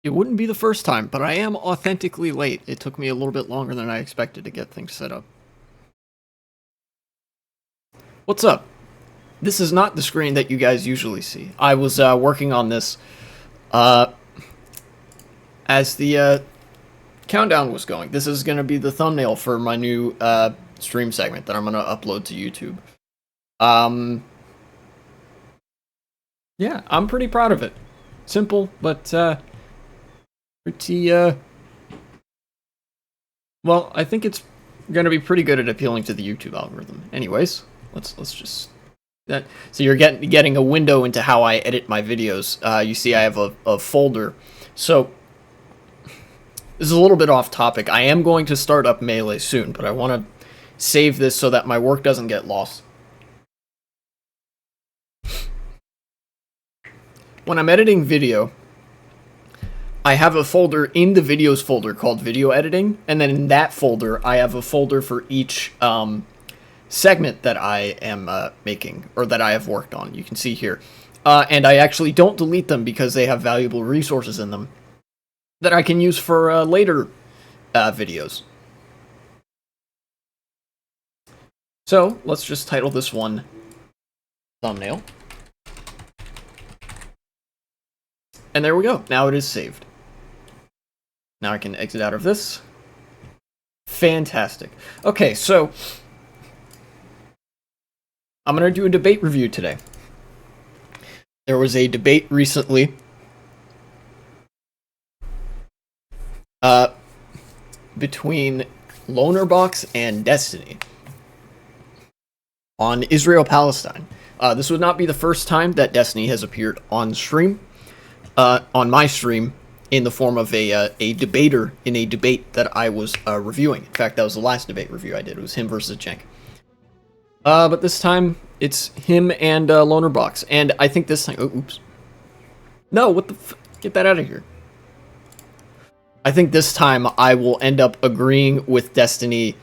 It wouldn't be the first time, but I am authentically late. It took me a little bit longer than I expected to get things set up. What's up? This is not the screen that you guys usually see. I was working on this as the countdown was going. This is going to be the thumbnail for my new stream segment that I'm going to upload to YouTube. Yeah, I'm pretty proud of it. Simple, but pretty well, I think it's going to be pretty good at appealing to the YouTube algorithm. Anyways, let's just that. So you're getting a window into how I edit my videos. You see, I have a folder. So this is a little bit off topic. I am going to start up Melee soon, but I want to save this so that my work doesn't get lost. When I'm editing video, I have a folder in the videos folder called video editing, and then in that folder, I have a folder for each segment that I am making, or that I have worked on. You can see here. And I actually don't delete them because they have valuable resources in them that I can use for later videos. So, let's just title this one thumbnail. And there we go. Now it is saved. Now I can exit out of this. Fantastic. Okay, so I'm going to do a debate review today. There was a debate recently between LonerBox and Destiny on Israel-Palestine. This would not be the first time that Destiny has appeared on stream. On my stream, in the form of a debater in a debate that I was reviewing. In fact, that was the last debate review I did. It was him versus Cenk. But this time, it's him and LonerBox. And I think this time... Oh, oops. No, what the get that out of here. I think this time I will end up agreeing with Destiny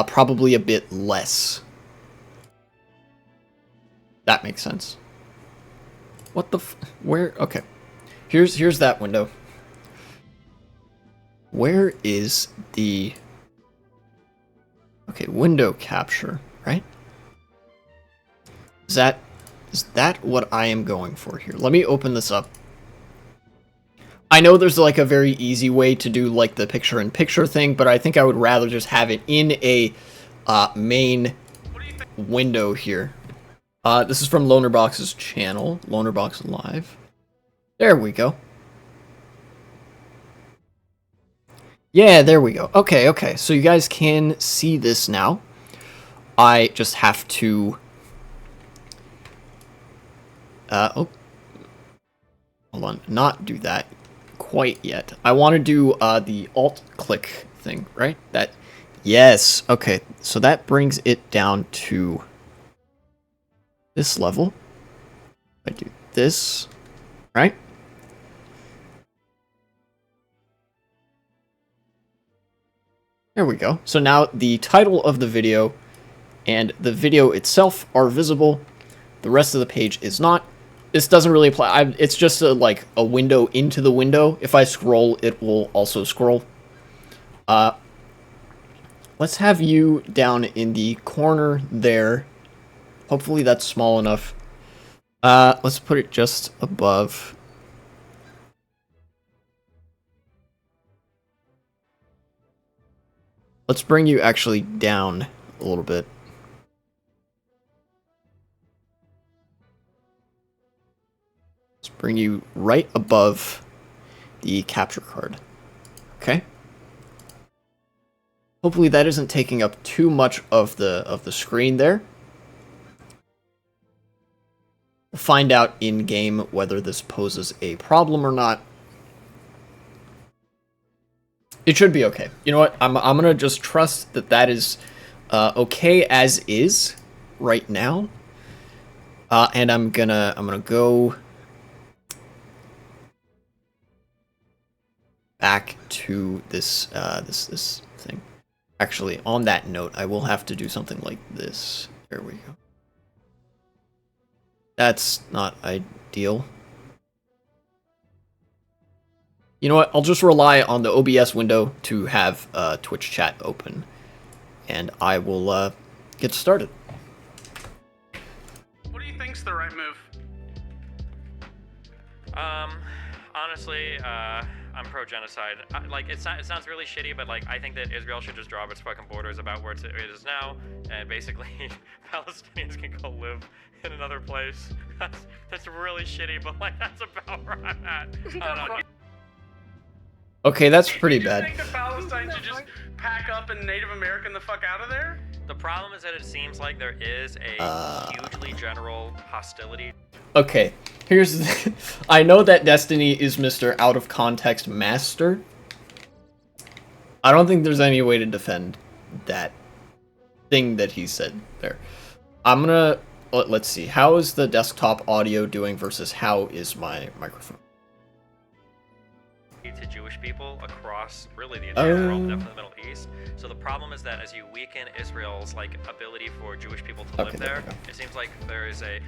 probably a bit less. That makes sense. What the where? Okay. Here's that window. Where is the... Okay, window capture, right? Is that what I am going for here? Let me open this up. I know there's like a very easy way to do like the picture-in-picture thing, but I think I would rather just have it in a main window here. This is from LonerBox's channel, LonerBox Live. There we go. Yeah, there we go. Okay. So you guys can see this now. I just have to... oh. Hold on. Not do that quite yet. I want to do the alt-click thing, right? That... Yes. Okay. So that brings it down to this level. I do this, right? There we go. So now the title of the video and the video itself are visible. The rest of the page is not. This doesn't really apply. It's just like a window into the window. If I scroll, it will also scroll. Let's have you down in the corner there. Hopefully that's small enough. Let's put it just above. Let's bring you actually down a little bit. Let's bring you right above the capture card. Okay. Hopefully that isn't taking up too much of the screen there. We'll find out in game whether this poses a problem or not. It should be okay. You know what? I'm gonna just trust that that is okay as is right now, and I'm gonna go back to this this thing. Actually, on that note, I will have to do something like this. There we go. That's not ideal. You know what? I'll just rely on the OBS window to have Twitch chat open, and I will get started. What do you think's the right move? Honestly, I'm pro-genocide. Like, it sounds really shitty, but like, I think that Israel should just drop its fucking borders about where it is now, and basically, Palestinians can go live in another place. That's really shitty, but like, that's about where I'm at. I don't know. Okay, that's pretty Do you bad. think that Palestine should just pack up and Native American the fuck out of there? The problem is that it seems like there is a hugely general hostility. Okay, here's the I know that Destiny is Mr. Out of Context Master. I don't think there's any way to defend that thing that he said there. I'm gonna... Let's see. How is the desktop audio doing versus how is my microphone? To Jewish people across really the entire world, definitely the Middle East. So the problem is that as you weaken Israel's like ability for Jewish people to live there, it seems like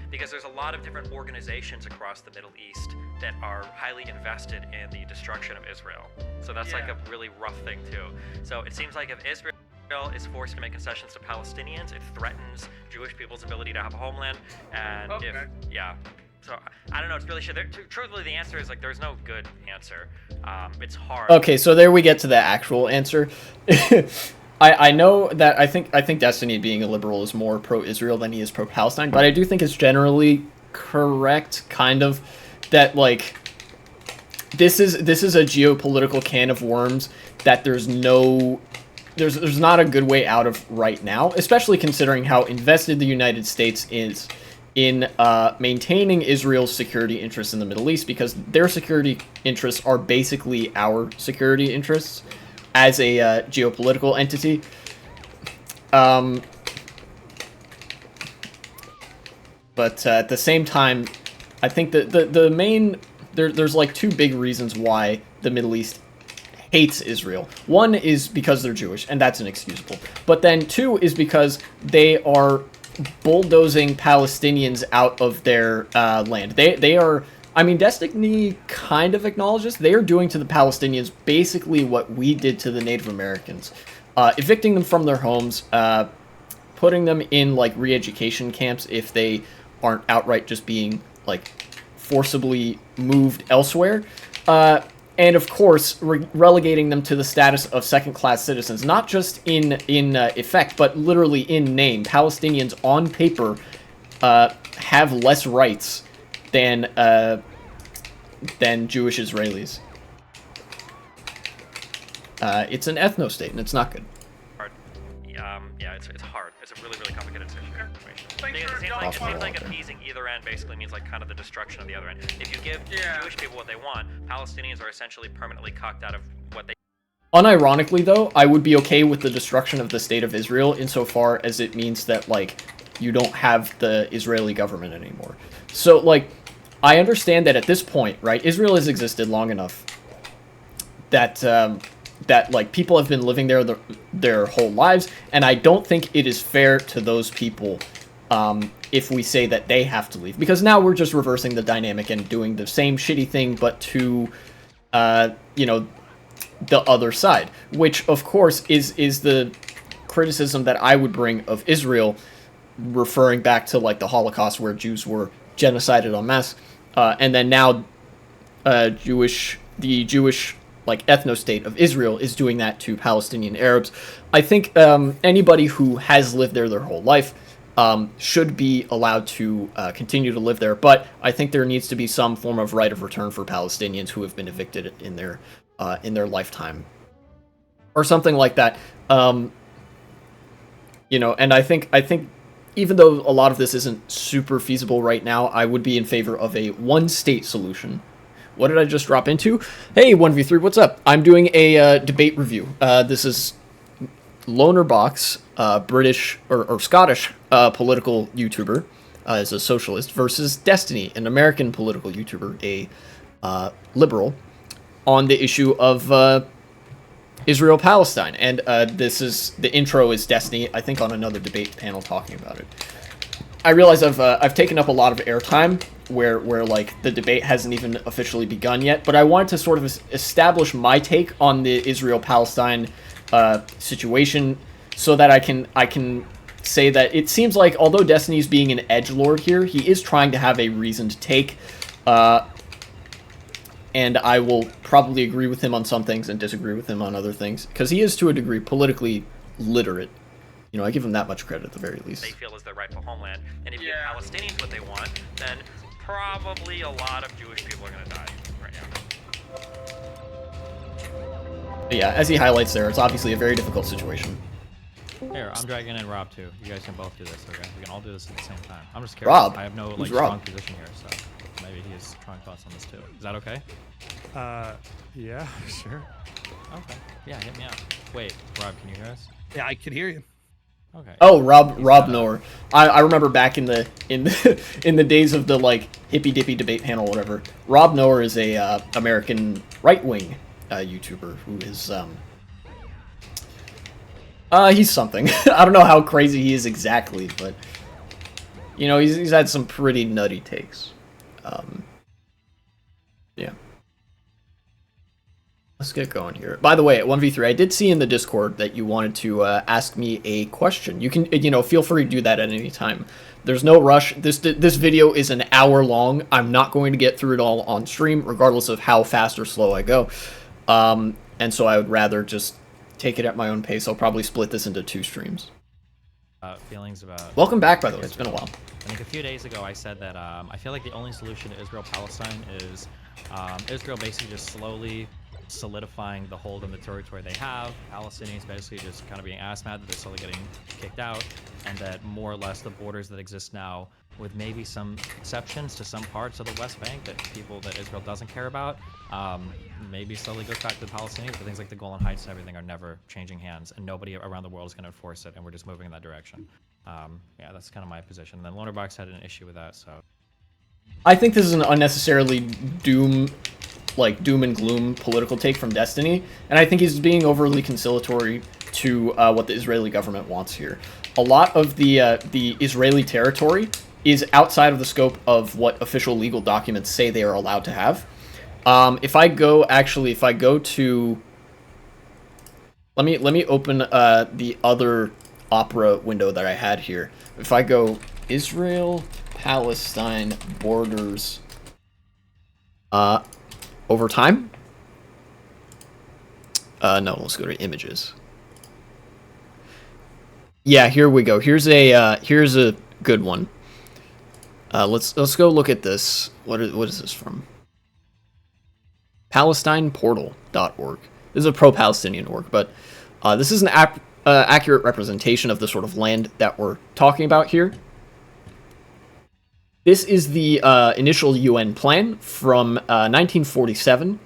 because there's a lot of different organizations across the Middle East that are highly invested in the destruction of Israel. So that's like a really rough thing too. So it seems like if Israel is forced to make concessions to Palestinians, it threatens Jewish people's ability to have a homeland. And so I don't know, it's really shit. Truthfully, the answer is like there's no good answer. It's hard. Okay, so there we get to the actual answer. I know that I think Destiny being a liberal is more pro-Israel than he is pro-Palestine, but I do think it's generally correct, kind of, that like this is a geopolitical can of worms that there's not a good way out of right now, especially considering how invested the United States is in maintaining Israel's security interests in the Middle East, because their security interests are basically our security interests as a geopolitical entity. But at the same time, I think that the main... There's like two big reasons why the Middle East hates Israel. One is because they're Jewish, and that's inexcusable. But then two is because they are bulldozing Palestinians out of their land. They are... I mean, Destiny kind of acknowledges they are doing to the Palestinians basically what we did to the Native Americans. Evicting them from their homes, putting them in, like, re-education camps if they aren't outright just being, like, forcibly moved elsewhere. And of course, relegating them to the status of second-class citizens, not just in effect, but literally in name. Palestinians, on paper, have less rights than Jewish Israelis. It's an ethno-state, and it's not good. Hard. Yeah, it's hard. It's a really, really complicated situation. It seems like appeasing either end basically means like kind of the destruction of the other end. If you give Jewish people what they want, Palestinians are essentially permanently cucked out of what they... Unironically, though, I would be okay with the destruction of the state of Israel insofar as it means that, like, you don't have the Israeli government anymore. So, like, I understand that at this point, right, Israel has existed long enough that, that like, people have been living there their whole lives, and I don't think it is fair to those people if we say that they have to leave. Because now we're just reversing the dynamic and doing the same shitty thing, but to, you know, the other side. Which, of course, is the criticism that I would bring of Israel, referring back to, like, the Holocaust where Jews were genocided en masse. And then now the Jewish, like, ethno-state of Israel is doing that to Palestinian Arabs. I think anybody who has lived there their whole life should be allowed to continue to live there, but I think there needs to be some form of right of return for Palestinians who have been evicted in their lifetime, or something like that. You know, and I think even though a lot of this isn't super feasible right now, I would be in favor of a one-state solution. What did I just drop into? Hey, 1v3, what's up? I'm doing a debate review. This is LonerBox, British or Scottish political YouTuber, is a socialist, versus Destiny, an American political YouTuber, a liberal, on the issue of Israel-Palestine. And this is, the intro is Destiny, I think, on another debate panel talking about it. I realize I've taken up a lot of airtime where like the debate hasn't even officially begun yet, but I wanted to sort of establish my take on the Israel-Palestine situation so that I can say that it seems like although Destiny's being an edgelord here, he is trying to have a reasoned take, and I will probably agree with him on some things and disagree with him on other things, because he is to a degree politically literate. You know, I give him that much credit at the very least. They feel is their rightful homeland, and if you give Palestinians what they want, then probably a lot of Jewish people are going to die right now. But yeah, as he highlights there, it's obviously a very difficult situation. Here, I'm dragging in Rob too. You guys can both do this, okay? We can all do this at the same time. I'm just curious. Rob? I have no Who's strong Rob? position here, so maybe he has strong thoughts on this too. Is that okay? Yeah, sure. Okay. Yeah, hit me up. Wait, Rob, can you hear us? Yeah, I can hear you. Okay. Oh, Rob Noer. I remember back in the in the days of the like hippy dippy debate panel, whatever. Rob Noer is a American right wing YouTuber who is he's something. I don't know how crazy he is exactly, but you know he's had some pretty nutty takes. Yeah. Let's get going here. By the way, at 1v3, I did see in the Discord that you wanted to ask me a question. You can, feel free to do that at any time. There's no rush. This video is an hour long. I'm not going to get through it all on stream, regardless of how fast or slow I go. And so I would rather just take it at my own pace. I'll probably split this into 2 streams. Feelings about... Welcome back, by the way. It's been a while. I think a few days ago I said that I feel like the only solution to Israel-Palestine is Israel basically just slowly solidifying the hold on the territory they have, Palestinians basically just kind of being ass mad that they're slowly getting kicked out, and that more or less the borders that exist now, with maybe some exceptions to some parts of the West Bank that Israel doesn't care about, maybe slowly goes back to the Palestinians, but things like the Golan Heights and everything are never changing hands, and nobody around the world is going to enforce it, and we're just moving in that direction. Yeah, that's kind of my position. And then LonerBox had an issue with that, so... I think this is an unnecessarily doom and gloom political take from Destiny, and I think he's being overly conciliatory to what the Israeli government wants here. A lot of the Israeli territory is outside of the scope of what official legal documents say they are allowed to have. If I go to, let me open the other Opera window that I had here. If I go Israel-Palestine borders, over time? No, let's go to images. Yeah, here we go. Here's a good one. Let's go look at this. What is this from? PalestinePortal.org. This is a pro-Palestinian org, but this is an accurate representation of the sort of land that we're talking about here. This is the initial UN plan from 1947.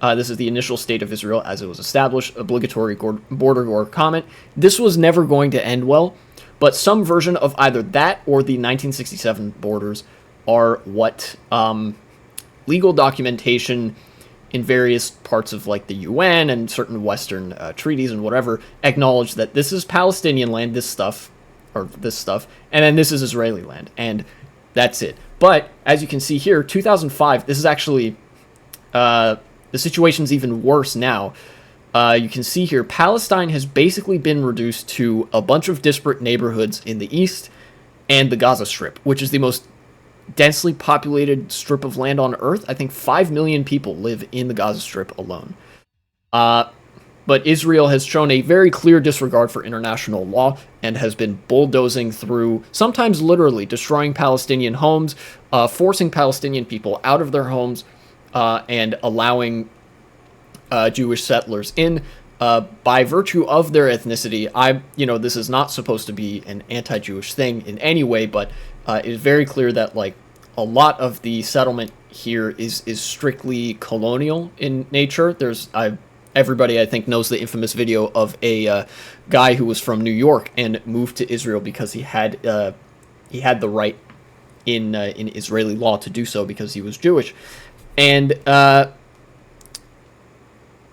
This is the initial state of Israel as it was established, obligatory border war comment. This was never going to end well, but some version of either that or the 1967 borders are what legal documentation in various parts of like the UN and certain Western treaties and whatever acknowledge that this is Palestinian land, this stuff, and then this is Israeli land, and that's it. But as you can see here, 2005, this is actually, the situation's even worse now. You can see here, Palestine has basically been reduced to a bunch of disparate neighborhoods in the east and the Gaza Strip, which is the most densely populated strip of land on Earth. I think 5 million people live in the Gaza Strip alone. But Israel has shown a very clear disregard for international law and has been bulldozing through, sometimes literally destroying Palestinian homes, forcing Palestinian people out of their homes, and allowing Jewish settlers in by virtue of their ethnicity. This is not supposed to be an anti-Jewish thing in any way, but it is very clear that like a lot of the settlement here is strictly colonial in nature. Everybody, I think, knows the infamous video of a guy who was from New York and moved to Israel because he had the right in Israeli law to do so because he was Jewish, and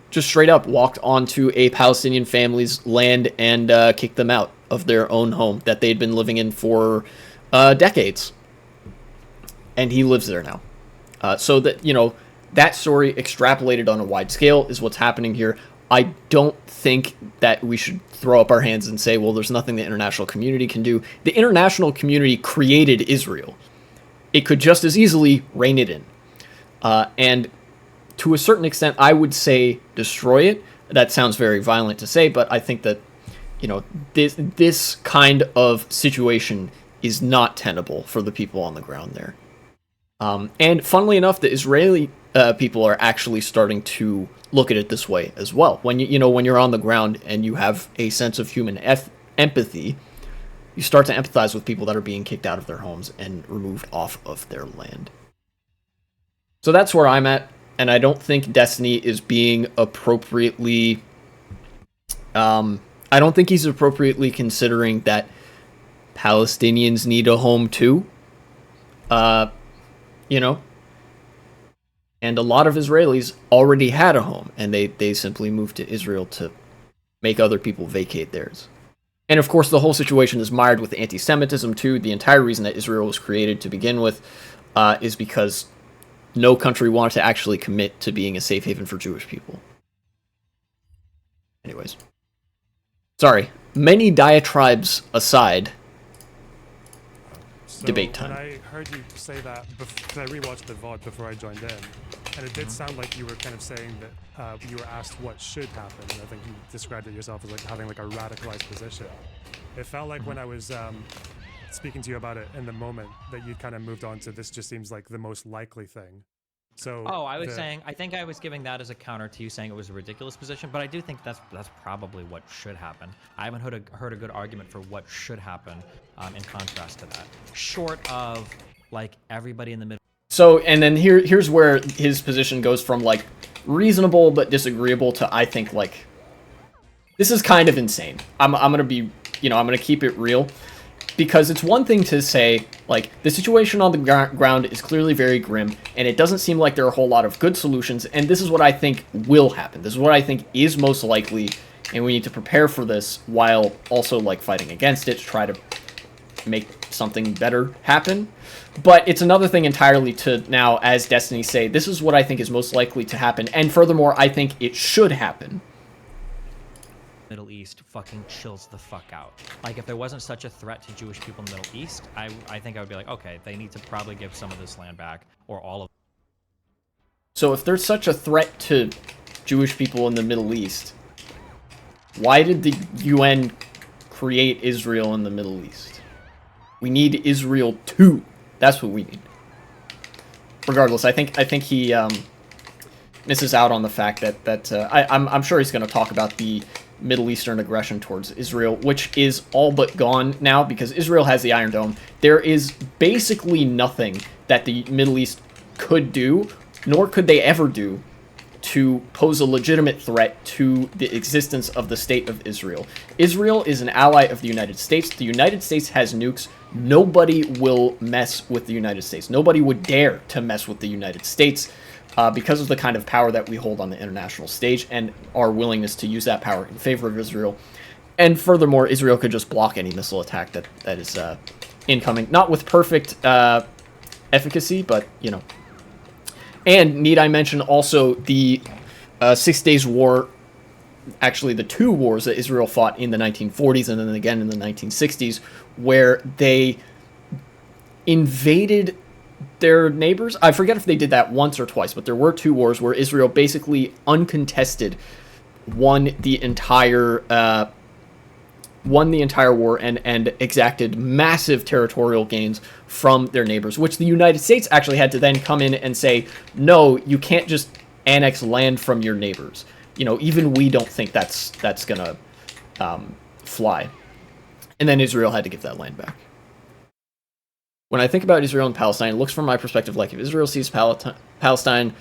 just straight up walked onto a Palestinian family's land and kicked them out of their own home that they'd been living in for decades, and he lives there now. So that, that story extrapolated on a wide scale is what's happening here. I don't think that we should throw up our hands and say, well, there's nothing the international community can do. The international community created Israel. It could just as easily rein it in. And to a certain extent, I would say destroy it. That sounds very violent to say, but I think that, this kind of situation is not tenable for the people on the ground there. And funnily enough, the Israeli people are actually starting to look at it this way as well. When when you're on the ground and you have a sense of human empathy, you start to empathize with people that are being kicked out of their homes and removed off of their land. So that's where I'm at, and I don't think Destiny is being appropriately... I don't think he's appropriately considering that Palestinians need a home too. And a lot of Israelis already had a home, and they simply moved to Israel to make other people vacate theirs. And of course, the whole situation is mired with anti-Semitism too. The entire reason that Israel was created to begin with is because no country wanted to actually commit to being a safe haven for Jewish people. Anyways. Sorry. Many diatribes aside, So debate time. When I heard you say that, because I rewatched the VOD before I joined in, and it did sound like you were kind of saying that you were asked what should happen, and I think you described it yourself as like having like a radicalized position. It felt like when I was speaking to you about it in the moment that you kind of moved on to this just seems like the most likely thing. So I was saying, I think I was giving that as a counter to you saying it was a ridiculous position, but I do think that's probably what should happen. I haven't heard a good argument for what should happen in contrast to that, short of like everybody in the middle. So, and then here's where his position goes from like reasonable but disagreeable to, I think, like, this is kind of insane. I'm gonna be, I'm gonna keep it real, because it's one thing to say, like, the situation on the ground is clearly very grim, and it doesn't seem like there are a whole lot of good solutions, and this is what I think will happen. This is what I think is most likely, and we need to prepare for this while also, like, fighting against it to try to make something better happen. But it's another thing entirely to now, as Destiny say, this is what I think is most likely to happen, and furthermore, I think it should happen. Middle East fucking chills the fuck out. Like, if there wasn't such a threat to Jewish people in the Middle East, I think I would be like, okay, they need to probably give some of this land back, or all of it. So if there's such a threat to Jewish people in the Middle East, why did the UN create Israel in the Middle East? We need Israel too. That's what we need. Regardless, I think he misses out on the fact that I'm sure he's going to talk about the Middle Eastern aggression towards Israel, which is all but gone now because Israel has the Iron Dome. There is basically nothing that the Middle East could do, nor could they ever do, to pose a legitimate threat to the existence of the state of Israel. Israel is an ally of the United States. The United States has nukes. Nobody will mess with the United States. Nobody would dare to mess with the United States because of the kind of power that we hold on the international stage and our willingness to use that power in favor of Israel. And furthermore, Israel could just block any missile attack that is incoming. Not with perfect efficacy, but, And need I mention also the 6 Days War, actually the two wars that Israel fought in the 1940s and then again in the 1960s, where they invaded their neighbors. I forget if they did that once or twice, but there were two wars where Israel basically uncontested won the entire war and exacted massive territorial gains from their neighbors, which the United States actually had to then come in and say, no, you can't just annex land from your neighbors. Even we don't think that's gonna fly. And then Israel had to give that land back. When I think about Israel and Palestine, it looks from my perspective like if Israel sees Palestine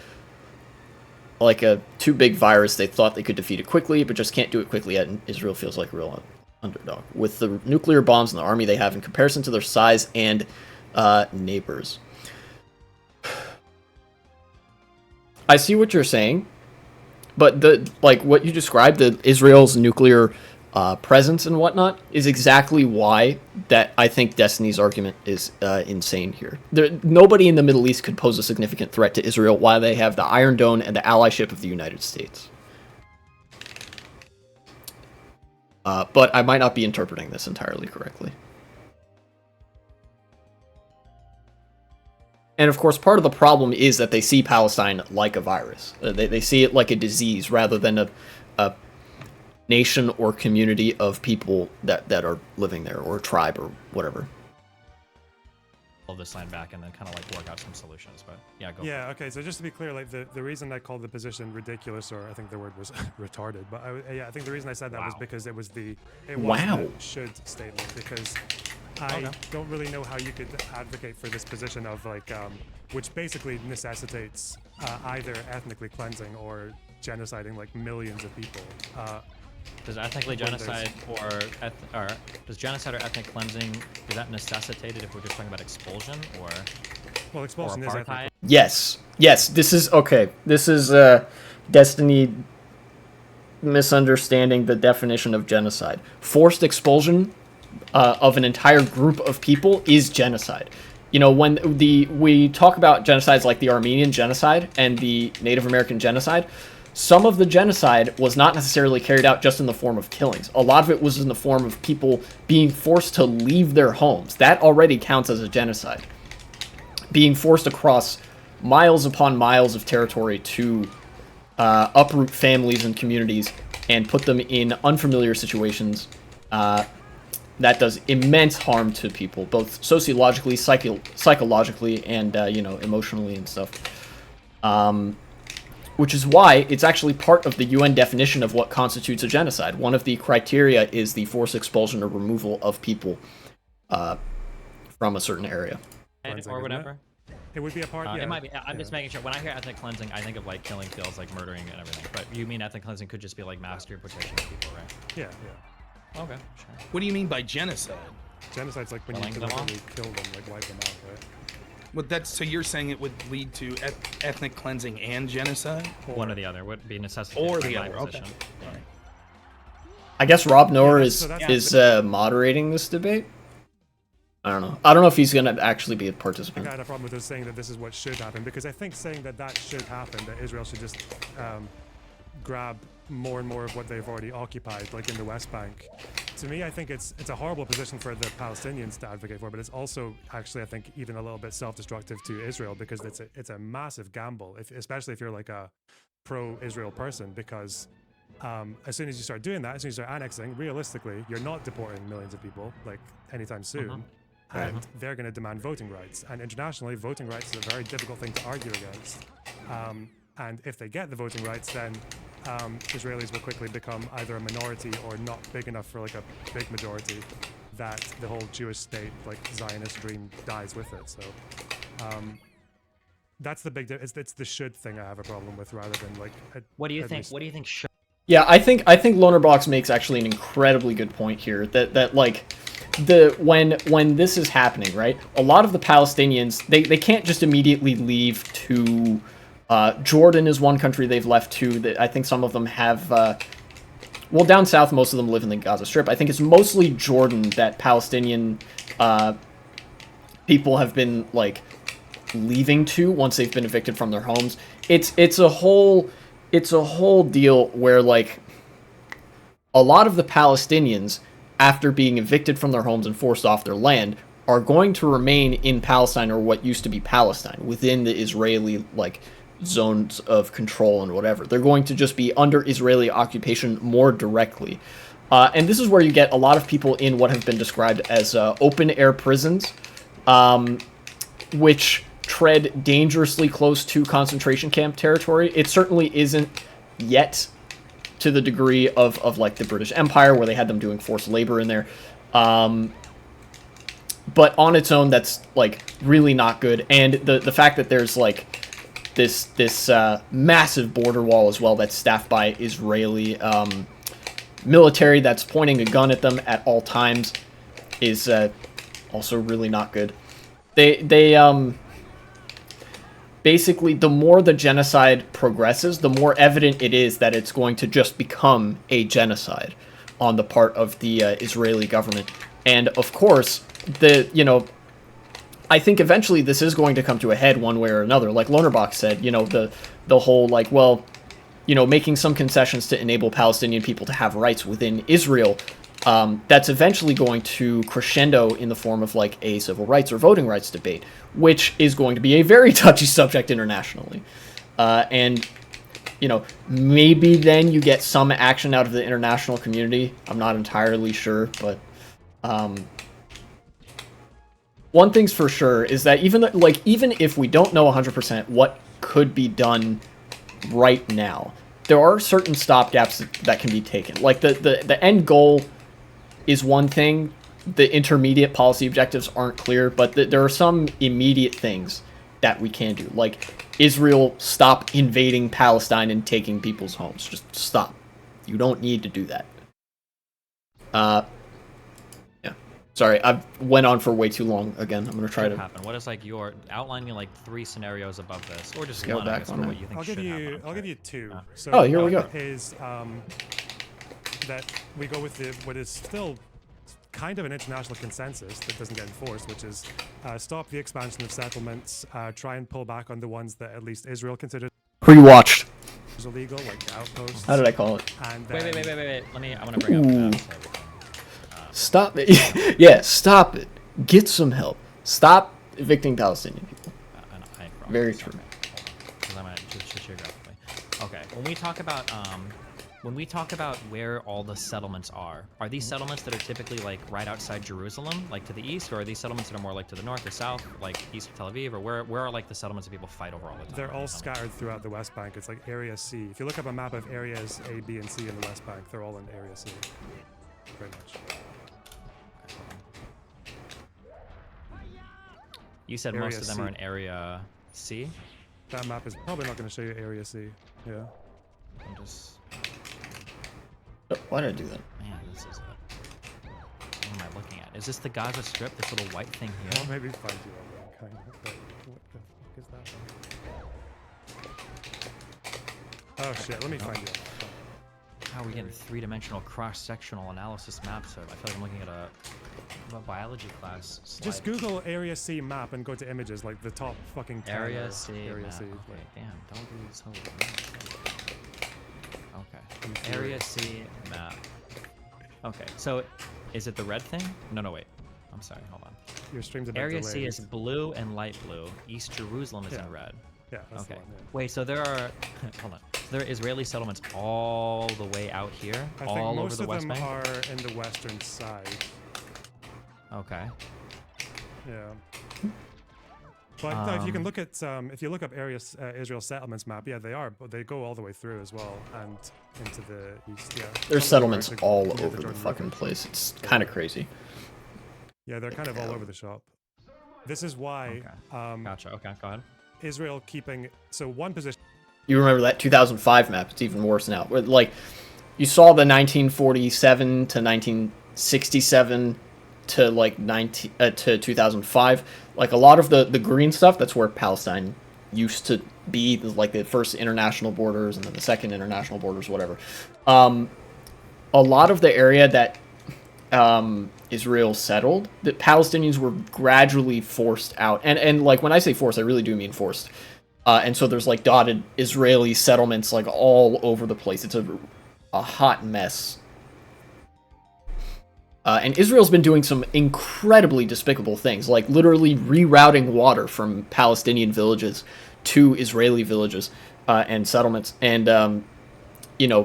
like a too big virus, they thought they could defeat it quickly, but just can't do it quickly yet, and Israel feels like a real underdog. With the nuclear bombs and the army they have in comparison to their size and neighbors. I see what you're saying, but what you described, the Israel's nuclear presence and whatnot is exactly why that I think Destiny's argument is insane here. Nobody in the Middle East could pose a significant threat to Israel while they have the Iron Dome and the allyship of the United States. But I might not be interpreting this entirely correctly. And of course, part of the problem is that they see Palestine like a virus. They see it like a disease rather than a nation or community of people that are living there, or a tribe or whatever. Pull this line back and then kind of like work out some solutions. But yeah, go. Yeah. Okay. So just to be clear, like the reason I called the position ridiculous, or I think the word was retarded, but I think the reason I said that was because it was the should statement, because I don't really know how you could advocate for this position of like which basically necessitates either ethnically cleansing or genociding like millions of people. Does ethnically genocide or does genocide or ethnic cleansing, is that necessitated if we're just talking about expulsion, or well, expulsion is ethnic. Yes, this is okay. This is Destiny misunderstanding the definition of genocide. Forced expulsion of an entire group of people is genocide. You know, when we talk about genocides like the Armenian genocide and the Native American genocide, some of the genocide was not necessarily carried out just in the form of killings. A lot of it was in the form of people being forced to leave their homes. That already counts as a genocide. Being forced across miles upon miles of territory to uproot families and communities and put them in unfamiliar situations, that does immense harm to people, both sociologically, psychologically, and emotionally and stuff. Which is why it's actually part of the UN definition of what constitutes a genocide. One of the criteria is the forced expulsion or removal of people from a certain area. Or whatever. It would be a part. It might be. I'm just making sure. When I hear ethnic cleansing, I think of like killing fields, like murdering and everything. But you mean ethnic cleansing could just be like mass deportation of people, right? Yeah. Okay, sure. What do you mean by genocide? Genocide's like when you deliberately kill them, like wipe them out, right? Well, so you're saying it would lead to ethnic cleansing and genocide? One or the other would be necessary. Or the other, okay. Right. I guess Rob Noor is moderating this debate. I don't know. I don't know if he's going to actually be a participant. I had a problem with us saying that this is what should happen, because I think saying that should happen, that Israel should just grab more and more of what they've already occupied, like in the West Bank. To me, I think it's a horrible position for the Palestinians to advocate for, but it's also actually, I think, even a little bit self-destructive to Israel, because it's a massive gamble, especially if you're like a pro-Israel person, because as soon as you start doing that, as soon as you start annexing, realistically, you're not deporting millions of people like anytime soon. And they're going to demand voting rights. And internationally, voting rights is a very difficult thing to argue against. And if they get the voting rights, then Israelis will quickly become either a minority or not big enough for like a big majority, that the whole Jewish state, like Zionist dream, dies with it. So that's the big difference. It's the should thing I have a problem with, rather than like. What do you think? What do you think should? Yeah, I think LonerBox makes actually an incredibly good point here. That like. When this is happening, right? A lot of the Palestinians, they can't just immediately leave to Jordan is one country they've left to. I think some of them have well, down south most of them live in the Gaza Strip. I think it's mostly Jordan that Palestinian people have been like leaving to once they've been evicted from their homes. It's a whole deal where like a lot of the Palestinians, after being evicted from their homes and forced off their land, are going to remain in Palestine, or what used to be Palestine, within the Israeli like zones of control and whatever. They're going to just be under Israeli occupation more directly. And this is where you get a lot of people in what have been described as open air prisons, which tread dangerously close to concentration camp territory. It certainly isn't yet to the degree of like the British Empire, where they had them doing forced labor in there. But on its own, that's like really not good. And the fact that there's like this massive border wall as well that's staffed by Israeli military that's pointing a gun at them at all times is also really not good. They basically, the more the genocide progresses, the more evident it is that it's going to just become a genocide. on the part of the Israeli government. And of course, I think eventually this is going to come to a head one way or another. Like LonerBox said, the whole like, well, making some concessions to enable Palestinian people to have rights within Israel, that's eventually going to crescendo in the form of like a civil rights or voting rights debate, which is going to be a very touchy subject internationally. And maybe then you get some action out of the international community. I'm not entirely sure, but one thing's for sure is that even if we don't know 100% what could be done right now, there are certain stopgaps that can be taken. Like the end goal is one thing. The intermediate policy objectives aren't clear, but there are some immediate things that we can do. Like Israel, stop invading Palestine and taking people's homes. Just stop. You don't need to do that. Yeah. Sorry, I went on for way too long again. I'm gonna try to happen. What is like your outline me like 3 scenarios above this, or just Scale one, back I guess, on for it. what you think I'll should happen. give you 2. So Oh, here we go. one is that we go with what is still kind of an international consensus that doesn't get enforced, which is stop the expansion of settlements, try and pull back on the ones that at least Israel considers pre-watched. illegal, like the outposts. How did I call it? And Wait. then- I want to bring up. Stop it. Yeah, stop it. Get some help. Stop evicting Palestinian people. Very true. Because I'm gonna just geographically. Okay, when we talk about where all the settlements are these settlements that are typically like right outside Jerusalem, like to the east, or are these settlements that are more like to the north or south, like east of Tel Aviv, or where are like the settlements that people fight over all the time? They're all scattered throughout the West Bank. It's like Area C. If you look up a map of areas A, B, and C in the West Bank, they're all in Area C. Pretty much. You said Area most of them C. are in Area C? That map is probably not going to show you Area C. Yeah. I'm just... Oh, why did I do that? Man, this is... What am I looking at? Is this the Gaza Strip, this little white thing here? I'll maybe find you on that kind of. But what the fuck is that one? Oh shit, let me find you. How are we getting 3-dimensional cross-sectional analysis maps? So I feel like I'm looking at a biology class slide. Just Google Area C map and go to images, like the top fucking 10 Area or C Area map. C. Okay, damn, don't do this whole Okay. Area C map. Okay, so is it the red thing? No, wait. I'm sorry, hold on. Your stream's a bit Area delayed. C is blue and light blue. East Jerusalem is in red. Yeah, that's Okay. the one, yeah. Wait, so there are hold on. So there are Israeli settlements all the way out here, I all think over most the of West them Bank. are in the western side. Okay. Yeah. But if you can look at if you look up Israel settlements map, yeah, they are, but they go all the way through as well and into the east. Yeah. There's Some of them are settlements actually all near over the Jordan fucking River. place. It's kind of crazy. Yeah, they're kind of all over the shop. This is why Gotcha. Okay, go ahead. Israel keeping one position. You remember that 2005 map? It's even worse now. Where, like, you saw the 1947 to 1967 to like 2005. Like a lot of the green stuff, that's where Palestine used to be, like the first international borders and then the second international borders, whatever. A lot of the area that Israel settled, the Palestinians were gradually forced out. And like when I say forced, I really do mean forced. And so there's like dotted Israeli settlements like all over the place. It's a hot mess. And Israel's been doing some incredibly despicable things, like literally rerouting water from Palestinian villages to Israeli villages and settlements, and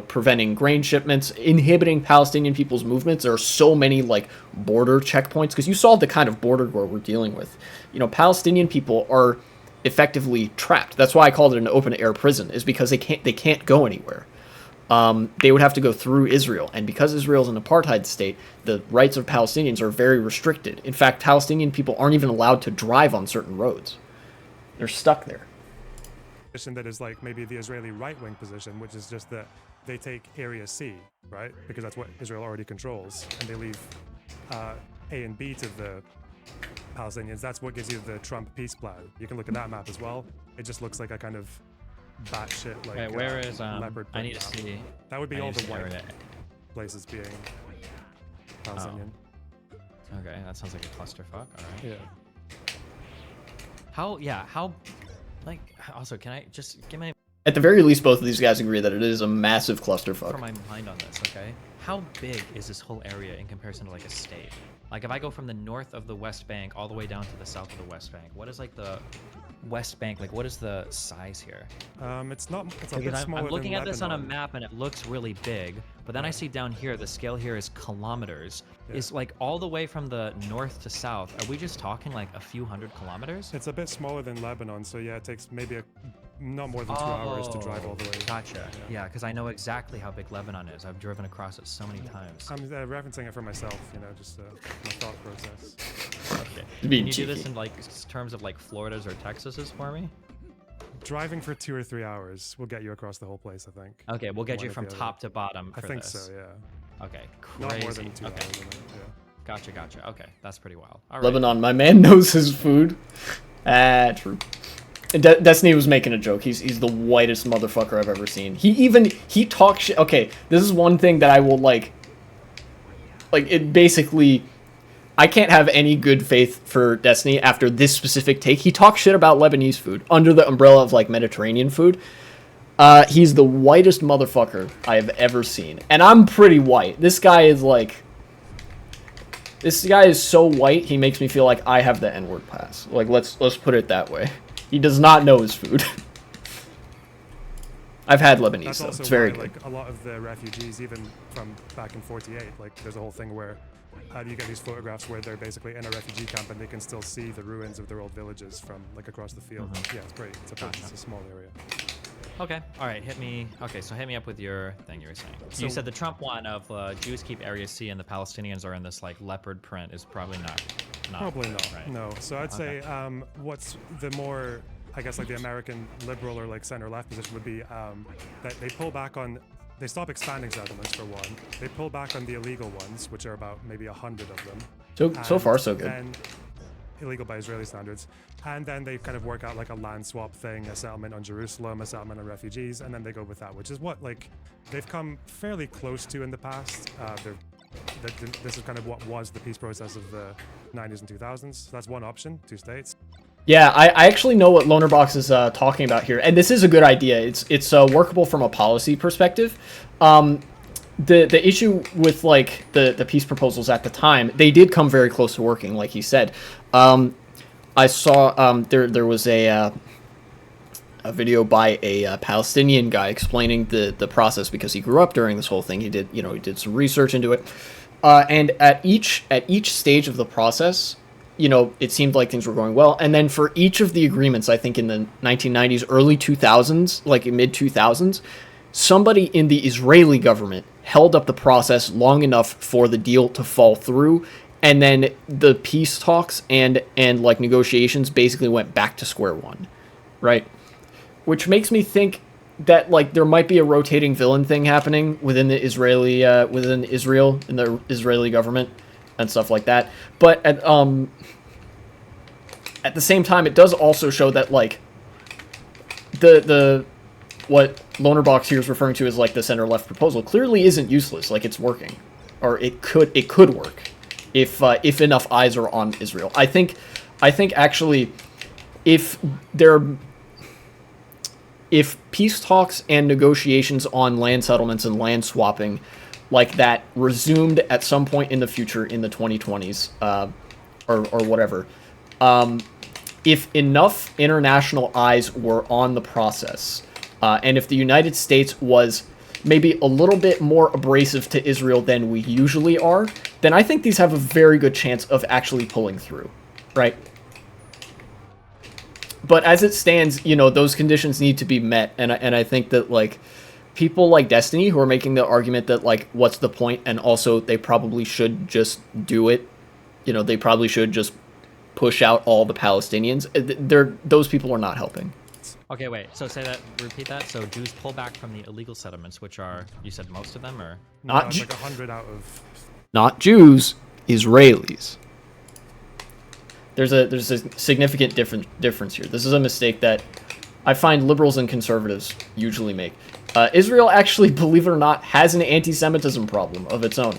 preventing grain shipments, inhibiting Palestinian people's movements. There are so many like border checkpoints because you saw the kind of border war we're dealing with. Palestinian people are effectively trapped. That's why I called it an open air prison, is because they can't go anywhere. They would have to go through Israel, and because Israel is an apartheid state, the rights of Palestinians are very restricted. In fact, Palestinian people aren't even allowed to drive on certain roads. They're stuck there. Position that is like maybe the Israeli right-wing position, which is just that they take Area C, right? Because that's what Israel already controls, and they leave A and B to the Palestinians. That's what gives you the Trump peace plan. You can look at that map as well. It just looks like a kind of batshit like Okay, where is leopard I need to map. see. That would be I all need to the see white. area. places being Palestinian. Okay, that sounds like a clusterfuck. All right. Yeah. How, like, also, can I just give my At the very least, both of these guys agree that it is a massive clusterfuck. for my mind on this, okay? How big is this whole area in comparison to like a state? Like, if I go from the north of the West Bank all the way down to the south of the West Bank, what is like the West Bank, like what is the size here? It's a Because bit I'm smaller looking than at this on a Lebanon. map and it looks really big, but then I see down here, the scale here is kilometers. Is like all the way from the north to south, are we just talking like a few hundred kilometers? It's a bit smaller than Lebanon, so yeah, it takes maybe not more than 2 hours to drive all the way. Gotcha. Yeah, because I know exactly how big Lebanon is. I've driven across it so many times. I'm referencing it for myself, just my thought process. Okay. Being Can you do cheeky. this in like terms of like Florida's or Texas's for me? Driving for 2 or 3 hours will get you across the whole place, I think. Okay, we'll get One you or from the other. top to bottom I for think this. so, yeah. Okay, crazy. Not more than 2 okay. hours. Yeah. Gotcha. Okay, that's pretty wild. All right. Lebanon, my man knows his food. True. Destiny was making a joke. He's the whitest motherfucker I've ever seen. He talks shit. Okay, this is one thing that I will like it basically. I can't have any good faith for Destiny after this specific take. He talks shit about Lebanese food under the umbrella of like Mediterranean food. He's the whitest motherfucker I have ever seen, and I'm pretty white. This guy is so white. He makes me feel like I have the N-word pass. Like let's put it that way. He does not know his food. I've had Lebanese, That's though. also It's very why, good. like, a lot of the refugees, even from back in 48, like, there's a whole thing where you get these photographs where they're basically in a refugee camp and they can still see the ruins of their old villages from, like, across the field. Yeah, it's great. It's a small area. Okay. All right. Hit me. Okay. So hit me up with your thing you were saying. So you So- said the Trump one of Jews keep Area C and the Palestinians are in this like leopard print is probably not. Probably not. Right. No. So I'd say what's the more, I guess, like the American liberal or like center-left position would be that they pull back on, they stop expanding settlements for one. They pull back on the illegal ones, which are about maybe 100 of them. So far, so good. And illegal by Israeli standards. And then they kind of work out like a land swap thing, a settlement on Jerusalem, a settlement on refugees, and then they go with that, which is what like they've come fairly close to in the past. This is kind of what was the peace process of the 90s and 2000s. So that's one option, 2 states. Yeah, I actually know what LonerBox is talking about here, and this is a good idea. It's workable from a policy perspective. The issue with like the peace proposals at the time, they did come very close to working, like he said. I saw there was a video by a Palestinian guy explaining the process because he grew up during this whole thing. He did some research into it, and at each stage of the process, it seemed like things were going well. And then for each of the agreements, I think in the 1990s, early 2000s, like mid 2000s, somebody in the Israeli government held up the process long enough for the deal to fall through. And then the peace talks and like negotiations basically went back to square one, right? Which makes me think that like there might be a rotating villain thing happening within the within Israel in the Israeli government and stuff like that. But at the same time, it does also show that like the what LonerBox here is referring to as like the center left proposal clearly isn't useless. Like it's working, or it could work. If enough eyes are on Israel. I think actually if peace talks and negotiations on land settlements and land swapping like that resumed at some point in the future in the 2020s or whatever, if enough international eyes were on the process and if the United States was maybe a little bit more abrasive to Israel than we usually are, then I think these have a very good chance of actually pulling through, right? But as it stands, those conditions need to be met, and I think that like people like Destiny who are making the argument that like what's the point, and also they probably should just do it. They probably should just push out all the Palestinians. Those people are not helping. Okay, wait. So repeat that. So Jews pull back from the illegal settlements, which are, you said most of them, or? Not No, it's like 100 out of. Not Jews, Israelis. There's a significant difference here. This is a mistake that I find liberals and conservatives usually make. Israel actually, believe it or not, has an anti-Semitism problem of its own.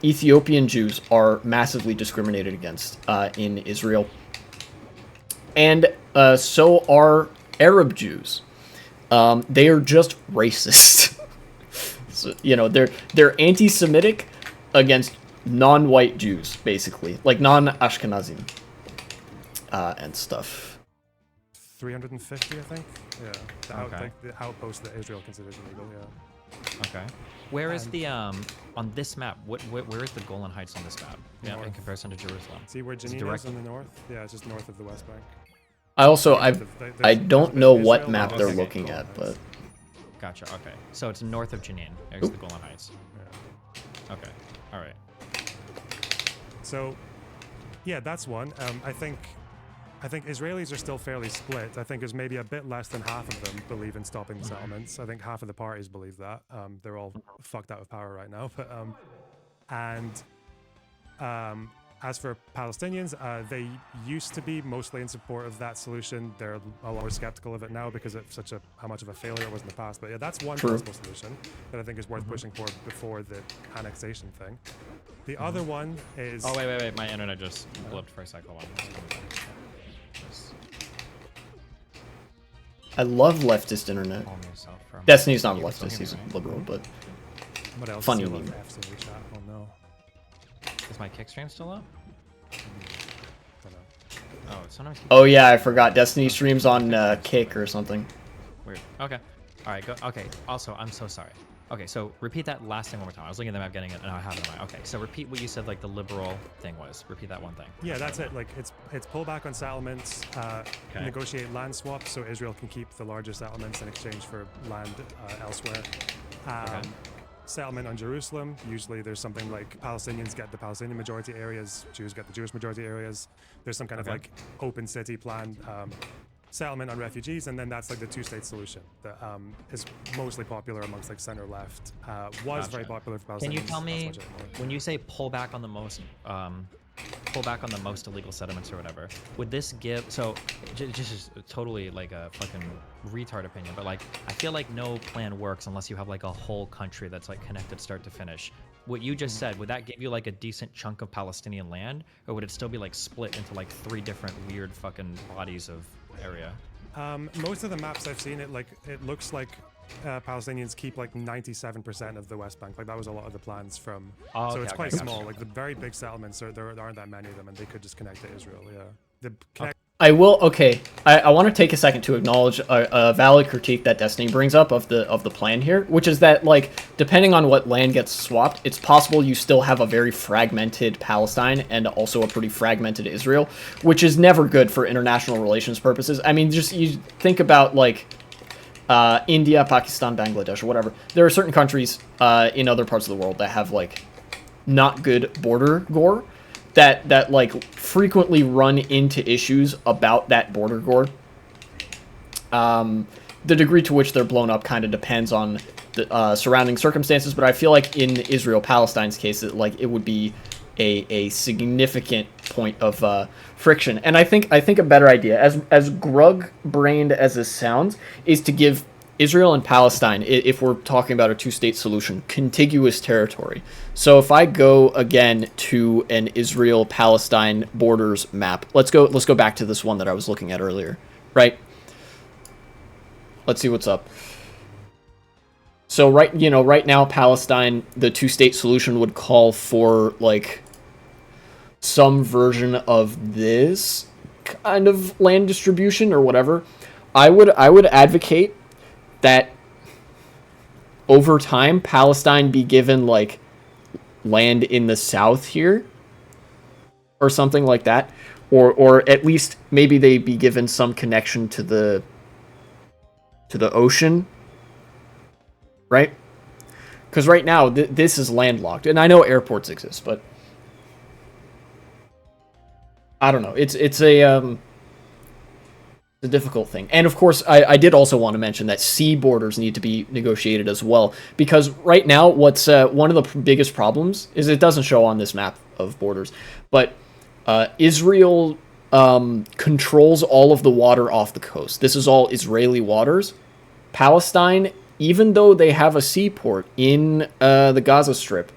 Ethiopian Jews are massively discriminated against in Israel. And so are Arab Jews. They are just racist. So, you know, they're anti-Semitic against non-white Jews, basically. Like non-Ashkenazim and stuff. 350, I think. Yeah. Okay. The outpost that Israel considers illegal. Yeah. Okay. Where is the on this map? Where is the Golan Heights on this map? Yeah, in comparison to Jerusalem. See where Jenin is in the north? Yeah, it's just north of the West Bank. I don't know what map they're looking at, but Gotcha. Okay, so it's north of Jenin. There's the Golan Heights. Yeah. Okay. All right. So, yeah, that's one. I think Israelis are still fairly split. I think there's maybe a bit less than half of them believe in stopping the settlements. I think half of the parties believe that. They're all fucked out of power right now. But as for Palestinians, they used to be mostly in support of that solution. They're a lot more skeptical of it now because of how much of a failure it was in the past. But yeah, that's one possible solution that I think is worth pushing for before the annexation thing. The other one is... Oh, wait. My internet just blipped for a second. Hold on. I love leftist internet. Calm yourself from- Destiny's not a You can still leftist, hear he's me, right? liberal, but What else? funny is meme. F's in the chat? Oh no. Is my kick stream still up? Don't know. Oh, sometimes. Oh yeah, I forgot. Destiny streams on Kick or something. Weird. Okay. All right. Go. Okay. Also, I'm so sorry. Okay, so repeat that last thing one more time. I was looking at the map, getting it, and I have it in mind. Okay, so repeat what you said, like the liberal thing was. Repeat that one thing. Yeah, that's it. Like it's pull back on settlements, negotiate land swaps so Israel can keep the larger settlements in exchange for land elsewhere. Settlement on Jerusalem. Usually there's something like Palestinians get the Palestinian majority areas, Jews get the Jewish majority areas. There's some kind of like open city plan. Settlement on refugees, and then that's like the two-state solution that is mostly popular amongst like center-left. Was very popular for Palestinians. Can you tell me, when you say pull back on the most illegal settlements or whatever, would this give? So, just totally like a fucking retard opinion, but like I feel like no plan works unless you have like a whole country that's like connected start to finish. What you just said, would that give you like a decent chunk of Palestinian land, or would it still be like split into like 3 different weird fucking bodies of area? Most of the maps I've seen, it looks like Palestinians keep like 97% of the West Bank. Like that was a lot of the plans from. Oh, so okay, it's okay, quite gotcha. small. Like the very big settlements, there aren't that many of them, and they could just connect to Israel. Yeah. The connect. I will. Okay, I want to take a second to acknowledge a valid critique that Destiny brings up of the plan here, which is that like depending on what land gets swapped, it's possible you still have a very fragmented Palestine and also a pretty fragmented Israel, which is never good for international relations purposes. I mean, just you think about like India, Pakistan, Bangladesh, or whatever. There are certain countries in other parts of the world that have like not good border gore. That like frequently run into issues about that border gore. The degree to which they're blown up kind of depends on the surrounding circumstances, but I feel like in Israel-Palestine's case, it would be a significant point of friction. And I think a better idea, as grug-brained as this sounds, is to give Israel and Palestine, if we're talking about a two-state solution, contiguous territory. So if I go again to an Israel-Palestine borders map, let's go back to this one that I was looking at earlier, right? Let's see what's up. So right now Palestine, the two-state solution would call for like some version of this kind of land distribution or whatever. I would advocate that over time Palestine be given like land in the south here or something like that, or at least maybe they be given some connection to the ocean, right? Because right now this is landlocked, and I know airports exist, but I don't know. It's a difficult thing. And of course, I did also want to mention that sea borders need to be negotiated as well, because right now what's one of the biggest problems is it doesn't show on this map of borders, but Israel controls all of the water off the coast. This is all Israeli waters. Palestine even though they have a seaport in the Gaza Strip,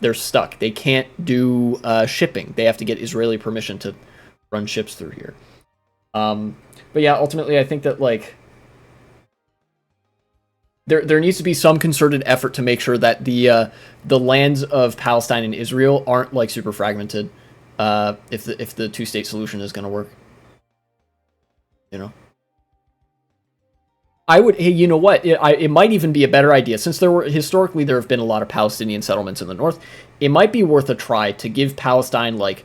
they're stuck. They can't do shipping. They have to get Israeli permission to run ships through here. But yeah, ultimately, I think that like there needs to be some concerted effort to make sure that the lands of Palestine and Israel aren't like super fragmented. If the two-state solution is going to work, you know. Hey, you know what? It might even be a better idea, since historically there have been a lot of Palestinian settlements in the north. It might be worth a try to give Palestine like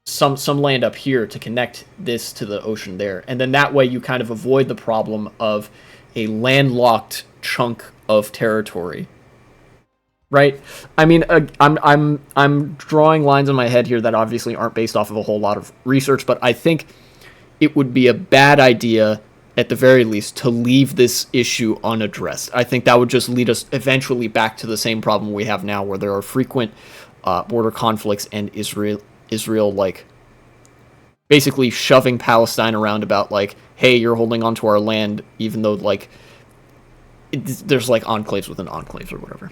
some land up here to connect this to the ocean there, and then that way you kind of avoid the problem of a landlocked chunk of territory. Right? I mean, I'm drawing lines in my head here that obviously aren't based off of a whole lot of research, but I think it would be a bad idea, at the very least, to leave this issue unaddressed. I think that would just lead us eventually back to the same problem we have now, where there are frequent border conflicts and Israel like basically shoving Palestine around about like, hey, you're holding onto our land, even though like there's like enclaves within enclaves or whatever.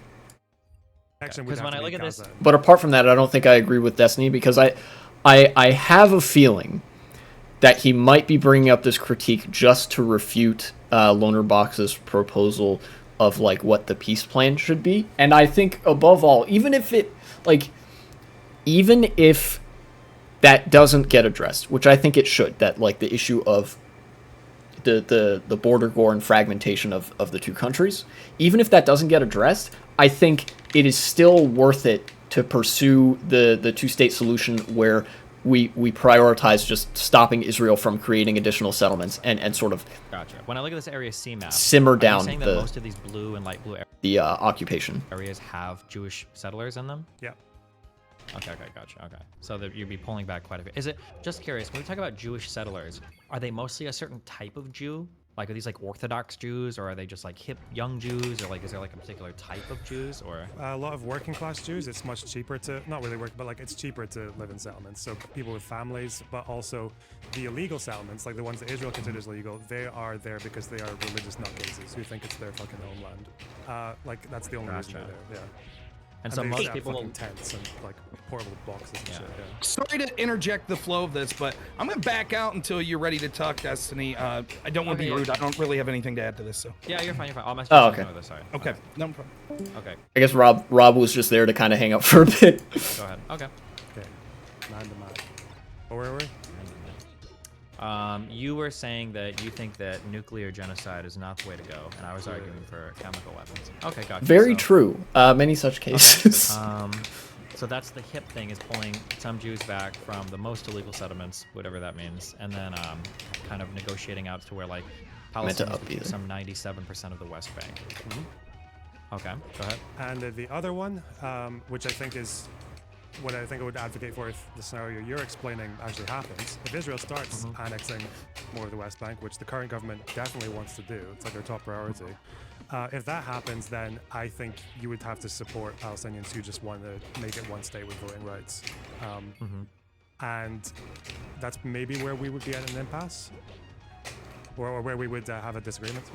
Because when I look at this, But apart from that, I don't think I agree with Destiny, because I have a feeling that he might be bringing up this critique just to refute LonerBox's proposal of like what the peace plan should be. And I think above all, even if that doesn't get addressed, which I think it should, that like the issue of the border war and fragmentation of the two countries, even if that doesn't get addressed, I think it is still worth it to pursue the two-state solution where we prioritize just stopping Israel from creating additional settlements and sort of gotcha. When I look at this area C map, simmer down saying that most of these blue and light blue occupation areas have Jewish settlers in them? Yeah. Okay, gotcha. Okay, so that you'd be pulling back quite a bit. Is it, just curious, when we talk about Jewish settlers, are they mostly a certain type of Jew? Like, are these like Orthodox Jews, or are they just like hip young Jews, or like is there like a particular type of Jews, or a lot of working class Jews? It's much cheaper to, not really work, but like it's cheaper to live in settlements. So people with families, but also the illegal settlements, like the ones that Israel considers legal, they are there because they are religious nutcases who think it's their fucking homeland. Like that's the only reason they're there. Yeah. And so they most have people fucking tents and like portable boxes and shit. Yeah. Sorry to interject the flow of this, but I'm gonna back out until you're ready to talk, Destiny. I don't want to be rude. I don't really have anything to add to this. So. Yeah, you're fine. I'll message Oh, okay. you. Sorry. Okay. No problem. Okay. I guess Rob was just there to kind of hang out for a bit. Go ahead. Okay. Okay. Man to man. Where were we? You were saying that you think that nuclear genocide is not the way to go, and I was arguing for chemical weapons. Okay, gotcha. Very true. Many such cases. So that's the HIP thing, is pulling some Jews back from the most illegal settlements, whatever that means, and then kind of negotiating out to where like Palestinians would keep some 97% of the West Bank. Mm-hmm. Okay, go ahead. And the other one, which I think is what I think I would advocate for if the scenario you're explaining actually happens. If Israel starts annexing more of the West Bank, which the current government definitely wants to do, it's like their top priority. If that happens, then I think you would have to support Palestinians who just want to make it one state with voting rights. And that's maybe where we would be at an impasse, or where we would have a disagreement.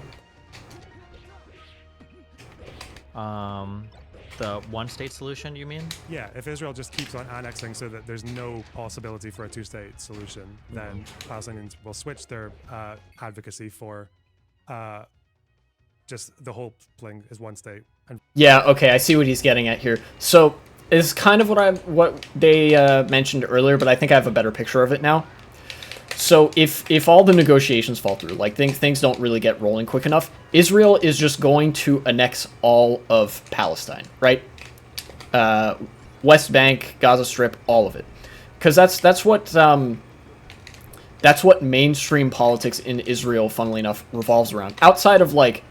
The one-state solution, you mean? Yeah, if Israel just keeps on annexing so that there's no possibility for a two-state solution, then Palestinians will switch their advocacy for just the whole thing is one state. And yeah, okay, I see what he's getting at here. So it's kind of what they mentioned earlier, but I think I have a better picture of it now. So if all the negotiations fall through, like things don't really get rolling quick enough, Israel is just going to annex all of Palestine, right? West Bank, Gaza Strip, all of it, because that's what mainstream politics in Israel, funnily enough, revolves around. Outside of like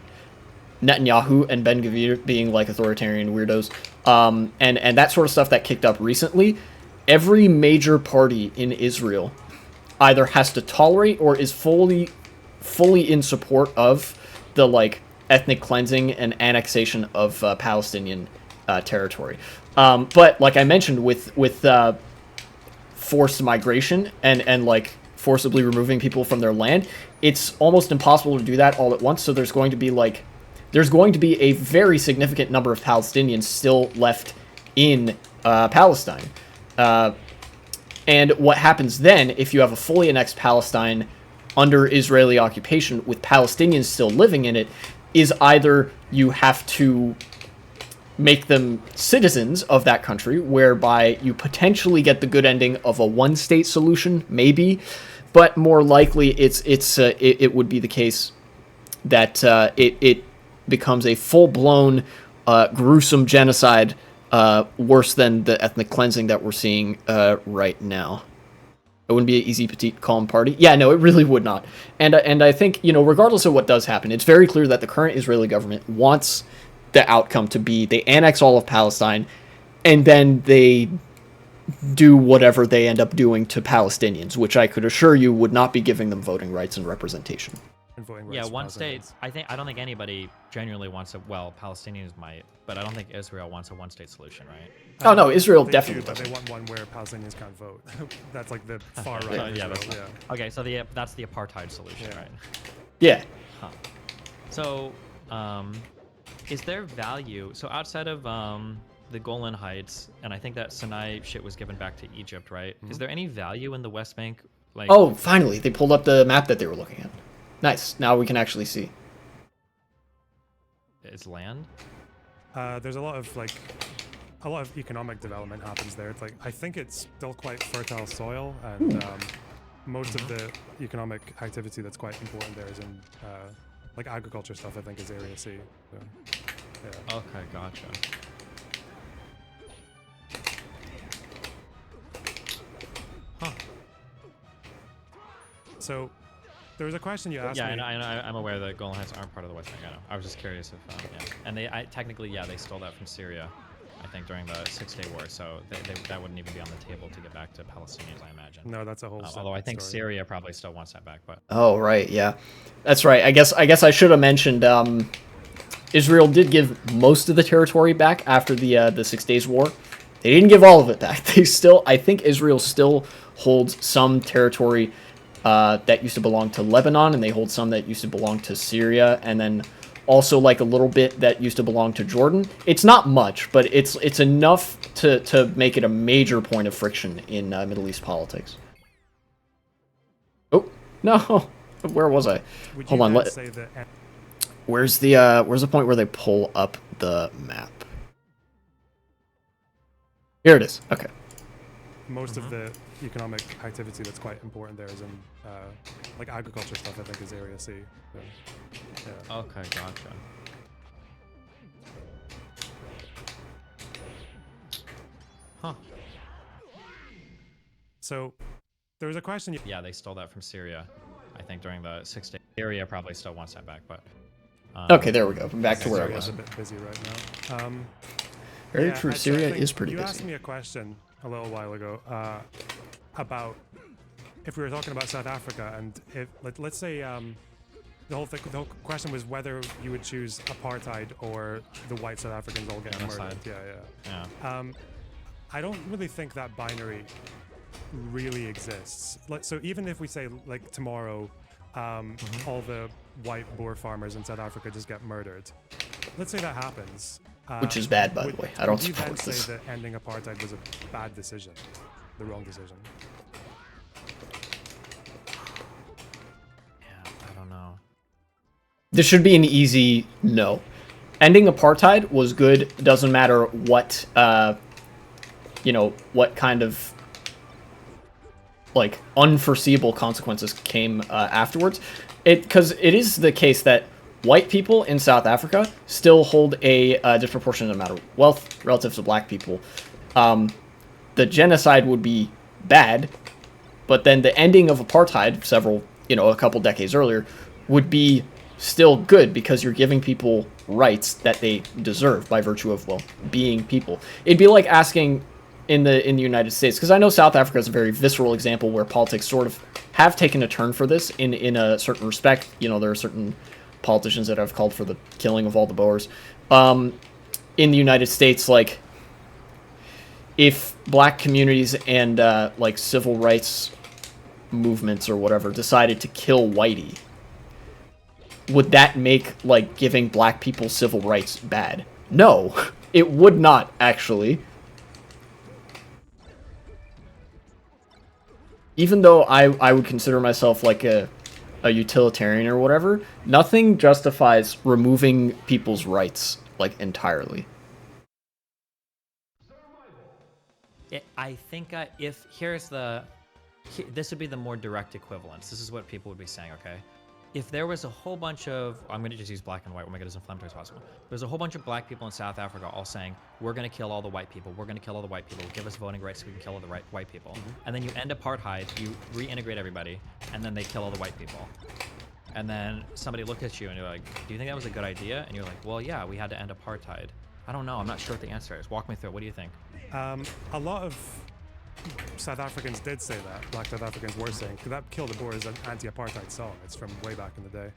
Netanyahu and Ben Gvir being like authoritarian weirdos, and that sort of stuff that kicked up recently, every major party in Israel either has to tolerate or is fully in support of the like ethnic cleansing and annexation of Palestinian territory. But like I mentioned, with forced migration and like forcibly removing people from their land, it's almost impossible to do that all at once. So there's going to be a very significant number of Palestinians still left in Palestine. And what happens then, if you have a fully annexed Palestine under Israeli occupation with Palestinians still living in it, is either you have to make them citizens of that country, whereby you potentially get the good ending of a one-state solution, maybe, but more likely it would be the case that it becomes a full-blown gruesome genocide, worse than the ethnic cleansing that we're seeing right now. It wouldn't be an easy, petite, calm party. Yeah, no, it really would not. And I think, regardless of what does happen, it's very clear that the current Israeli government wants the outcome to be they annex all of Palestine, and then they do whatever they end up doing to Palestinians, which I could assure you would not be giving them voting rights and representation. Yeah, one state. I don't think anybody genuinely wants a. Well, Palestinians might, but I don't think Israel wants a one-state solution, right? Oh no, Israel they definitely do, but does. they want one where Palestinians can't vote. That's like the far right. Yeah, Israel, Okay, so that's the apartheid solution, right? Yeah. Huh. So, is there value? So outside of the Golan Heights, and I think that Sinai shit was given back to Egypt, right? Is there any value in the West Bank? Like, Oh, finally, they pulled up the map that they were looking at. Nice. Now we can actually see. is land? There's a lot of economic development happens there. It's like I think it's still quite fertile soil, and most of the economic activity that's quite important there is in like agriculture stuff. I think is Area C. So, yeah. Okay, gotcha. Huh. So there was a question you asked Yeah, me. I'm aware that Golan Heights aren't part of the West Bank. I know. I was just curious if, yeah. And technically, they stole that from Syria, I think, during the Six-Day War. So that wouldn't even be on the table to get back to Palestinians, I imagine. No, that's a whole. Although I think story. Syria probably still wants that back, but. Oh, right, yeah. That's right. I guess I should have mentioned Israel did give most of the territory back after the 6 Days War. They didn't give all of it back. I think Israel still holds some territory that used to belong to Lebanon, and they hold some that used to belong to Syria, and then also like a little bit that used to belong to Jordan. It's not much, but it's enough to make it a major point of friction in Middle East politics. Oh no, where was I? Hold on. Say that Where's the point where they pull up the map? Here it is. Okay. most of the economic activity that's quite important there is in like agriculture stuff. I think is Area C. So, yeah. Okay, gotcha. Huh. So there was a question. Yeah, they stole that from Syria, I think, during the 6 Day. Syria probably still wants that back, but. Okay, there we go. Back to where I was. A bit busy right now. Very yeah, true. so I Syria think is pretty you busy. asked me a question a little while ago about if we were talking about South Africa, and if let's say the whole question was whether you would choose apartheid or the white South Africans all getting murdered. Yeah. I don't really think that binary really exists. So even if we say like tomorrow, all the white Boer farmers in South Africa just get murdered. Let's say that happens. Which is bad, by the way. I don't would you support then this. say that ending apartheid was a bad decision, the wrong decision? Yeah, I don't know. This should be an easy no. Ending apartheid was good. It doesn't matter what, what kind of like unforeseeable consequences came afterwards. Because it is the case that white people in South Africa still hold a disproportionate amount of wealth relative to black people. The genocide would be bad, but then the ending of apartheid a couple decades earlier would be still good because you're giving people rights that they deserve by virtue of, being people. It'd be like asking in the United States, because I know South Africa is a very visceral example where politics sort of have taken a turn for this in a certain respect. There are certain politicians that have called for the killing of all the Boers. In the United States, like, if black communities and civil rights movements or whatever decided to kill Whitey, would that make, like, giving black people civil rights bad? No, it would not, actually. Even though I would consider myself, like, a utilitarian or whatever, nothing justifies removing people's rights, like, entirely. I think if here's this would be the more direct equivalence. This is what people would be saying, okay? If there was a whole bunch of, I'm going to just use black and white, we'll make it as inflammatory as possible. There's a whole bunch of black people in South Africa all saying, we're going to kill all the white people, we're going to kill all the white people, give us voting rights so we can kill all the white people. And then you end apartheid, you reintegrate everybody, and then they kill all the white people. And then somebody looked at you and you're like, do you think that was a good idea? And you're like, well, yeah, we had to end apartheid. I don't know, I'm not sure what the answer is. Walk me through it, what do you think? A lot of South Africans did say that. Black South Africans were saying, that Kill the Boer is an anti-apartheid song. It's from way back in the day.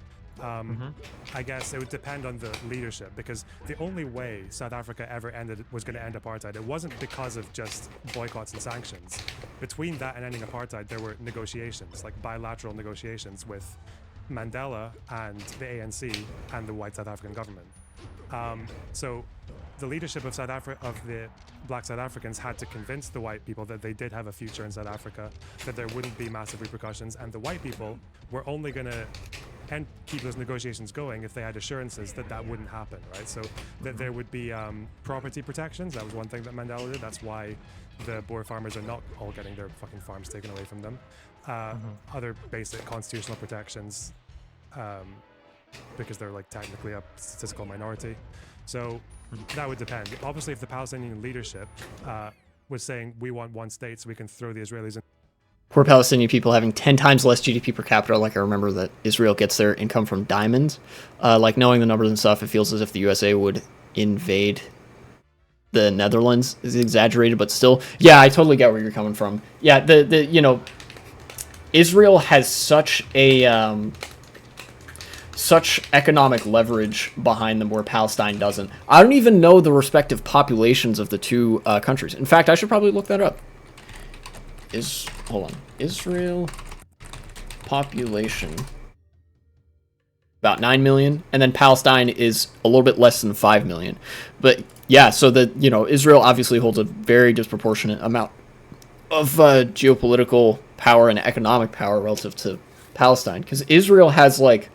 I guess it would depend on the leadership, because the only way South Africa ever was going to end apartheid, it wasn't because of just boycotts and sanctions. Between that and ending apartheid, there were negotiations, like bilateral negotiations with Mandela and the ANC and the white South African government. So the leadership of the black South Africans had to convince the white people that they did have a future in South Africa, that there wouldn't be massive repercussions, and the white people were only going to keep those negotiations going if they had assurances that that wouldn't happen, right? So that there would be property protections. That was one thing that Mandela did. That's why the Boer farmers are not all getting their fucking farms taken away from them. Other basic constitutional protections, because they're like technically a statistical minority. So that would depend. Obviously, if the Palestinian leadership was saying, we want one state so we can throw the Israelis in. Poor Palestinian people having 10 times less GDP per capita. Like, I remember that Israel gets their income from diamonds. Like, knowing the numbers and stuff, it feels as if the USA would invade the Netherlands. Is exaggerated, but still. Yeah, I totally get where you're coming from. Yeah, Israel has such a... such economic leverage behind them where Palestine doesn't. I don't even know the respective populations of the two countries. In fact, I should probably look that up. Hold on. Israel population. About 9 million. And then Palestine is a little bit less than 5 million. But yeah, so Israel obviously holds a very disproportionate amount of geopolitical power and economic power relative to Palestine. Because Israel has, like,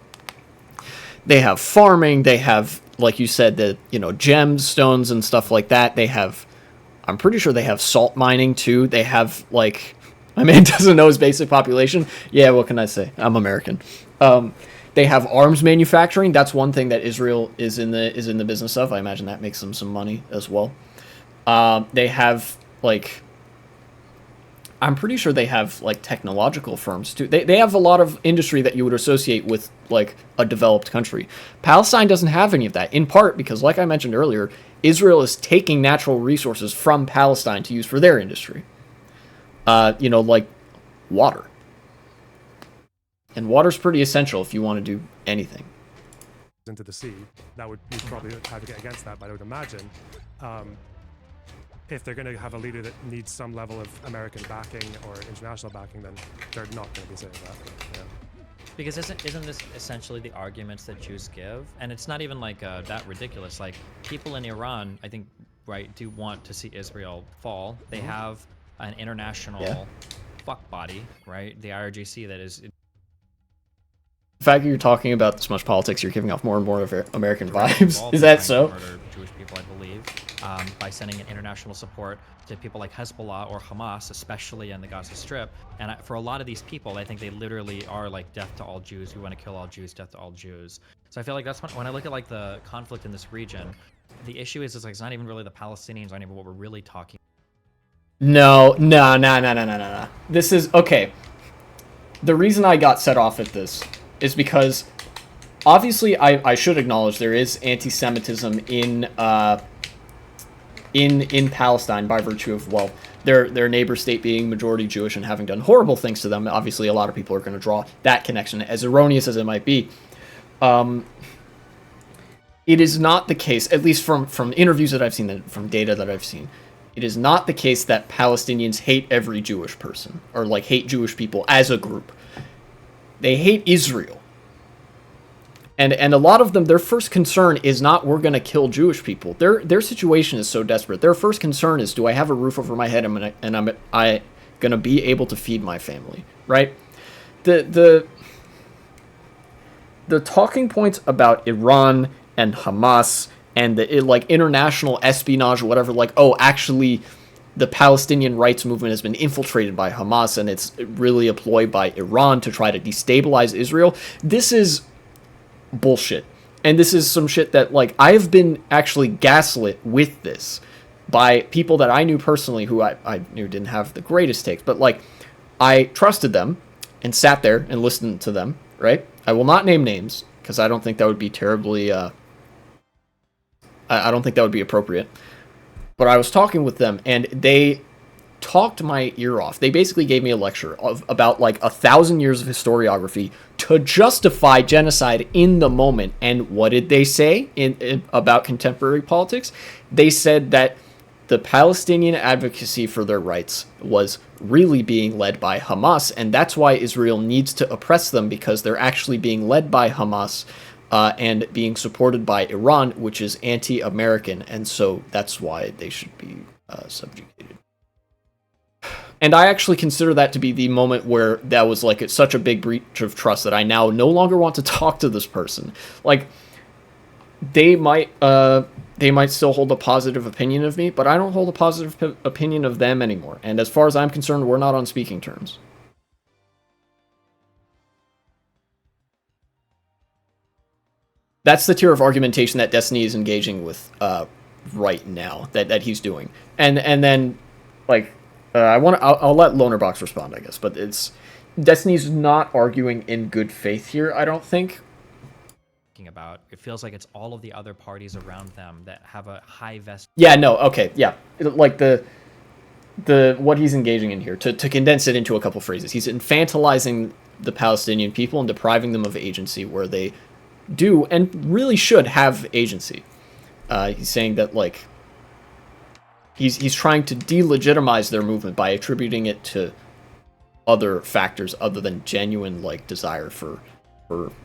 they have farming, they have, like you said, the, gemstones and stuff like that. They have, I'm pretty sure they have salt mining too. They have, like, my man doesn't know his basic population. Yeah, what can I say? I'm American. They have arms manufacturing. That's one thing that Israel is in the business of. I imagine that makes them some money as well. They have, like, I'm pretty sure they have, like, technological firms too. They have a lot of industry that you would associate with, like, a developed country. Palestine doesn't have any of that, in part because, like I mentioned earlier, Israel is taking natural resources from Palestine to use for their industry. Like water. And water's pretty essential if you want to do anything. Into the sea, that would be probably have to get against that, but I would imagine if they're going to have a leader that needs some level of American backing or international backing, then they're not going to be saying that. Yeah. Because isn't this essentially the arguments that Jews give? And it's not even like that ridiculous. Like, people in Iran, I think, right, do want to see Israel fall. They have an international fuck body, right? The IRGC that is... The fact that you're talking about this much politics, you're giving off more and more of American vibes. Is that so? Murder Jewish people, I believe, by sending in international support to people like Hezbollah or Hamas, especially in the Gaza Strip. And for a lot of these people, I think they literally are like death to all Jews. We want to kill all Jews, death to all Jews. So I feel like that's when I look at, like, the conflict in this region, the issue is like it's not even really the Palestinians, not even what we're really talking. No. This is okay. The reason I got set off at this is because obviously I should acknowledge there is anti-Semitism in Palestine by virtue of, well, their neighbor state being majority Jewish and having done horrible things to them. Obviously, a lot of people are going to draw that connection, as erroneous as it might be. It is not the case, at least from interviews that I've seen, from data that I've seen. it is not the case that Palestinians hate every Jewish person, or like hate Jewish people as a group. They hate Israel. And a lot of them, their first concern is not, we're going to kill Jewish people. Their situation is so desperate. Their first concern is, do I have a roof over my head, and I'm going to be able to feed my family, right? The talking points about Iran and Hamas and the like international espionage or whatever, like, oh, actually the Palestinian rights movement has been infiltrated by Hamas and it's really a ploy by Iran to try to destabilize Israel. This is bullshit. And this is some shit that, like, I've been actually gaslit with this by people that I knew personally who I knew didn't have the greatest takes, but, like, I trusted them and sat there and listened to them, right? I will not name names because I don't think that would be terribly, I don't think that would be appropriate. But I was talking with them, and they talked my ear off. They basically gave me a lecture of about like 1,000 years of historiography to justify genocide in the moment. And what did they say about contemporary politics? They said that the Palestinian advocacy for their rights was really being led by Hamas, and that's why Israel needs to oppress them, because they're actually being led by Hamas and being supported by Iran, which is anti-American, and so that's why they should be subjugated. And I actually consider that to be the moment where that was like such a big breach of trust that I now no longer want to talk to this person. Like, they might still hold a positive opinion of me, but I don't hold a positive opinion of them anymore. And as far as I'm concerned, we're not on speaking terms. That's the tier of argumentation that Destiny is engaging with right now, that he's doing. And then, like, I'll let LonerBox respond, I guess, but Destiny's not arguing in good faith here, I don't think. About it feels like it's all of the other parties around them that have a high vest. Yeah, no, okay, yeah, like the what he's engaging in here, to condense it into a couple phrases, he's infantilizing the Palestinian people and depriving them of agency where they do and really should have agency. He's saying that, like, he's trying to delegitimize their movement by attributing it to other factors other than genuine, like, desire for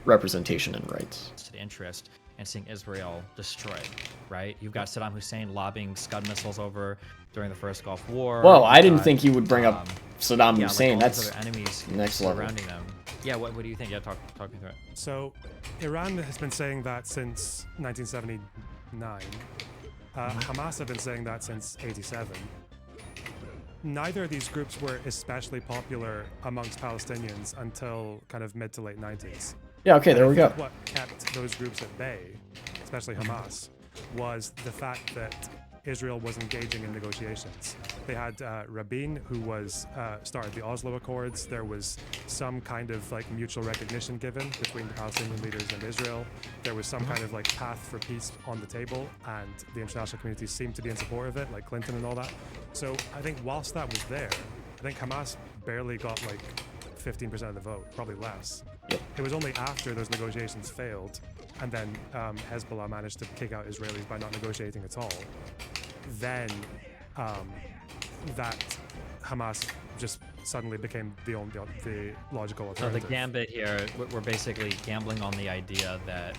representation and rights. Interest in seeing Israel destroyed, right? You've got Saddam Hussein lobbing Scud missiles over during the first Gulf War. Well, I didn't think he would bring up Saddam Hussein. Like that's enemies next level. Surrounding them. Yeah, what do you think? Yeah, talk me through it. So, Iran has been saying that since 1979. Hamas have been saying that since 87. Neither of these groups were especially popular amongst Palestinians until kind of mid to late 90s. Yeah, okay, there we go. What kept those groups at bay, especially Hamas, was the fact that Israel was engaging in negotiations. They had Rabin, who was started the Oslo Accords. There was some kind of like mutual recognition given between the Palestinian leaders and Israel. There was some kind of like path for peace on the table, and the international community seemed to be in support of it, like Clinton and all that. So I think whilst that was there, I think Hamas barely got like 15% of the vote, probably less. Yep. It was only after those negotiations failed, and then Hezbollah managed to kick out Israelis by not negotiating at all, then that Hamas just suddenly became the logical alternative. So the gambit here, we're basically gambling on the idea that,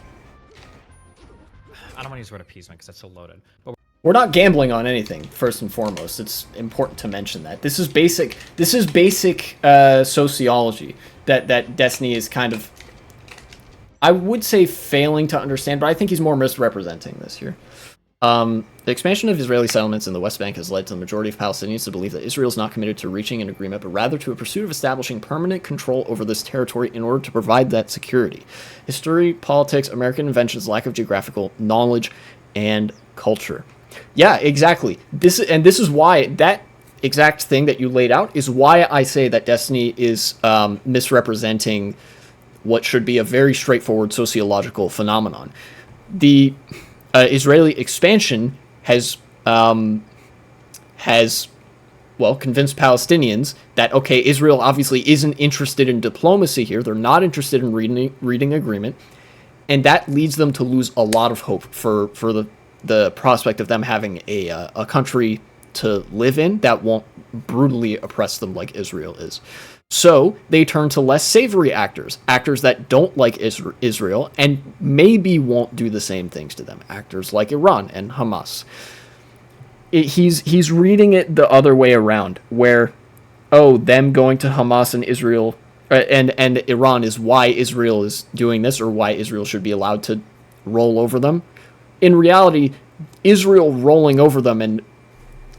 I don't want to use the word appeasement because that's so loaded, but we're not gambling on anything, first and foremost. It's important to mention that. This is basic sociology that Destiny is kind of, I would say, failing to understand, but I think he's more misrepresenting this here. The expansion of Israeli settlements in the West Bank has led to the majority of Palestinians to believe that Israel is not committed to reaching an agreement, but rather to a pursuit of establishing permanent control over this territory in order to provide that security. History, politics, American inventions, lack of geographical knowledge, and culture. Yeah, exactly. This is why that exact thing that you laid out is why I say that Destiny is misrepresenting what should be a very straightforward sociological phenomenon. The Israeli expansion has convinced Palestinians that, okay, Israel obviously isn't interested in diplomacy here. They're not interested in reading agreement, and that leads them to lose a lot of hope for the prospect of them having a country to live in that won't brutally oppress them like Israel is. So they turn to less savory actors that don't like Israel and maybe won't do the same things to them, actors like Iran and Hamas. He's reading it the other way around, where, oh, them going to Hamas and Israel and Iran is why Israel is doing this, or why Israel should be allowed to roll over them. In reality, Israel rolling over them and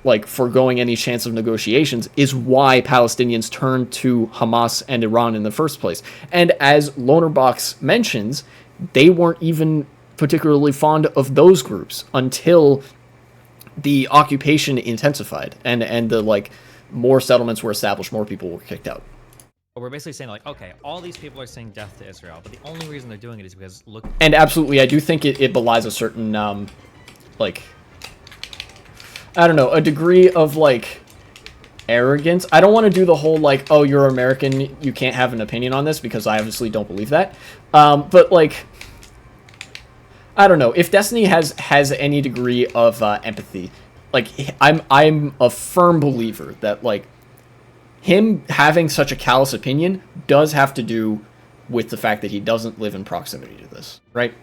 like foregoing any chance of negotiations is why Palestinians turn to Hamas and Iran in the first place. And as LonerBox mentions, they weren't even particularly fond of those groups until the occupation intensified and the like more settlements were established, more people were kicked out. But we're basically saying, like, okay, all these people are saying death to Israel, but the only reason they're doing it is because look. And absolutely, I do think it belies a certain like, I don't know, a degree of, like, arrogance. I don't want to do the whole, like, oh, you're American, you can't have an opinion on this, because I obviously don't believe that. But, like, I don't know. If Destiny has any degree of empathy, like, I'm a firm believer that, like, him having such a callous opinion does have to do with the fact that he doesn't live in proximity to this, right?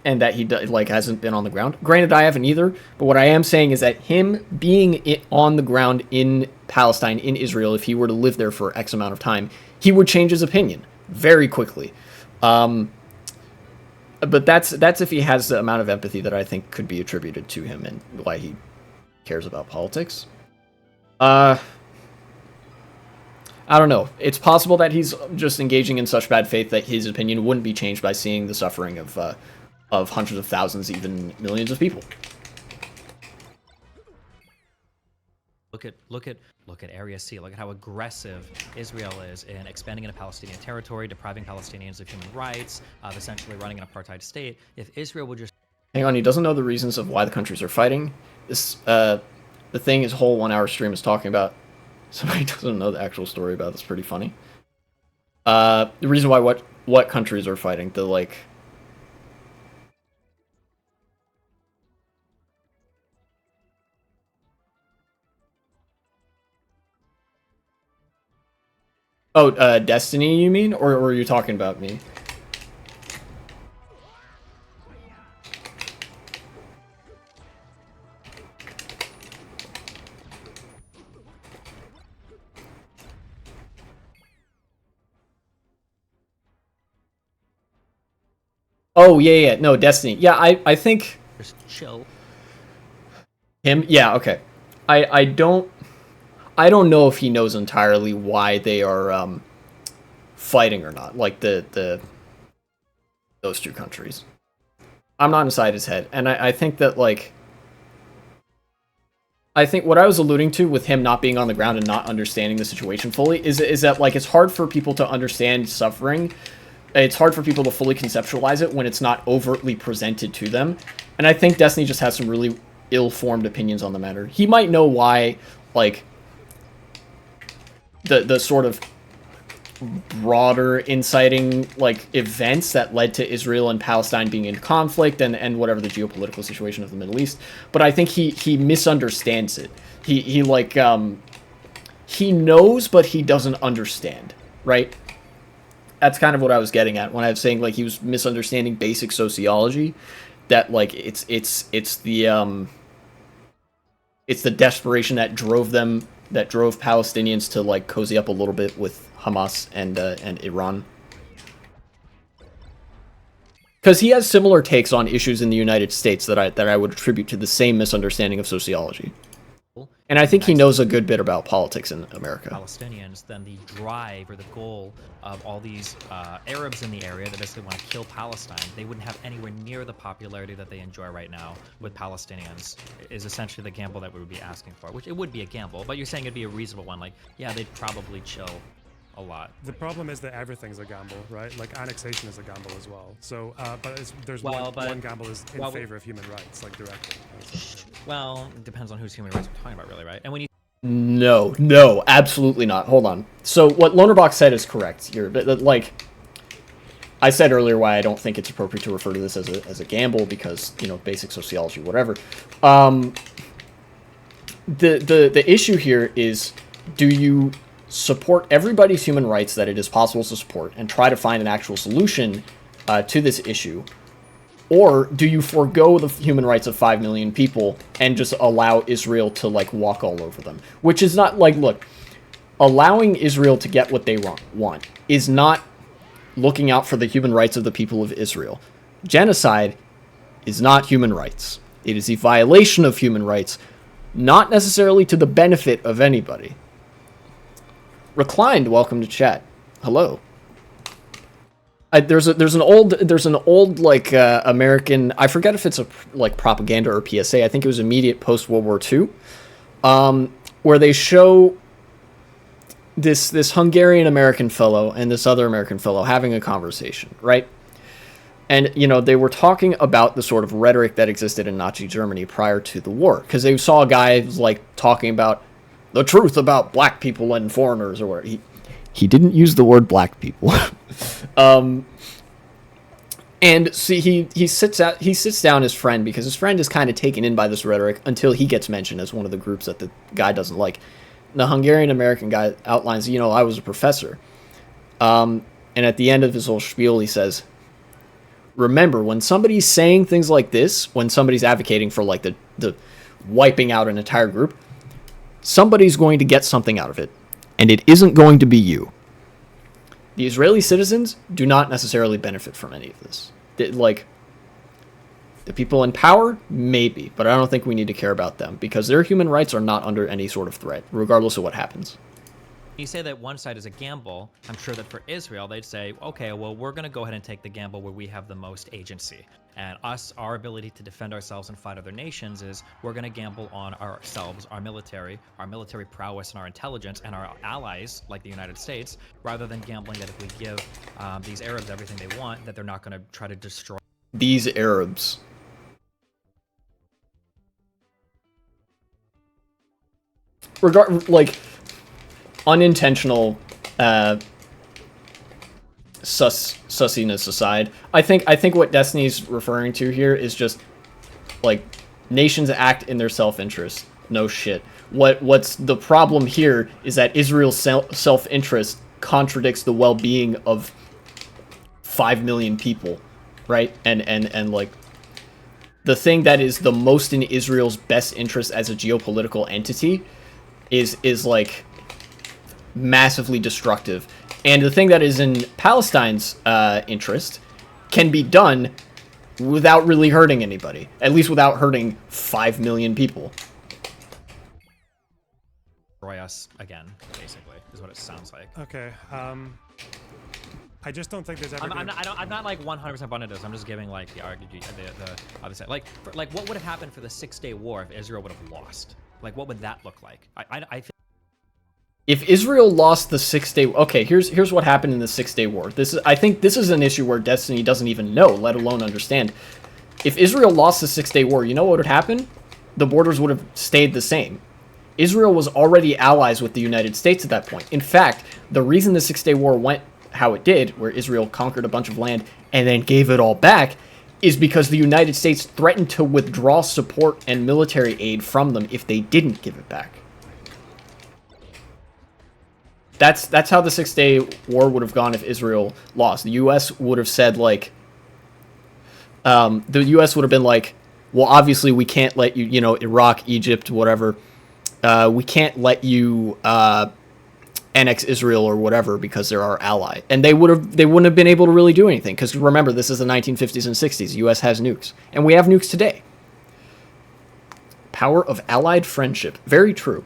And that he like hasn't been on the ground. Granted, I haven't either, but what I am saying is that him being on the ground in Palestine, in Israel, if he were to live there for X amount of time, he would change his opinion very quickly. But that's if he has the amount of empathy that I think could be attributed to him and why he cares about politics. I don't know. It's possible that he's just engaging in such bad faith that his opinion wouldn't be changed by seeing the suffering of hundreds of thousands, even millions of people. Look at Area C. Look at how aggressive Israel is in expanding into Palestinian territory, depriving Palestinians of human rights, of essentially running an apartheid state. If Israel would just hang on, he doesn't know the reasons of why the countries are fighting. This the thing his whole 1 hour stream is talking about. Somebody doesn't know the actual story about this. Pretty funny. The reason why what countries are fighting, the like. Oh, Destiny, you mean? Or are you talking about me? Oh, yeah, no, Destiny. Yeah, I think... just chill. Him? Yeah, okay. I don't know if he knows entirely why they are fighting or not, like those two countries. I'm not inside his head, and I think that, like, I think what I was alluding to with him not being on the ground and not understanding the situation fully is that, like, it's hard for people to understand suffering. It's hard for people to fully conceptualize it when it's not overtly presented to them. And I think Destiny just has some really ill-formed opinions on the matter. He might know why, like, the sort of broader inciting, like, events that led to Israel and Palestine being in conflict and whatever the geopolitical situation of the Middle East. But I think he misunderstands it. He like, he knows, but he doesn't understand, right? That's kind of what I was getting at when I was saying, like, he was misunderstanding basic sociology. That, like, it's the desperation that drove Palestinians to, like, cozy up a little bit with Hamas and Iran. Because he has similar takes on issues in the United States that I would attribute to the same misunderstanding of sociology. And I think he knows a good bit about politics in America. Palestinians, then the drive or the goal of all these Arabs in the area that basically want to kill Palestine, they wouldn't have anywhere near the popularity that they enjoy right now with Palestinians, is essentially the gamble that we would be asking for, which it would be a gamble, but you're saying it'd be a reasonable one. Like, yeah, they'd probably chill a lot. The problem is that everything's a gamble, right? Like, annexation is a gamble as well. So, but there's one gamble is in favor of human rights, like, directly. Well, it depends on whose human rights we're talking about, really, right? And when you No, absolutely not. Hold on. So what LonerBox said is correct here. Like, I said earlier why I don't think it's appropriate to refer to this as a gamble because, you know, basic sociology, whatever. the issue here is, do you support everybody's human rights that it is possible to support and try to find an actual solution to this issue? Or do you forego the human rights of 5 million people and just allow Israel to, like, walk all over them? Which is not, like, look, allowing Israel to get what they want is not looking out for the human rights of the people of Israel. Genocide is not human rights. It is a violation of human rights, not necessarily to the benefit of anybody. Reclined, welcome to chat. Hello. There's an old like American, I forget if it's a like propaganda or PSA. I think it was immediate post World War II, where they show this Hungarian American fellow and this other American fellow having a conversation, right? And, you know, they were talking about the sort of rhetoric that existed in Nazi Germany prior to the war, because they saw a guy like talking about the truth about black people and foreigners, or whatever. He didn't use the word black people. And see, he sits down his friend, because his friend is kind of taken in by this rhetoric until he gets mentioned as one of the groups that the guy doesn't like. The Hungarian American guy outlines, you know, I was a professor. And at the end of his whole spiel, he says, remember, when somebody's saying things like this, when somebody's advocating for like the wiping out an entire group, somebody's going to get something out of it. And it isn't going to be you. The Israeli citizens do not necessarily benefit from any of this. Like, the people in power, maybe, but I don't think we need to care about them, because their human rights are not under any sort of threat, regardless of what happens. You say that one side is a gamble. I'm sure that for Israel, they'd say, okay, well, we're going to go ahead and take the gamble where we have the most agency. And our ability to defend ourselves and fight other nations is we're going to gamble on ourselves, our military prowess and our intelligence and our allies, like the United States, rather than gambling that if we give these Arabs everything they want, that they're not going to try to destroy these Arabs. Like, unintentional sussiness aside, I think what Destiny's referring to here is just like nations act in their self-interest. No shit. What's the problem here is that Israel's self-interest contradicts the well-being of 5 million people, right? And like the thing that is the most in Israel's best interest as a geopolitical entity is like massively destructive, and the thing that is in Palestine's interest can be done without really hurting anybody, at least without hurting 5 million people. destroy us again, basically, is what it sounds like. Okay. I just don't think there's ever. I'm not like 100% on this. I'm just giving like the argument, the other side. Like what would have happened for the 6-Day War if Israel would have lost? Like, what would that look like? I think if Israel lost the 6-Day, okay, here's what happened in the 6-Day War. I think this is an issue where Destiny doesn't even know, let alone understand. If Israel lost the 6-Day War, you know what would happen? The borders would have stayed the same. Israel was already allies with the United States at that point. In fact, the reason the 6-Day War went how it did, where Israel conquered a bunch of land and then gave it all back, is because the United States threatened to withdraw support and military aid from them if they didn't give it back. That's how the 6-Day War would have gone if Israel lost. The U.S. would have said, like, the U.S. would have been like, well, obviously we can't let you, you know, Iraq, Egypt, whatever, we can't let you annex Israel or whatever because they're our ally. And they wouldn't have been able to really do anything, because remember, this is the 1950s and 60s. The U.S. has nukes, and we have nukes today. Power of allied friendship. Very true.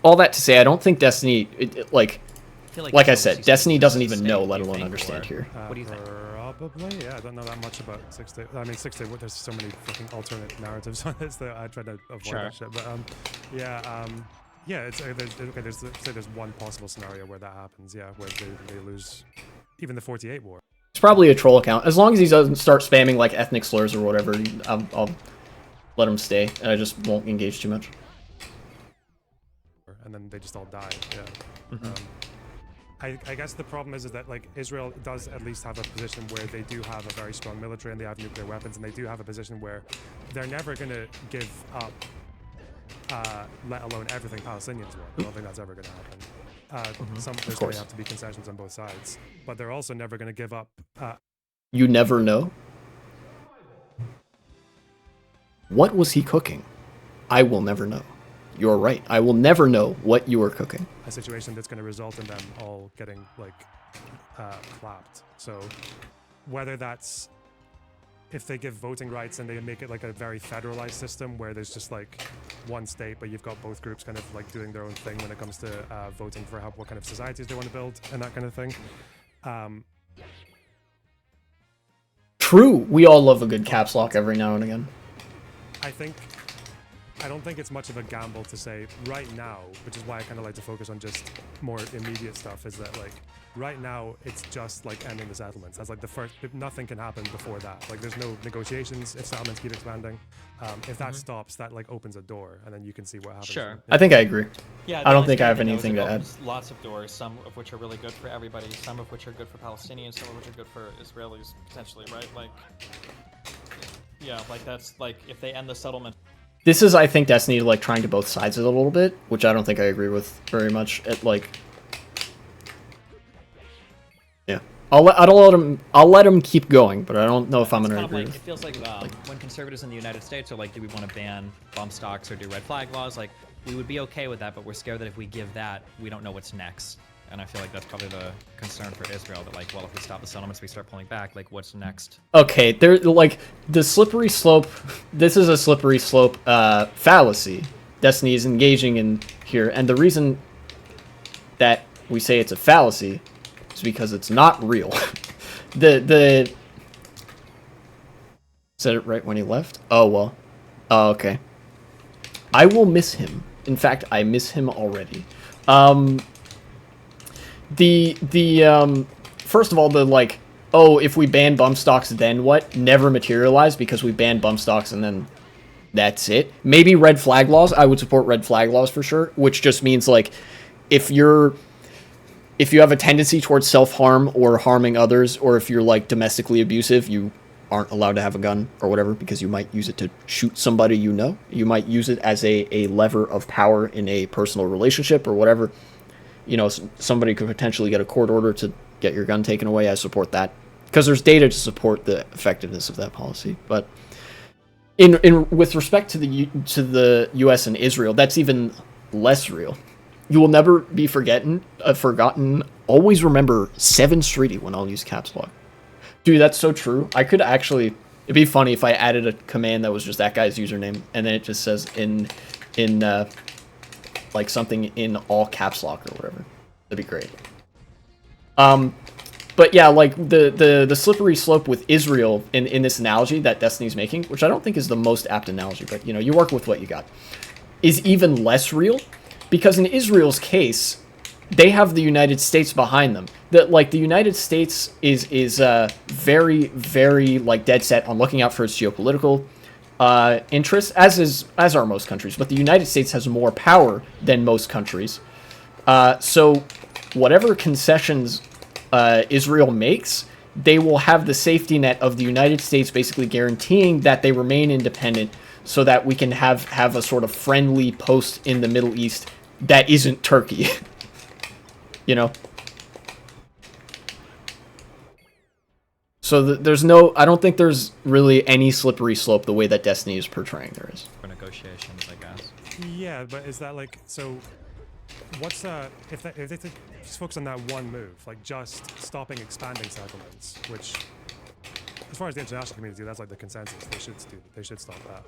All that to say, I don't think Destiny, like I said, Destiny doesn't even know, let alone understand here. What do you think? Probably, yeah. I don't know that much about 6-Day. I mean, 6-Day. There's so many fucking alternate narratives on this that I try to avoid that shit. But yeah. It's there's one possible scenario where that happens. Yeah, where they lose even the 48 war. It's probably a troll account. As long as he doesn't start spamming like ethnic slurs or whatever, I'll let him stay, and I just won't engage too much. And then they just all die. Yeah. I guess the problem is that like Israel does at least have a position where they do have a very strong military and they have nuclear weapons, and they do have a position where they're never going to give up let alone everything Palestinians want. I don't think that's ever going to happen. There's going to have to be concessions on both sides, but they're also never going to give up. You never know. What was he cooking? I will never know. You're right. I will never know what you are cooking. A situation that's going to result in them all getting like clapped. So whether that's if they give voting rights and they make it like a very federalized system where there's just like one state, but you've got both groups kind of like doing their own thing when it comes to voting for what kind of societies they want to build and that kind of thing. True. We all love a good caps lock every now and again. I don't think it's much of a gamble to say right now, which is why I kind of like to focus on just more immediate stuff, is that like right now it's just like ending the settlements. That's like the first, nothing can happen before that. Like there's no negotiations if settlements keep expanding. If that stops, that like opens a door and then you can see what happens. Sure. I think I agree. Yeah, I don't think I have anything to add. Lots of doors, some of which are really good for everybody, some of which are good for Palestinians, some of which are good for Israelis, potentially, right? Like, yeah, like that's like if they end the settlement. This is, I think, Destiny like trying to both sides it a little bit, which I don't think I agree with very much. Yeah, I'll let him keep going, but I don't know if I'm gonna agree. It feels like when conservatives in the United States are like, do we want to ban bump stocks or do red flag laws? Like, we would be okay with that, but we're scared that if we give that, we don't know what's next. And I feel like that's probably the concern for Israel, that like, well, if we stop the settlements, we start pulling back, like, what's next? Okay, they're like the slippery slope. This is a slippery slope fallacy Destiny is engaging in here, and the reason that we say it's a fallacy is because it's not real. the said it right when he left. Oh well. Oh, okay. I will miss him. In fact, I miss him already. First of all, the like, oh, if we ban bump stocks, then what? Never materialized because we banned bump stocks and then that's it. Maybe red flag laws. I would support red flag laws for sure, which just means like if you have a tendency towards self-harm or harming others, or if you're like domestically abusive, you aren't allowed to have a gun or whatever because you might use it to shoot somebody you know. You might use it as a lever of power in a personal relationship or whatever. You know, somebody could potentially get a court order to get your gun taken away. I support that because there's data to support the effectiveness of that policy. But with respect to the U.S. and Israel, that's even less real. You will never be forgotten. Always remember 7 Streety when I'll use caps lock. Dude, that's so true. I could actually. It'd be funny if I added a command that was just that guy's username and then it just says in like something in all caps lock or whatever. That'd be great. But yeah, like the slippery slope with Israel in this analogy that Destiny's making, which I don't think is the most apt analogy, but you know, you work with what you got, is even less real because in Israel's case, they have the United States behind them. That like the United States is very, very like dead set on looking out for its geopolitical interests, as are most countries, but the United States has more power than most countries. So whatever concessions Israel makes, they will have the safety net of the United States basically guaranteeing that they remain independent so that we can have a sort of friendly post in the Middle East that isn't Turkey. You know? So there's no, I don't think there's really any slippery slope the way that Destiny is portraying there is. For negotiations, I guess. Yeah, but is that like, so what's if they just focus on that one move, like just stopping expanding settlements, which as far as the international community, that's like the consensus. They should stop that.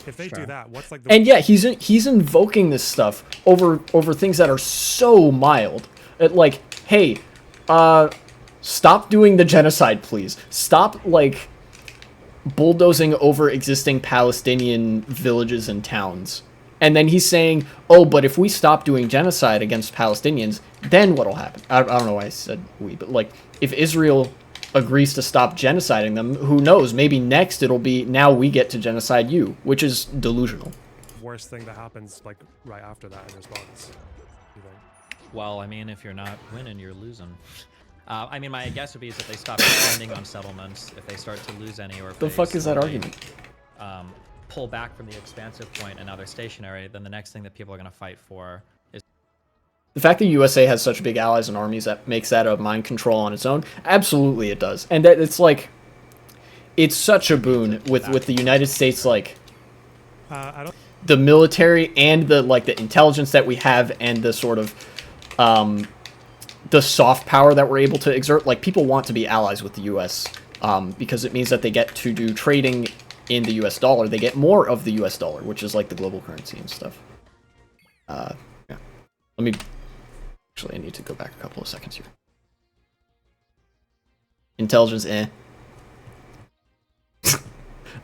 If they do that, what's like the... And yeah, he's invoking this stuff over things that are so mild. Like, hey, stop doing the genocide, please. Stop, like, bulldozing over existing Palestinian villages and towns. And then he's saying, oh, but if we stop doing genocide against Palestinians, then what'll happen? I don't know why I said we, but, like, if Israel agrees to stop genociding them, who knows? Maybe next it'll be, now we get to genocide you, which is delusional. Worst thing that happens, like, right after that in response, you think? Well, I mean, if you're not winning, you're losing. I mean, my guess would be is if they stop spending on settlements, if they start to lose any, or if the fuck is that argument? pull back from the expansive point and now they're stationary, then the next thing that people are going to fight for is the fact that USA has such big allies and armies that makes that a mind control on its own. Absolutely, it does, and that it's like it's such a boon with the United States, like I don't. the military and the intelligence that we have and the sort of the soft power that we're able to exert. Like, people want to be allies with the U.S. Because it means that they get to do trading in the U.S. dollar. They get more of the U.S. dollar, which is like the global currency and stuff. Yeah. Let me... Actually, I need to go back a couple of seconds here. Intelligence,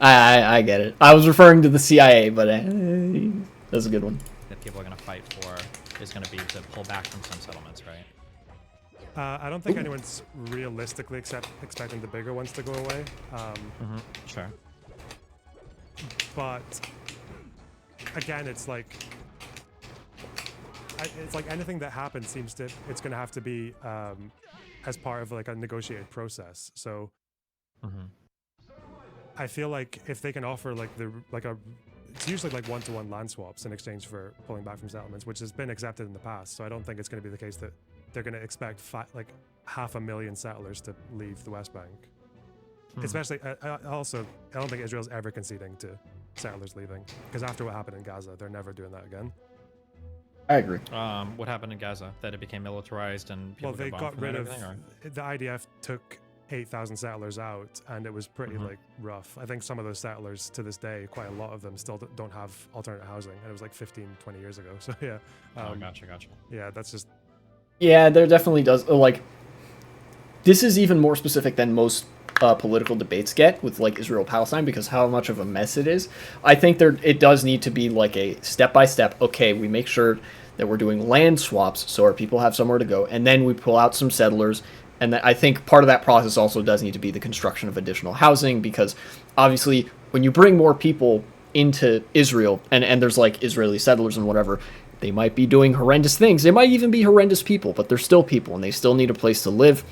I get it. I was referring to the CIA, but that's a good one. that people are going to fight for is going to be to pull back from some settlements, right? I don't think anyone's realistically expecting the bigger ones to go away. Sure. But again, it's like anything that happens seems to it's going to have to be as part of like a negotiated process. So I feel like if they can offer it's usually like one-to-one land swaps in exchange for pulling back from settlements, which has been accepted in the past. So I don't think it's going to be the case that they're going to expect 500,000 settlers to leave the West Bank. Especially, I don't think Israel's ever conceding to settlers leaving, because after what happened in Gaza, they're never doing that again. I agree. What happened in Gaza? That it became militarized and people They got got rid of or? the IDF took 8,000 settlers out, and it was pretty rough. I think some of those settlers to this day, quite a lot of them still don't have alternate housing, and it was like 15, 20 years ago. So yeah. Gotcha. Yeah, that's just. Yeah, there definitely does. This is even more specific than most political debates get with like Israel-Palestine, because how much of a mess it is. I think it does need to be like a step-by-step, okay, we make sure that we're doing land swaps so our people have somewhere to go, and then we pull out some settlers. And I think part of that process also does need to be the construction of additional housing, because obviously when you bring more people into Israel, and there's like Israeli settlers and whatever, they might be doing horrendous things. They might even be horrendous people, but they're still people, and they still need a place to live.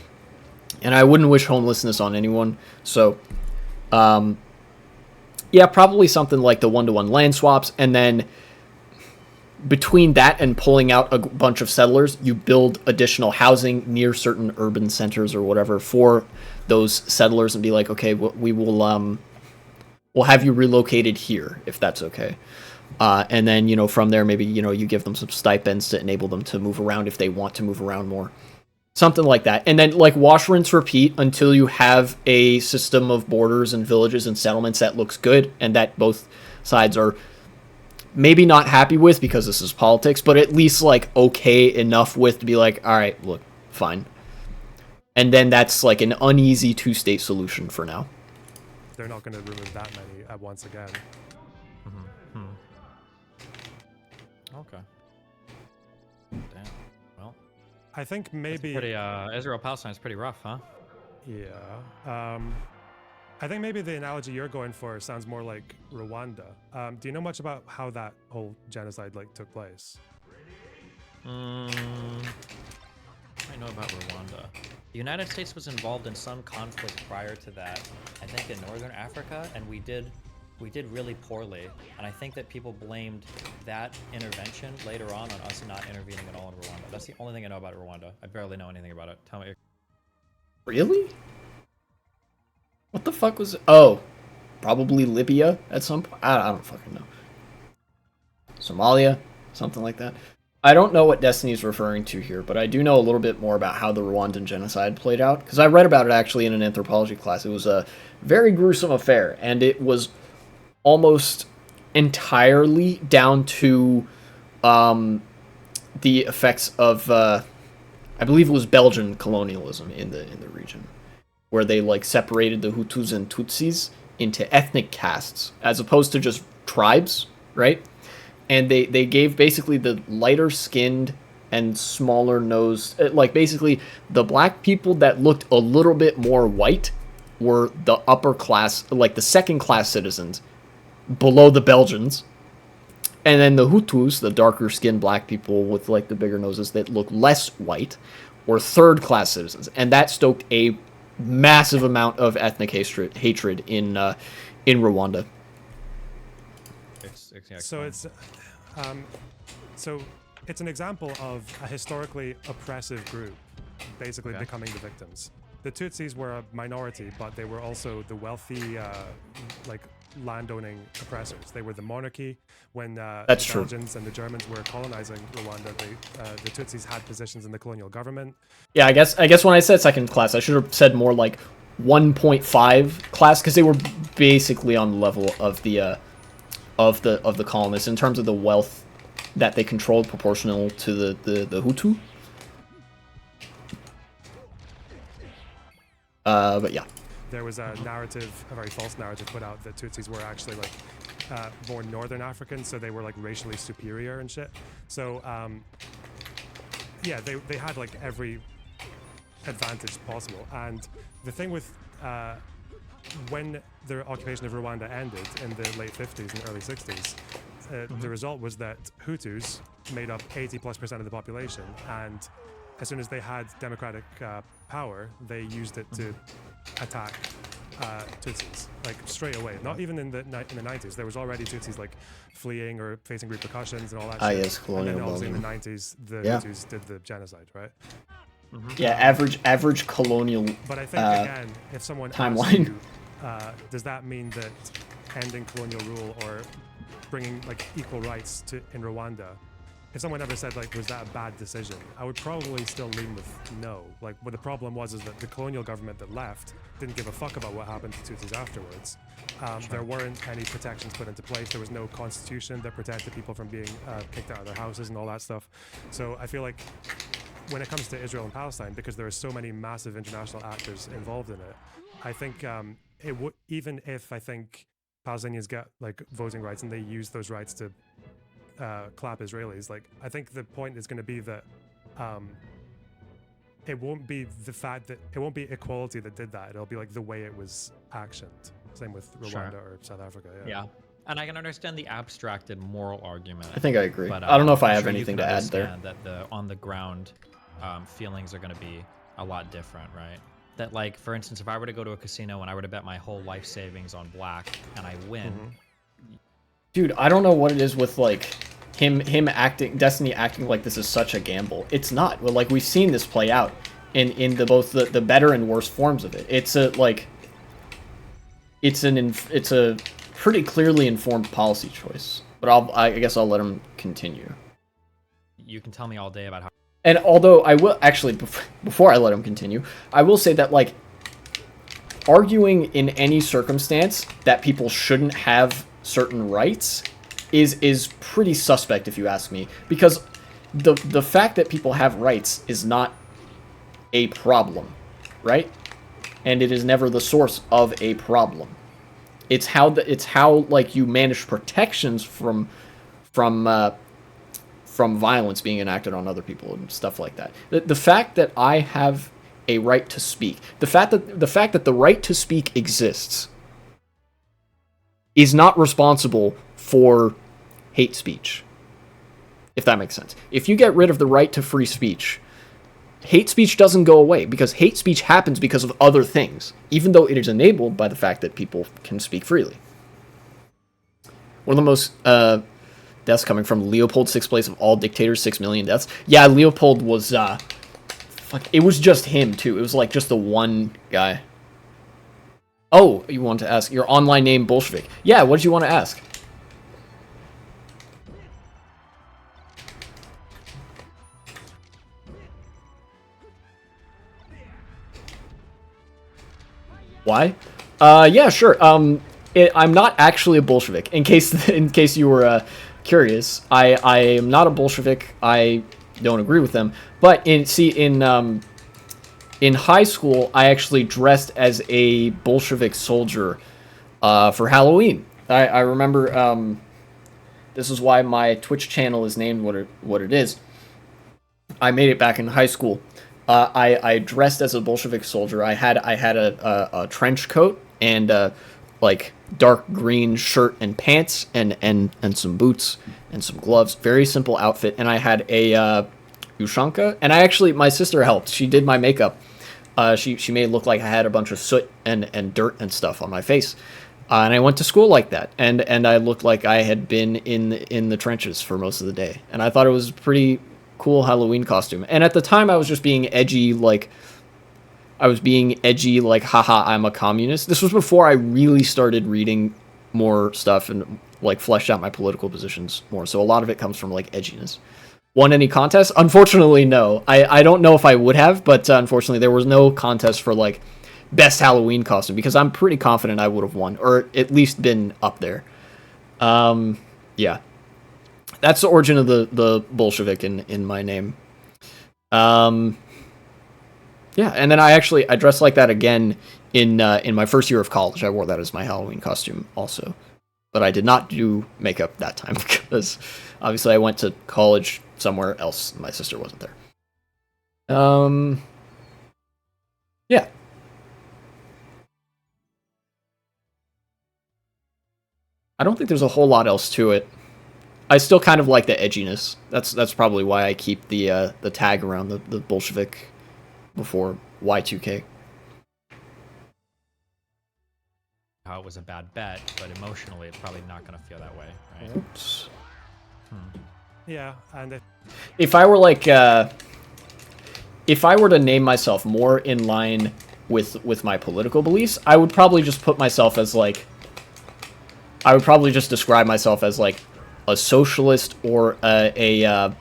And I wouldn't wish homelessness on anyone. So, yeah, probably something like the one-to-one land swaps, and then between that and pulling out a bunch of settlers, you build additional housing near certain urban centers or whatever for those settlers, and be like, okay, we'll have you relocated here if that's okay. And then, from there, maybe, you give them some stipends to enable them to move around if they want to move around more. Something like that. And then, wash, rinse, repeat until you have a system of borders and villages and settlements that looks good and that both sides are maybe not happy with, because this is politics, but at least, okay enough with to be like, all right, look, fine. And then that's, an uneasy two-state solution for now. They're not going to remove that many at once again. Okay. Damn. Well, I think maybe... Israel-Palestine is pretty rough, huh? Yeah. I think maybe the analogy you're going for sounds more like Rwanda. Do you know much about how that whole genocide took place? I know about Rwanda. The United States was involved in some conflict prior to that, I think in Northern Africa, and we did really poorly. And I think that people blamed that intervention later on us not intervening at all in Rwanda. That's the only thing I know about Rwanda. I barely know anything about it. Tell me. Really? What the fuck was it? Oh, probably Libya at some point. I don't fucking know. Somalia, something like that. I don't know what Destiny's referring to here, but I do know a little bit more about how the Rwandan genocide played out, because I read about it actually in an anthropology class. It was a very gruesome affair, and it was almost entirely down to the effects of, I believe it was Belgian colonialism in the region, where they separated the Hutus and Tutsis into ethnic castes as opposed to just tribes, right? And they gave basically the lighter skinned and smaller nosed, basically the black people that looked a little bit more white were the upper class, the second class citizens below the Belgians. And then the Hutus, the darker skinned black people with the bigger noses that look less white, were third class citizens. And that stoked a massive amount of ethnic hatred in Rwanda. So it's, so it's an example of a historically oppressive group basically becoming the victims. The Tutsis were a minority, but they were also the wealthy, like landowning oppressors. They were the monarchy when the Belgians and the Germans were colonizing Rwanda. The Tutsis had positions in the colonial government. Yeah, I guess when I said second class, I should have said more like 1.5 class, because they were basically on the level of the colonists in terms of the wealth that they controlled proportional to the Hutu. But yeah. There was a narrative, a very false narrative put out that Tutsis were actually like more northern Africans, so they were like racially superior and shit. So yeah, they had like every advantage possible. And the thing with when the occupation of Rwanda ended in the late 50s and early 60s, the result was that Hutus made up 80+% of the population, and as soon as they had democratic power, they used it to attack Tutsis, like straight away. Not even in the 90s. There was already Tutsis like fleeing or facing repercussions and all that shit. Yes, colonial. And then obviously in the 90s, the Hutus did the genocide, right? Yeah, average colonial. But I think again, if someone timeline, asks you, does that mean that ending colonial rule or bringing like equal rights in Rwanda? If someone ever said like, was that a bad decision? I would probably still lean with no. Like, what the problem was is that the colonial government that left didn't give a fuck about what happened to Tutsis afterwards. There weren't any protections put into place. There was no constitution that protected people from being kicked out of their houses and all that stuff. So I feel like when it comes to Israel and Palestine, because there are so many massive international actors involved in it, I think it would, even if I think Palestinians get like voting rights and they use those rights to clap Israelis, like I think the point is going to be that it won't be the fact that it won't be equality that did that. It'll be like the way it was actioned. Same with Rwanda or South Africa. Yeah. And I can understand the abstracted moral argument. I think I agree. But, I don't know if I have sure anything to add there. That the on the ground feelings are going to be a lot different, right? That, like, for instance, if I were to go to a casino and I were to bet my whole life savings on black and I win. Dude, I don't know what it is with like him acting, Destiny acting like this is such a gamble. It's not. Well, like we've seen this play out in both the better and worse forms of it. It's a like it's a pretty clearly informed policy choice. But I guess I'll let him continue. You can tell me all day about how. And although I will actually, before I let him continue, I will say that like arguing in any circumstance that people shouldn't have certain rights is pretty suspect, if you ask me, because the fact that people have rights is not a problem, right? And it is never the source of a problem. It's how like you manage protections from violence being enacted on other people and stuff like that. The fact that I have a right to speak, the fact that the right to speak exists, is not responsible for hate speech, if that makes sense. If you get rid of the right to free speech, hate speech doesn't go away, because hate speech happens because of other things, even though it is enabled by the fact that people can speak freely. One of the most deaths coming from Leopold, 6th place of all dictators, 6 million deaths. Yeah, Leopold was, it was just him, too. It was, like, just the one guy. Oh, you want to ask your online name, Bolshevik. Yeah, what did you want to ask? Why? Yeah, sure. I'm not actually a Bolshevik. In case you were curious, I am not a Bolshevik. I don't agree with them. But in high school, I actually dressed as a Bolshevik soldier for Halloween. I remember this is why my Twitch channel is named what it is. I made it back in high school. I dressed as a Bolshevik soldier. I had a trench coat and like dark green shirt and pants and some boots and some gloves. Very simple outfit. And I had a ushanka. And my sister helped. She did my makeup. She made it look like I had a bunch of soot and dirt and stuff on my face. And I went to school like that, and I looked like I had been in the trenches for most of the day, and I thought it was a pretty cool Halloween costume. And at the time, I was just being edgy, like haha, I'm a communist. This was before I really started reading more stuff and like fleshed out my political positions more. So a lot of it comes from like edginess. Won any contest? Unfortunately, no. I don't know if I would have, but unfortunately, there was no contest for like best Halloween costume, because I'm pretty confident I would have won, or at least been up there. Yeah. That's the origin of the Bolshevik in my name. Yeah, and then I dressed like that again in my first year of college. I wore that as my Halloween costume also. But I did not do makeup that time, because obviously I went to college somewhere else. My sister wasn't there. Yeah. I don't think there's a whole lot else to it. I still kind of like the edginess. That's probably why I keep the tag around the Bolshevik before Y2K. How it was a bad bet, but emotionally it's probably not going to feel that way, right? Oops. Yeah, and if I were like, if I were to name myself more in line with my political beliefs, I would probably just put myself as like, I would probably just describe myself as like a socialist or a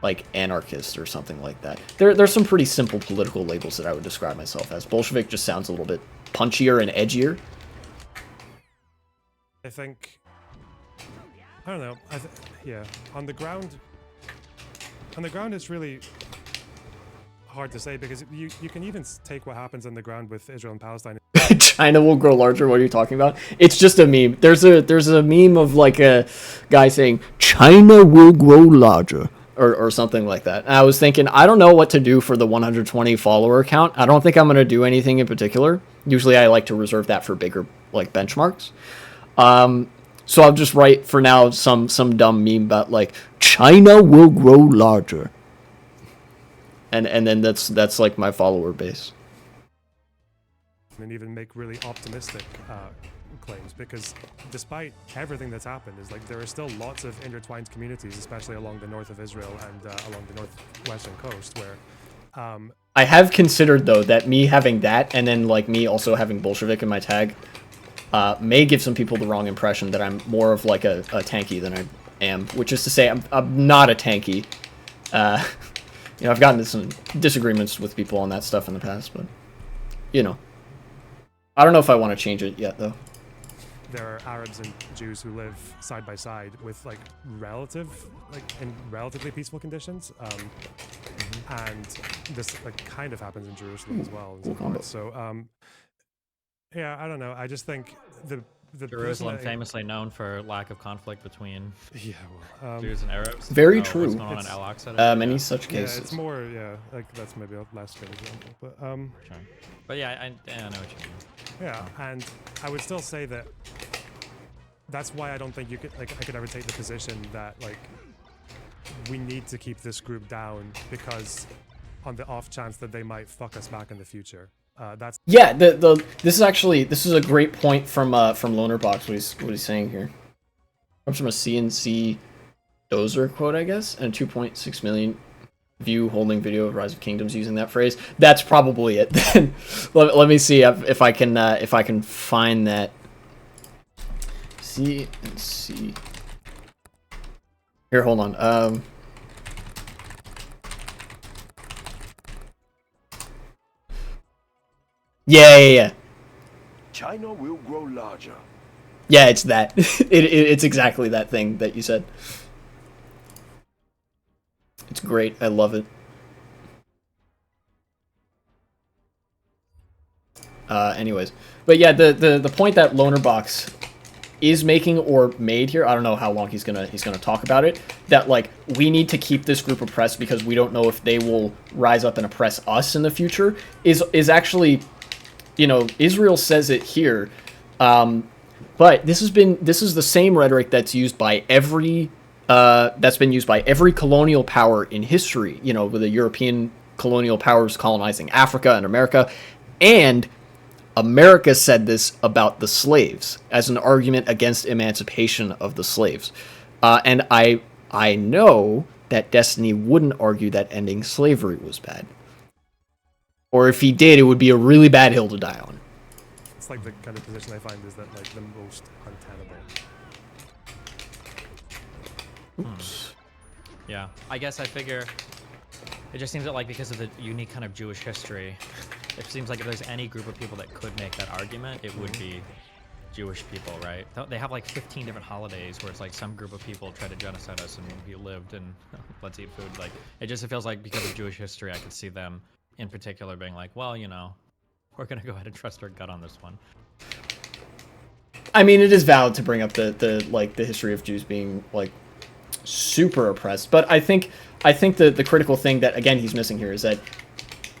like anarchist or something like that. There's some pretty simple political labels that I would describe myself as. Bolshevik just sounds a little bit punchier and edgier. I think, I don't know. Yeah, on the ground, it's really hard to say, because you can even take what happens on the ground with Israel and Palestine. China will grow larger. What are you talking about? It's just a meme. There's a meme of like a guy saying China will grow larger or something like that. And I was thinking, I don't know what to do for the 120 follower count. I don't think I'm gonna do anything in particular. Usually I like to reserve that for bigger like benchmarks. So I'll just write for now some dumb meme about like China will grow larger. And then that's like my follower base. And even make really optimistic claims, because despite everything that's happened, is like there are still lots of intertwined communities, especially along the north of Israel and along the northwestern coast, where I have considered though that me having that and then like me also having Bolshevik in my tag may give some people the wrong impression that I'm more of like a tanky than I am, which is to say I'm not a tanky. You know, I've gotten into some disagreements with people on that stuff in the past, but you know, I don't know if I want to change it yet though. there are Arabs and Jews who live side by side with in relatively peaceful conditions, and this kind of happens in Jerusalem as well. So yeah, I don't know. I just think the Jerusalem famously known for lack of conflict between Jews and Arabs. Very true. What's going on in Al-Aqsa? Many such cases. Yeah, it's more that's maybe a less good example, but sure. But yeah, I know what you mean. Yeah, and I would still say that that's why I don't think you could I could ever take the position that we need to keep this group down, because on the off chance that they might fuck us back in the future. That's this is a great point from LonerBox. What he's saying here comes from a CNC Dozer quote, I guess, and 2.6 million view holding video of Rise of Kingdoms using that phrase. That's probably it. Then let me see if I can find that. CNC. Here, hold on. Yeah. China will grow larger. Yeah, it's that. It's exactly that thing that you said. It's great. I love it. Anyways, but yeah, the point that LonerBox is making or made here, I don't know how long he's gonna talk about it, that we need to keep this group oppressed because we don't know if they will rise up and oppress us in the future, is actually, Israel says it here, but this is the same rhetoric that's used by every colonial power in history, with the European colonial powers colonizing Africa and America, and America said this about the slaves as an argument against emancipation of the slaves. And I know that Destiny wouldn't argue that ending slavery was bad. Or if he did, it would be a really bad hill to die on. It's like the kind of position I find is that like the most untenable. Oops. Yeah, I guess I figure it just seems that like because of the unique kind of Jewish history, it seems like if there's any group of people that could make that argument, it would be Jewish people, right? They have like 15 different holidays where it's like some group of people try to genocide us and we lived and let's eat food. Like it feels like because of Jewish history, I could see them in particular being like, well, you know, we're gonna go ahead and trust our gut on this one. I mean, it is valid to bring up the history of Jews being like super oppressed, but I think the critical thing that again he's missing here is that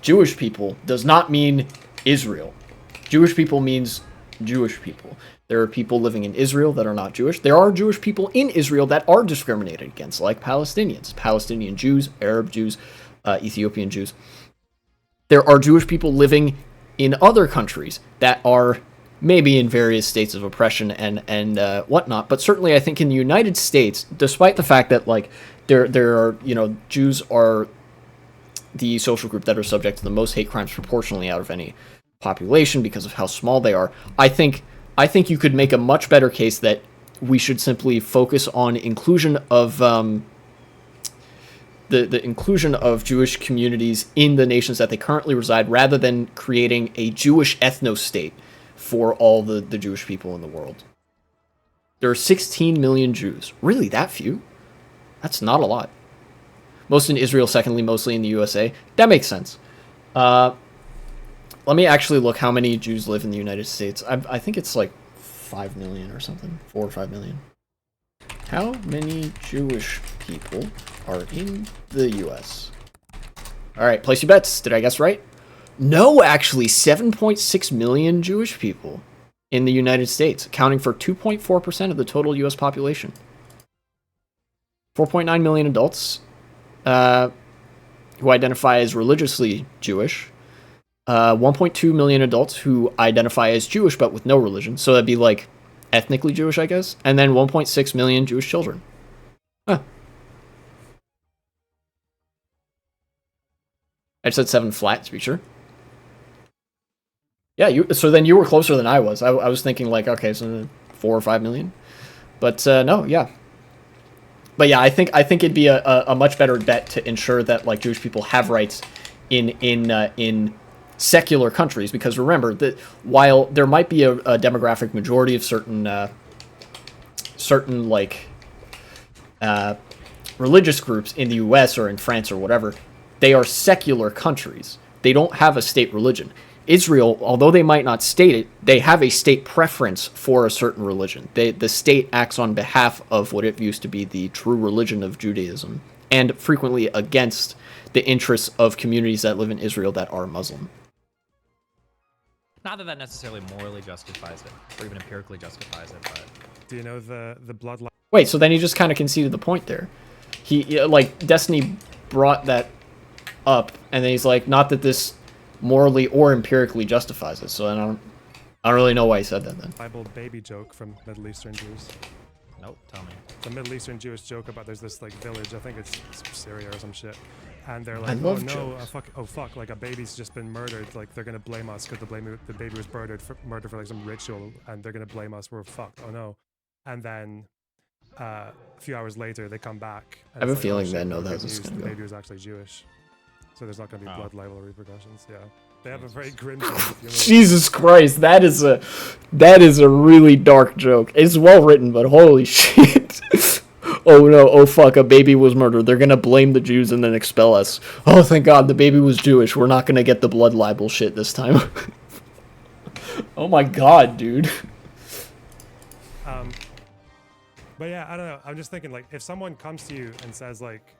Jewish people does not mean Israel. Jewish people means Jewish people. There are people living in Israel that are not Jewish. There are Jewish people in Israel that are discriminated against, like Palestinians, Palestinian Jews, Arab Jews, Ethiopian Jews. There are Jewish people living in other countries that are maybe in various states of oppression and whatnot, but certainly I think in the United States, despite the fact that like there are, you know, Jews are the social group that are subject to the most hate crimes proportionally out of any population because of how small they are, I think you could make a much better case that we should simply focus on inclusion of the inclusion of Jewish communities in the nations that they currently reside, rather than creating a Jewish ethno-state for all the Jewish people in the world. There are 16 million Jews. Really, that few? That's not a lot. Most in Israel, secondly, mostly in the USA. That makes sense. Let me actually look how many Jews live in the United States. I think it's like 5 million or something. 4 or 5 million. How many Jewish people are in the US? Alright, place your bets. Did I guess right? No, actually, 7.6 million Jewish people in the United States, accounting for 2.4% of the total US population. 4.9 million adults who identify as religiously Jewish. 1.2 million adults who identify as Jewish but with no religion. So that'd be like ethnically Jewish, I guess. And then 1.6 million Jewish children. Huh. I said 7 flat, to be sure. Yeah, so then you were closer than I was. I was thinking like, okay, so 4 or 5 million. But no, yeah. But yeah, I think it'd be a much better bet to ensure that like Jewish people have rights in secular countries, because remember that while there might be a demographic majority of certain religious groups in the US or in France or whatever, they are secular countries. They don't have a state religion. Israel, although they might not state it, they have a state preference for a certain religion. The state acts on behalf of what it views to be the true religion of Judaism, and frequently against the interests of communities that live in Israel that are Muslim. Not that that necessarily morally justifies it, or even empirically justifies it, but... Do you know the bloodline? Wait, so then he just kind of conceded the point there. He, like, Destiny brought that up, and then he's like, not that this morally or empirically justifies it, so I don't really know why he said that then. Bible baby joke from Middle Eastern Jews. Nope, tell me. It's a Middle Eastern Jewish joke about there's this like village, I think it's Syria or some shit, and they're like, oh no, fuck, like a baby's just been murdered, like they're gonna blame us because the baby was murdered for like some ritual, and they're gonna blame us, we're fucked, oh no. And then a few hours later they come back. I have a feeling they know that's the baby was actually Jewish. So there's not going to be blood libel repercussions. Yeah, they have a very grim sense of humor. Jesus Christ, that is a really dark joke. It's well written, but holy shit! Oh no! Oh fuck! A baby was murdered. They're gonna blame the Jews and then expel us. Oh thank God, the baby was Jewish. We're not gonna get the blood libel shit this time. Oh my God, dude. But yeah, I don't know. I'm just thinking like if someone comes to you and says like,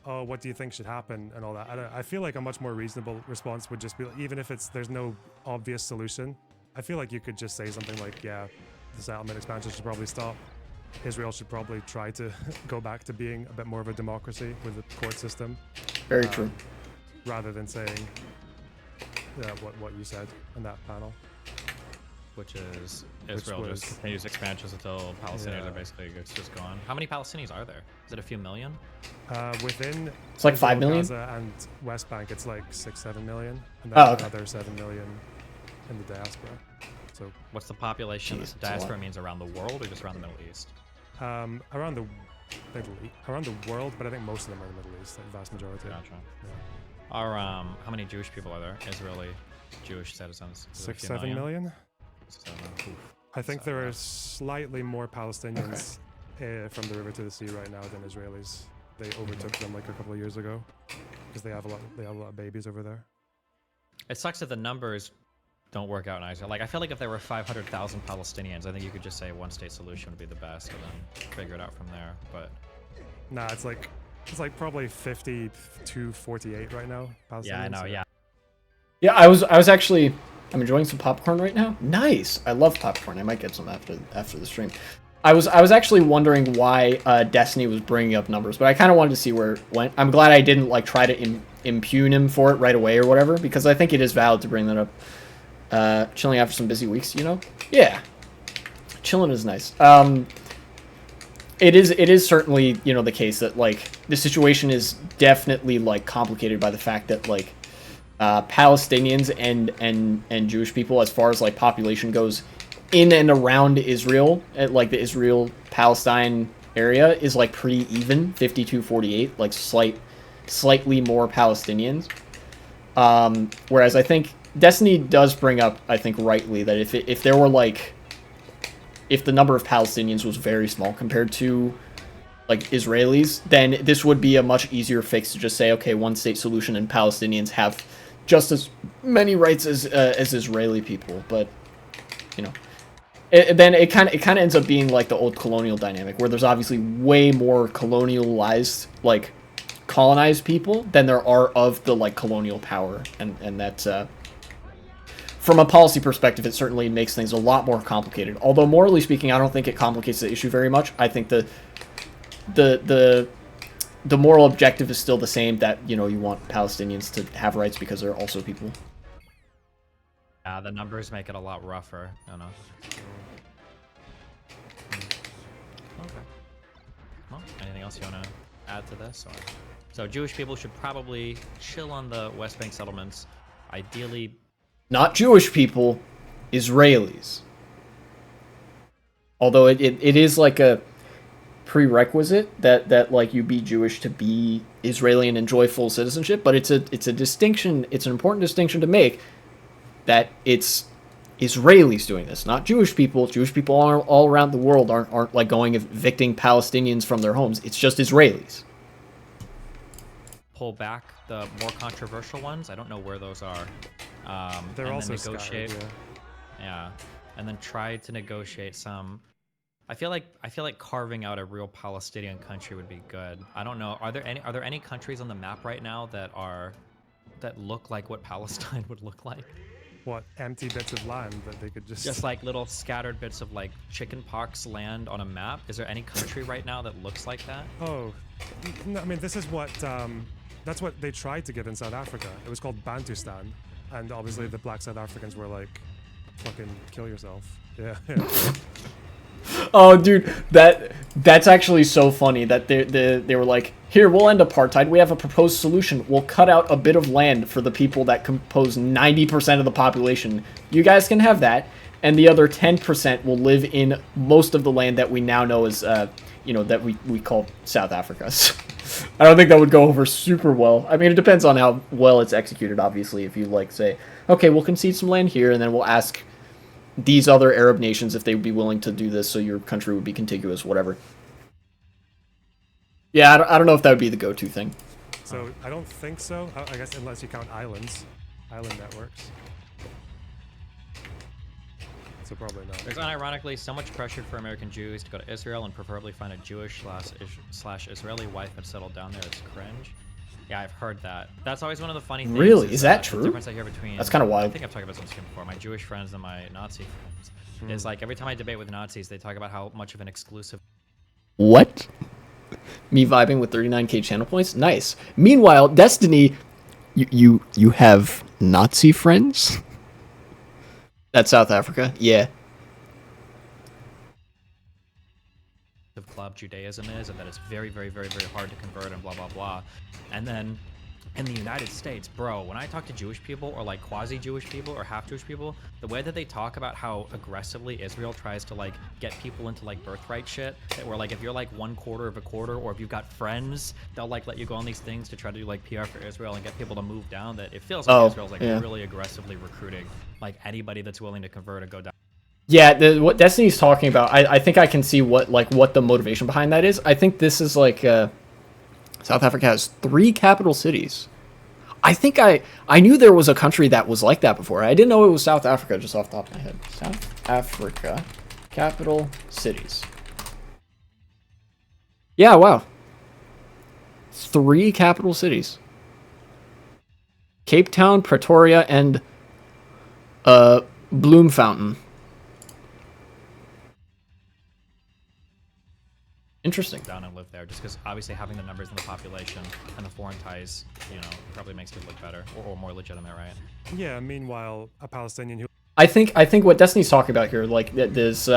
oh, what do you think should happen and all that. I feel like a much more reasonable response would just be, even if there's no obvious solution, I feel like you could just say something like, yeah, the settlement expansion should probably stop. Israel should probably try to go back to being a bit more of a democracy with the court system. Very true. Rather than saying what you said in that panel. which is Israel was- just continues expansions until Palestinians Yeah. are basically it's just gone. How many Palestinians are there? Is it a few million? Within It's like 5 Israel, million? Gaza and West Bank, it's like 6-7 million, and then Oh, okay. another 7 million in the diaspora. So What's the population? Jeez, that's a Diaspora lot. means around the world or just around the Middle East? around the world, but I think most of them are in the Middle East, like vast majority. Gotcha. Yeah. Are how many Jewish people are there? Israeli Jewish citizens? Is it a few 6-7 million. 7. Oof. I think So, there yeah. are slightly more Palestinians from the river to the sea right now than Israelis. They overtook them like a couple of years ago because they have a lot of babies over there. It sucks that the numbers don't work out in Israel. Like, I feel like if there were 500,000 Palestinians, I think you could just say one-state solution would be the best, and then figure it out from there. But Nah, it's like probably 50 to 48 right now. Palestinians. yeah, I know. Yeah, Yeah, I was actually I'm enjoying some popcorn right now. Nice. I love popcorn. I might get some after the stream. I was actually wondering why Destiny was bringing up numbers, but I kind of wanted to see where it went. I'm glad I didn't like try to impugn him for it right away or whatever, because I think it is valid to bring that up. Chilling after some busy weeks, you know? Yeah. Chilling is nice. It is certainly, you know, the case that like the situation is definitely like complicated by the fact that like Palestinians and Jewish people, as far as like population goes, in and around Israel, at like the Israel-Palestine area, is like pretty even, 52-48, like slightly more Palestinians. Whereas I think Destiny does bring up, I think rightly, that if there were like, if the number of Palestinians was very small compared to like Israelis, then this would be a much easier fix to just say, okay, one state solution and Palestinians have just as many rights as Israeli people. But you know, then it kind of ends up being like the old colonial dynamic, where there's obviously way more colonialized, like colonized people than there are of the like colonial power, and that's from a policy perspective, it certainly makes things a lot more complicated. Although morally speaking, I don't think it complicates the issue very much. I think the moral objective is still the same, that, you know, you want Palestinians to have rights because they're also people. yeah, the numbers make it a lot rougher. I don't know. Okay. Well, anything else you want to add to this? Or... So Jewish people should probably chill on the West Bank settlements. Ideally, Not Jewish people, Israelis. Although it is like a prerequisite that like you be Jewish to be Israeli and enjoy full citizenship, but it's a distinction, it's an important distinction to make, that it's Israelis doing this, not Jewish people. Jewish people all around the world aren't like going evicting Palestinians from their homes. It's just Israelis. pull back the more controversial ones. I don't know where those are. They're and also then negotiate. scattered, Yeah, and then try to negotiate some. I feel like carving out a real Palestinian country would be good. I don't know. Are there any countries on the map right now that look like what Palestine would look like? What, empty bits of land that they could Just like little scattered bits of like chickenpox land on a map. Is there any country right now that looks like that? Oh, no, I mean, this is what that's what they tried to give in South Africa. It was called Bantustan, and obviously the black South Africans were like, "Fucking kill yourself." Yeah. Oh, dude, that's actually so funny that they were like, here, we'll end apartheid. We have a proposed solution. We'll cut out a bit of land for the people that compose 90% of the population. You guys can have that, and the other 10% will live in most of the land that we now know as, that we call South Africa. I don't think that would go over super well. I mean, it depends on how well it's executed, obviously. If you, like, say, okay, we'll concede some land here, and then we'll ask these other Arab nations if they would be willing to do this so your country would be contiguous, whatever. Yeah, I don't know if that would be the go-to thing. So I don't think so. I guess unless you count island networks. So probably not. There's unironically so much pressure for American Jews to go to Israel and preferably find a Jewish / Israeli wife and settle down there. It's cringe. Yeah, I've heard that. That's always one of the funny things. Really? Is that true? The difference I hear between... That's kind of wild. I think I've talked about this on stream before. My Jewish friends and my Nazi friends. Is like every time I debate with Nazis, they talk about how much of an exclusive... What? Me vibing with 39k channel points? Nice. Meanwhile, Destiny, you have Nazi friends? That's South Africa. Yeah. of club Judaism is, and that it's very, very, very, very hard to convert and blah, blah, blah. And then in the United States, bro, when I talk to Jewish people or like quasi-Jewish people or half-Jewish people, the way that they talk about how aggressively Israel tries to like get people into like birthright shit, that where like if you're like 1/4 of a quarter or if you've got friends, they'll like let you go on these things to try to do like PR for Israel and get people to move down, that it feels like Israel's like really aggressively recruiting like anybody that's willing to convert and go down. Yeah, what Destiny's talking about, I think I can see what the motivation behind that is. I think this is like South Africa has 3 capital cities. I think I knew there was a country that was like that before. I didn't know it was South Africa just off the top of my head. South Africa capital cities. Yeah, wow. 3 capital cities. Cape Town, Pretoria, and Bloemfontein. Interesting. Down and live there, just because obviously having the numbers and the population and the foreign ties, you know, probably makes it look better or more legitimate, right? Yeah. Meanwhile, a Palestinian who I think what Destiny's talking about here, like this,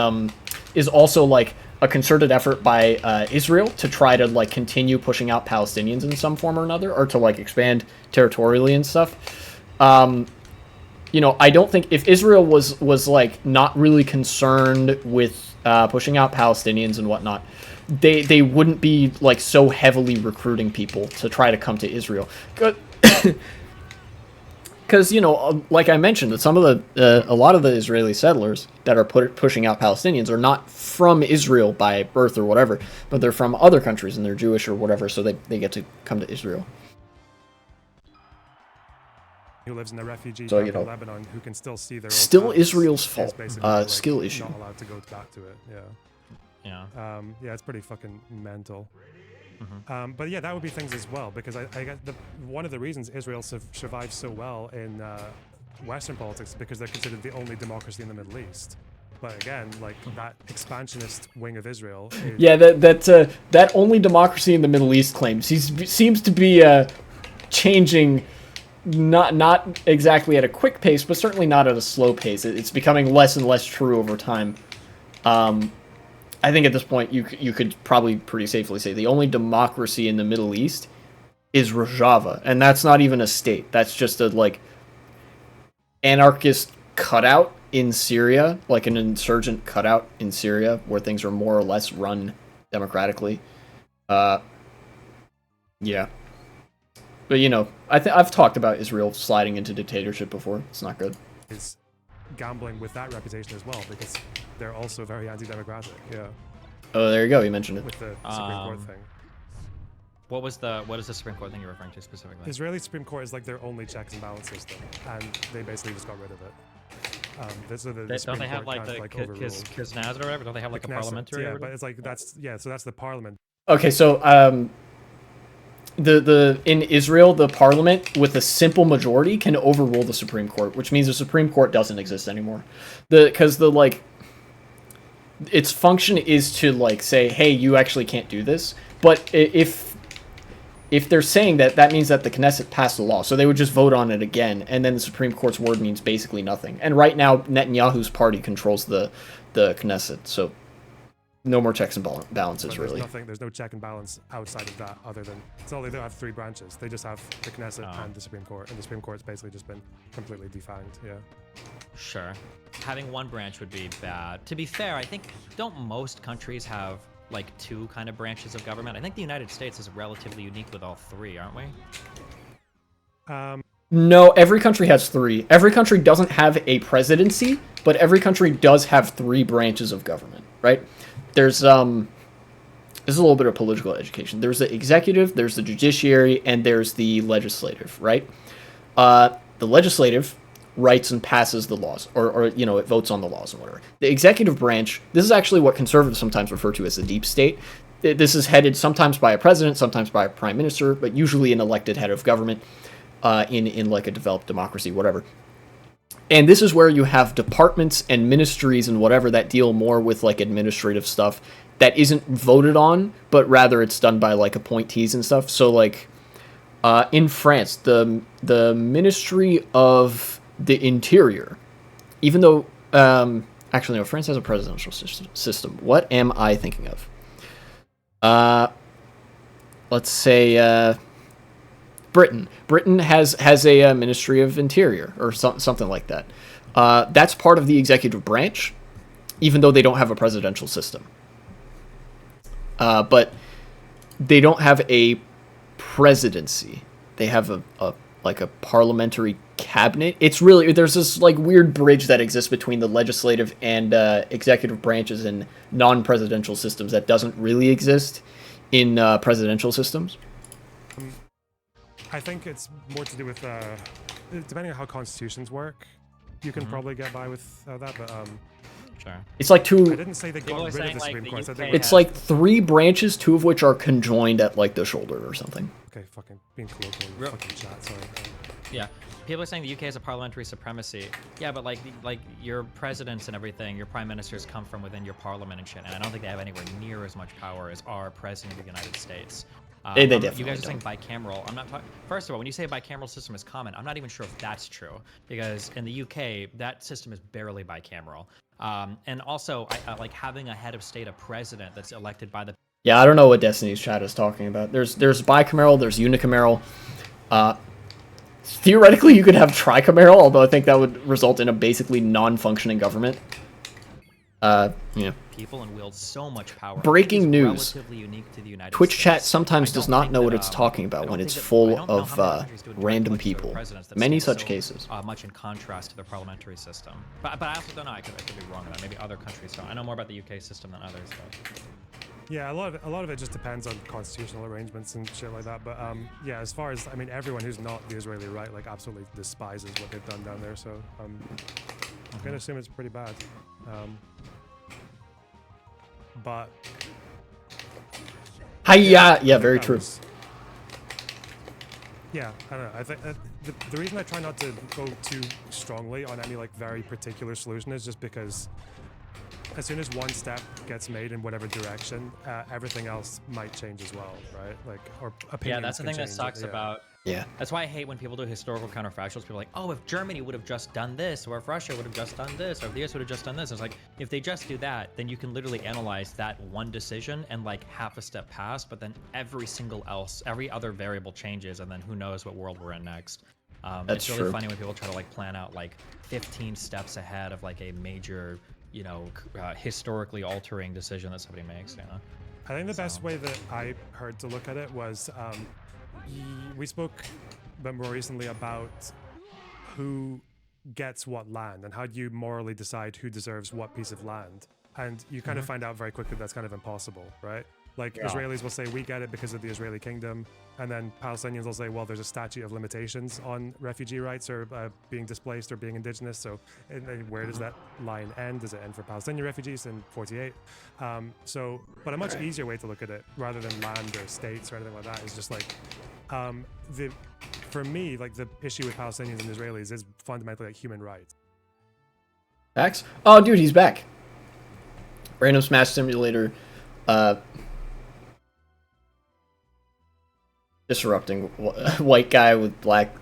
is also like a concerted effort by Israel to try to like continue pushing out Palestinians in some form or another, or to like expand territorially and stuff. You know, I don't think if Israel was like not really concerned with pushing out Palestinians and whatnot, they wouldn't be like so heavily recruiting people to try to come to Israel. Because, you know, like I mentioned, that some of a lot of the Israeli settlers that are pushing out Palestinians are not from Israel by birth or whatever, but they're from other countries and they're Jewish or whatever, so they get to come to Israel. who lives in a refugee So, camp you know, in Lebanon who can still see their old still house Israel's is fault. basically, like, Skill issue. Not allowed to go back to it. Yeah. Yeah. Yeah, it's pretty fucking mental. But yeah, that would be things as well, because I get one of the reasons Israel survives so well in Western politics is because they're considered the only democracy in the Middle East. But again, like that expansionist wing of Israel. Yeah, that only democracy in the Middle East claim seems to be changing, not exactly at a quick pace, but certainly not at a slow pace. It's becoming less and less true over time. I think at this point you could probably pretty safely say the only democracy in the Middle East is Rojava, and that's not even a state. That's just a like anarchist cutout in Syria, like an insurgent cutout in Syria, where things are more or less run democratically. Yeah. But, you know, I've talked about Israel sliding into dictatorship before. It's not good. Is gambling with that reputation as well, because they're also very anti-democratic. Yeah. Oh, there you go. You mentioned it. With the Supreme Court thing. What is the Supreme Court thing you're referring to specifically? Israeli Supreme Court is like their only checks and balance system, and they basically just got rid of it. Don't they have like the Knesset or whatever? Don't they have like a parliamentary? Yeah, but it's like so that's the parliament. Okay, so the in Israel, the parliament with a simple majority can overrule the Supreme Court, which means the Supreme Court doesn't exist anymore. Because its function is to like say, hey, you actually can't do this. But if they're saying that, that means that the Knesset passed the law, so they would just vote on it again, and then the Supreme Court's word means basically nothing. And right now, Netanyahu's party controls the Knesset, so no more checks and balances, really. There's no check and balance outside of that, other than they don't have 3 branches. They just have the Knesset and the Supreme Court, and the Supreme Court's basically just been completely defanged. Yeah. Sure. Having one branch would be bad. To be fair, I think don't most countries have like 2 kind of branches of government? I think the United States is relatively unique with all 3, aren't we? No, every country has 3. Every country doesn't have a presidency, but every country does have 3 branches of government, right? There's this is a little bit of political education. There's the executive, there's the judiciary, and there's the legislative, right? The legislative writes and passes the laws, or you know, it votes on the laws and whatever. The executive branch, this is actually what conservatives sometimes refer to as the deep state. This is headed sometimes by a president, sometimes by a prime minister, but usually an elected head of government in like a developed democracy, whatever. And this is where you have departments and ministries and whatever that deal more with like administrative stuff that isn't voted on, but rather it's done by like appointees and stuff. So like in France, the Ministry of the Interior even though actually no, France has a presidential system. What am I thinking of? Let's say Britain. Britain has a Ministry of Interior or something like that. That's part of the executive branch, even though they don't have a presidential system. But they don't have a presidency. They have a parliamentary cabinet. It's really, there's this like weird bridge that exists between the legislative and executive branches in non-presidential systems that doesn't really exist in presidential systems. I think it's more to do with depending on how constitutions work, you can probably get by with that, but Sure. It's like I didn't say they got rid of the Supreme Court. I said they it's like 3 branches, 2 of which are conjoined at like the shoulder or something. Okay, fucking being colloquial in fucking chat, sorry. Yeah. People are saying the UK has a parliamentary supremacy. Yeah, but like your presidents and everything, your prime ministers come from within your parliament and shit, and I don't think they have anywhere near as much power as our president of the United States. They definitely You guys are don't. saying bicameral. I'm not talking. First of all, when you say bicameral system is common, I'm not even sure if that's true because in the UK that system is barely bicameral. And also, I like having a head of state, a president that's elected by the. Yeah, I don't know what Destiny's chat is talking about. There's bicameral, there's unicameral. Theoretically, you could have tricameral, although I think that would result in a basically non-functioning government. Yeah. People and wield so much power. Breaking news. Relatively unique to the United Twitch States. chat sometimes I does don't not think know that, what it's talking I about don't when think it's that- I full don't know of how many countries do it random directly to people. presidents that Many stand such so, cases. Much in contrast to their parliamentary system. But I also don't know. I could be wrong on that. Maybe other countries don't. I know more about the UK system than others. But. Yeah, a lot of it just depends on constitutional arrangements and shit like that. But yeah, as far as everyone who's not the Israeli right like absolutely despises what they've done down there. So I'm gonna assume it's pretty bad. But Hiya! Yeah, very true. Yeah, I don't know. I think the reason I try not to go too strongly on any like very particular solution is just because as soon as one step gets made in whatever direction, everything else might change as well, right? Like, or opinions. Yeah, that's the can thing that change, sucks yeah. about. Yeah. That's why I hate when people do historical counterfactuals. People are like, oh, if Germany would have just done this, or if Russia would have just done this, or if the US would have just done this. It's like, if they just do that, then you can literally analyze that one decision and like half a step past, but then every other variable changes, and then who knows what world we're in next. That's it's really true. funny when people try to like plan out like 15 steps ahead of like a major, historically altering decision that somebody makes, I think the best way that I heard to look at it was we spoke a bit more recently about who gets what land and how do you morally decide who deserves what piece of land. And you kind of find out very quickly that's kind of impossible, right? Like Israelis will say we get it because of the Israeli kingdom, and then Palestinians will say, well, there's a statute of limitations on refugee rights or being displaced or being indigenous. So where does that line end? Does it end for Palestinian refugees in 48? But a much easier way to look at it, rather than land or states or anything like that, is just like for me, like the issue with Palestinians and Israelis is fundamentally like human rights. Max? Oh, dude, he's back. Random Smash Simulator. Disrupting white guy with black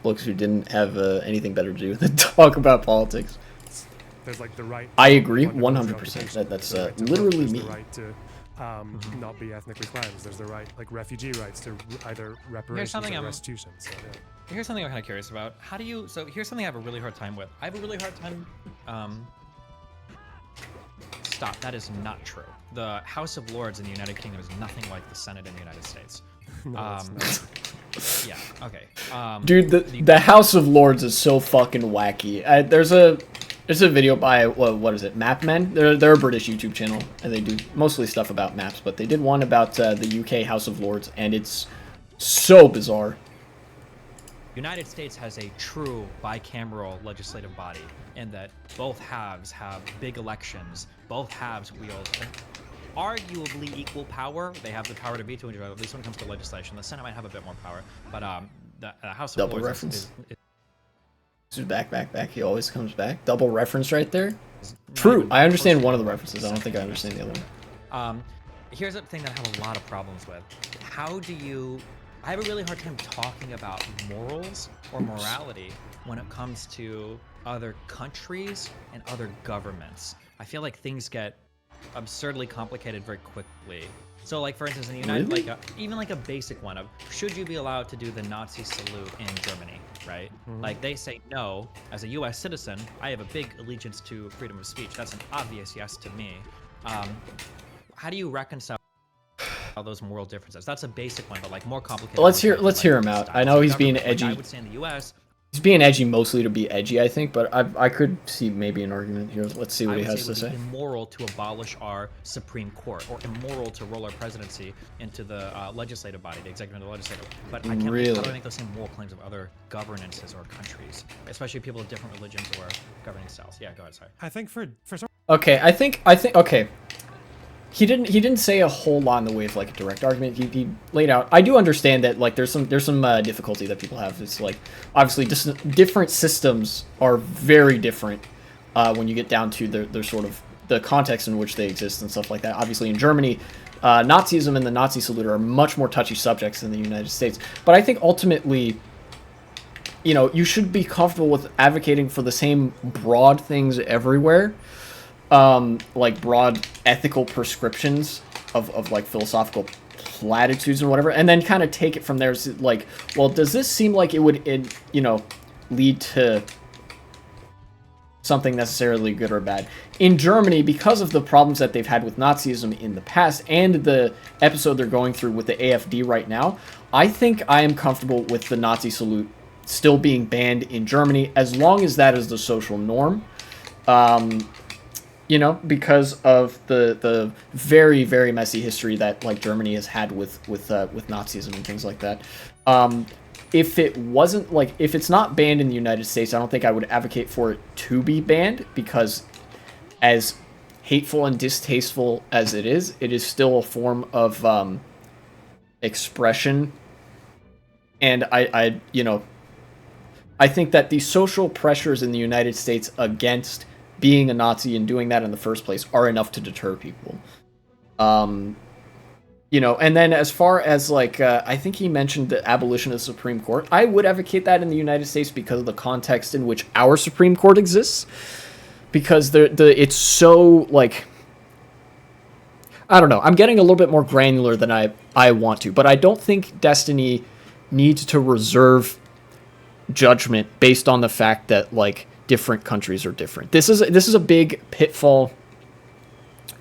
looks who didn't have anything better to do than talk about politics. There's like the right. I agree, fundamental 100%. That's the right to literally vote, there's me. The right to not be ethnically cleansed. There's the right, like refugee rights, to either reparations something or restitution. So, yeah. Here's something I'm kind of curious about. So here's something I have a really hard time with. I have a really hard time. Stop. That is not true. The House of Lords in the United Kingdom is nothing like the Senate in the United States. No, it's not. Yeah. Okay. Dude, the House of Lords is so fucking wacky. There's a video by what is it, Map Men? They're a British YouTube channel, and they do mostly stuff about maps. But they did one about the UK House of Lords, and it's so bizarre. United States has a true bicameral legislative body in that both halves have big elections. Both halves wield arguably equal power. They have the power to veto each other, at least when it comes to legislation. The Senate might have a bit more power, but the House of Double Lords reference. is Back. He always comes back. Double reference right there. True. I understand one of the references. I don't think I understand the other one. Here's the thing that I have a lot of problems with. I have a really hard time talking about morals or morality when it comes to other countries and other governments. I feel like things get absurdly complicated very quickly. So, like, for instance, in the United, Really? even like a basic one of, should you be allowed to do the Nazi salute in Germany, right? Like, they say no. As a U.S. citizen, I have a big allegiance to freedom of speech. That's an obvious yes to me. How do you reconcile those moral differences? That's a basic one, but like more complicated. Let's hear him out. I know he's being edgy. I would say in the U.S. He's being edgy mostly to be edgy, I think, but I could see maybe an argument here. Let's see what he has to say. It would be immoral to abolish our Supreme Court, or immoral to roll our presidency into the legislative body, the executive and the legislative. But I can't Really? how do I make those same moral claims of other governances or countries, especially people of different religions or governing styles? Yeah, go ahead. Sorry. I think for some. Okay, I think okay. He didn't say a whole lot in the way of like a direct argument. He laid out. I do understand that like there's some difficulty that people have. It's like obviously different systems are very different when you get down to their sort of the context in which they exist and stuff like that. Obviously in Germany, Nazism and the Nazi salute are much more touchy subjects than the United States. But I think ultimately, you know, you should be comfortable with advocating for the same broad things everywhere. Like broad ethical prescriptions of like philosophical platitudes and whatever, and then kind of take it from there. So, like, well, does this seem like it would, you know, lead to something necessarily good or bad? In Germany, because of the problems that they've had with Nazism in the past and the episode they're going through with the AfD right now, I think I am comfortable with the Nazi salute still being banned in Germany as long as that is the social norm. You know, because of the very, very messy history that like Germany has had with Nazism and things like that. If it wasn't like, if it's not banned in the United States, I don't think I would advocate for it to be banned, because as hateful and distasteful as it is still a form of expression. And I you know, I think that the social pressures in the United States against being a Nazi and doing that in the first place are enough to deter people. You know, and then as far as like, I think he mentioned the abolition of the Supreme Court. I would advocate that in the United States because of the context in which our Supreme Court exists. Because it's so like, I don't know. I'm getting a little bit more granular than I want to, but I don't think Destiny needs to reserve judgment based on the fact that like different countries are different. This is a big pitfall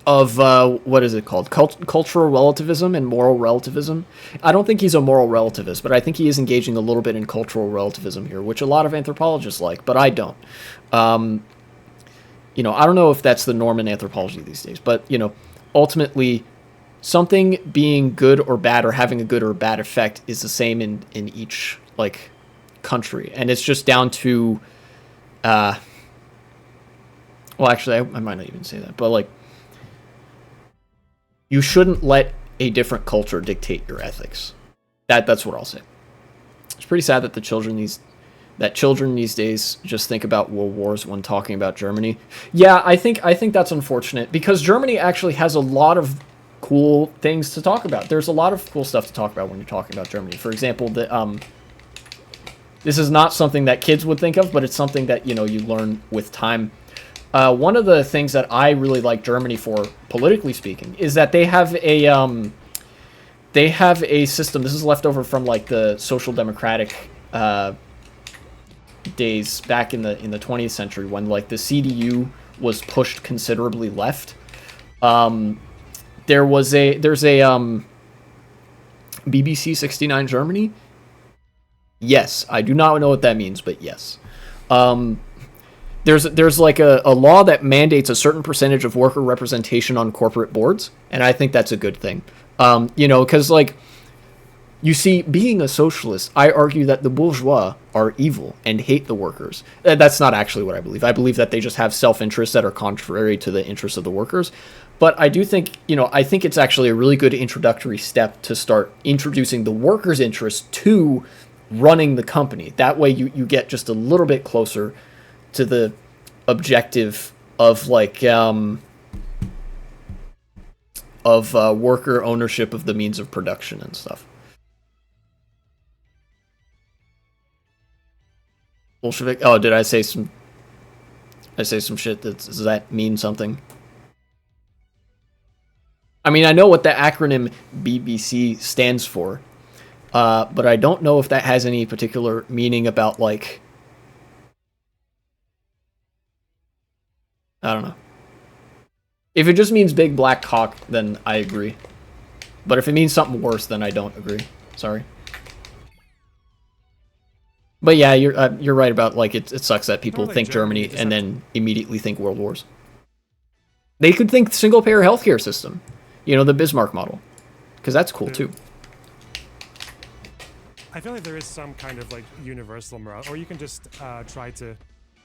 of what is it called? Cultural relativism and moral relativism. I don't think he's a moral relativist, but I think he is engaging a little bit in cultural relativism here, which a lot of anthropologists like, but I don't. You know, I don't know if that's the norm in anthropology these days, but you know, ultimately, something being good or bad or having a good or bad effect is the same in each like country, and it's just down to well, actually, I might not even say that, but like, you shouldn't let a different culture dictate your ethics. That's what I'll say. It's pretty sad that children these days just think about world wars when talking about Germany. Yeah, I think that's unfortunate, because Germany actually has a lot of cool things to talk about. There's a lot of cool stuff to talk about when you're talking about Germany. For example, this is not something that kids would think of, but it's something that, you know, you learn with time. One of the things that I really like Germany for, politically speaking, is that they have a system. This is left over from like the social democratic days back in the 20th century, when like the CDU was pushed considerably left. There's a BBC 69 Germany. Yes, I do not know what that means, but yes. There's like a law that mandates a certain percentage of worker representation on corporate boards, and I think that's a good thing. You know, because like, you see, being a socialist, I argue that the bourgeois are evil and hate the workers. That's not actually what I believe. I believe that they just have self-interests that are contrary to the interests of the workers. But I do think, you know, I think it's actually a really good introductory step to start introducing the workers' interests to running the company. That way you get just a little bit closer to the objective of like worker ownership of the means of production and stuff. Bolshevik. Oh, did I say some I say some shit does that mean something? I mean, I know what the acronym BBC stands for, but I don't know if that has any particular meaning about, like, I don't know. If it just means big black cock, then I agree. But if it means something worse, then I don't agree. Sorry. But yeah, you're right about, like, it sucks that people like think Germany Germany and then immediately think World Wars. They could think single-payer healthcare system. You know, the Bismarck model. Because that's cool, too. I feel like there is some kind of like universal morale, or you can just try to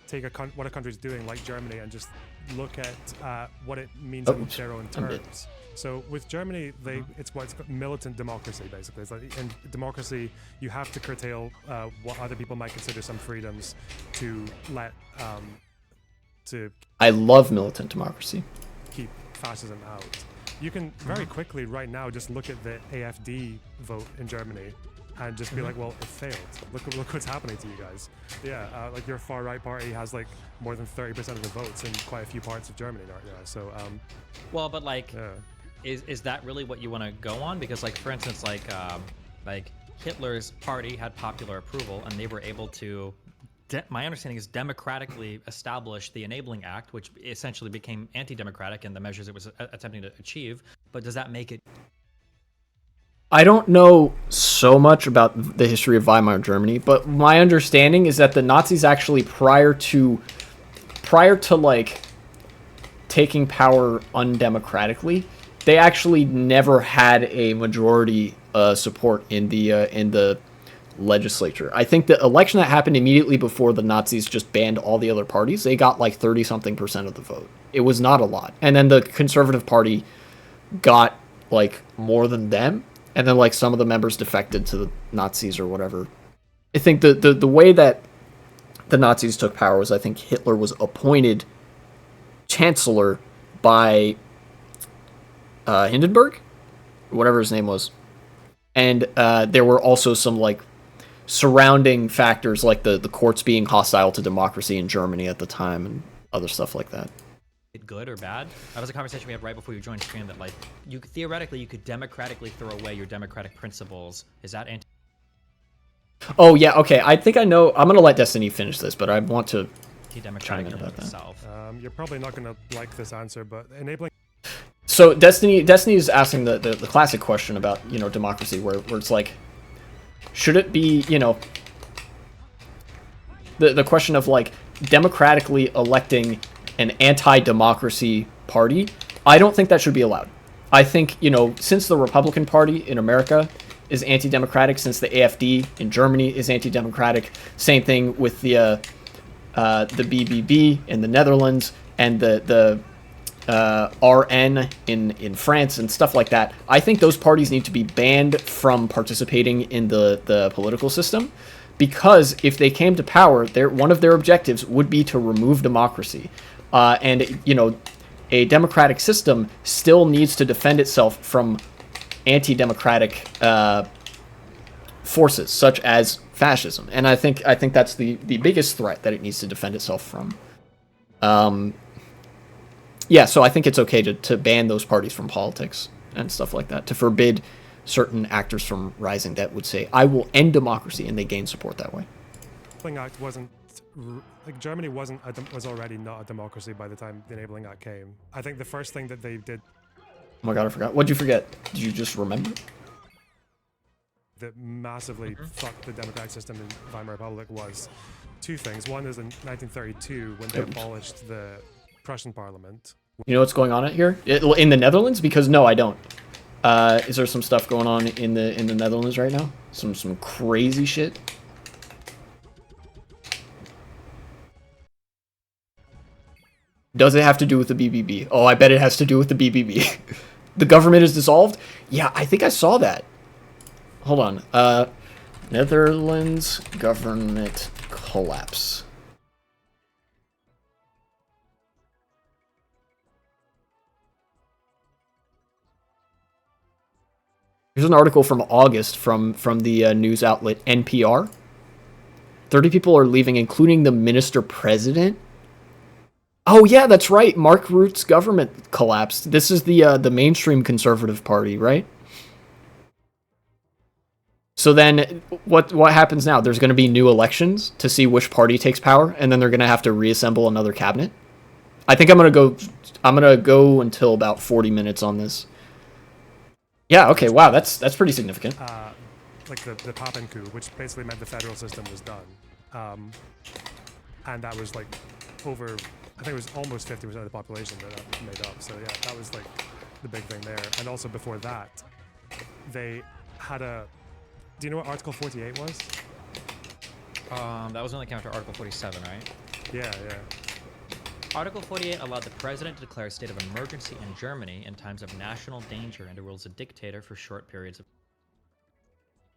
take what a country's doing, like Germany, and just look at what it means in their own terms. So with Germany, it's called militant democracy, basically. It's like in democracy, you have to curtail what other people might consider some freedoms to let I love militant democracy. Keep fascism out. You can very quickly right now just look at the AfD vote in Germany and just be like, well, it failed. Look what's happening to you guys. Yeah, like your far right party has like more than 30% of the votes in quite a few parts of Germany right now. So, well, but like, is that really what you want to go on? Because like, for instance, like Hitler's party had popular approval, and they were able to. My understanding is democratically establish the Enabling Act, which essentially became anti-democratic in the measures it was attempting to achieve. But does that make it? I don't know so much about the history of Weimar Germany, but my understanding is that the Nazis actually prior to like taking power undemocratically, they actually never had a majority support in the legislature. I think the election that happened immediately before the Nazis just banned all the other parties, they got like 30-something% of the vote. It was not a lot. And then the Conservative Party got like more than them. And then, like, some of the members defected to the Nazis or whatever. I think the way that the Nazis took power was, I think Hitler was appointed chancellor by Hindenburg, whatever his name was. And there were also some, like, surrounding factors, like the courts being hostile to democracy in Germany at the time and other stuff like that. Good or bad? That was a conversation we had right before you joined stream, that like you could democratically throw away your democratic principles. Is that anti? Oh yeah, okay. I think I know. I'm gonna let Destiny finish this, but I want to chime in about that. You're probably not gonna like this answer, but enabling. So Destiny is asking the classic question about, you know, democracy, where it's like, should it be, you know, the question of like democratically electing an anti-democracy party? I don't think that should be allowed. I think, you know, since the Republican Party in America is anti-democratic, since the AfD in Germany is anti-democratic, same thing with the BBB in the Netherlands and the RN in France and stuff like that. I think those parties need to be banned from participating in the political system, because if they came to power, one of their objectives would be to remove democracy. And, you know, a democratic system still needs to defend itself from anti-democratic forces, such as fascism. And I think that's the biggest threat that it needs to defend itself from. Yeah, so I think it's okay to ban those parties from politics and stuff like that, to forbid certain actors from rising that would say, I will end democracy, and they gain support that way. The Act wasn't, like, Germany was already not a democracy by the time the Enabling Act came. I think the first thing that they did... Oh my god, I forgot. What'd you forget? Did you just remember? That massively fucked the democratic system in Weimar Republic was two things. One is in 1932, when they abolished the Prussian parliament. You know what's going on here? In the Netherlands? Because no, I don't. Is there some stuff going on in the Netherlands right now? Some crazy shit? Does it have to do with the BBB? Oh, I bet it has to do with the BBB. The government is dissolved? Yeah, I think I saw that. Hold on. Netherlands government collapse. Here's an article from August from the news outlet NPR. 30 people are leaving, including the minister president. Oh yeah, that's right. Mark Rutte's government collapsed. This is the mainstream conservative party, right? So then, what happens now? There's going to be new elections to see which party takes power, and then they're going to have to reassemble another cabinet. I think I'm gonna go until about 40 minutes on this. Yeah. Okay. Wow. That's pretty significant. Like the Papen coup, which basically meant the federal system was done, and that was like over. I think it was almost 50% of the population that made up. So yeah, that was like the big thing there. And also before that, they had a. Do you know what Article 48 was? That was when they came after Article 47, right? Yeah. Article 48 allowed the president to declare a state of emergency in Germany in times of national danger and to rule as a dictator for short periods of.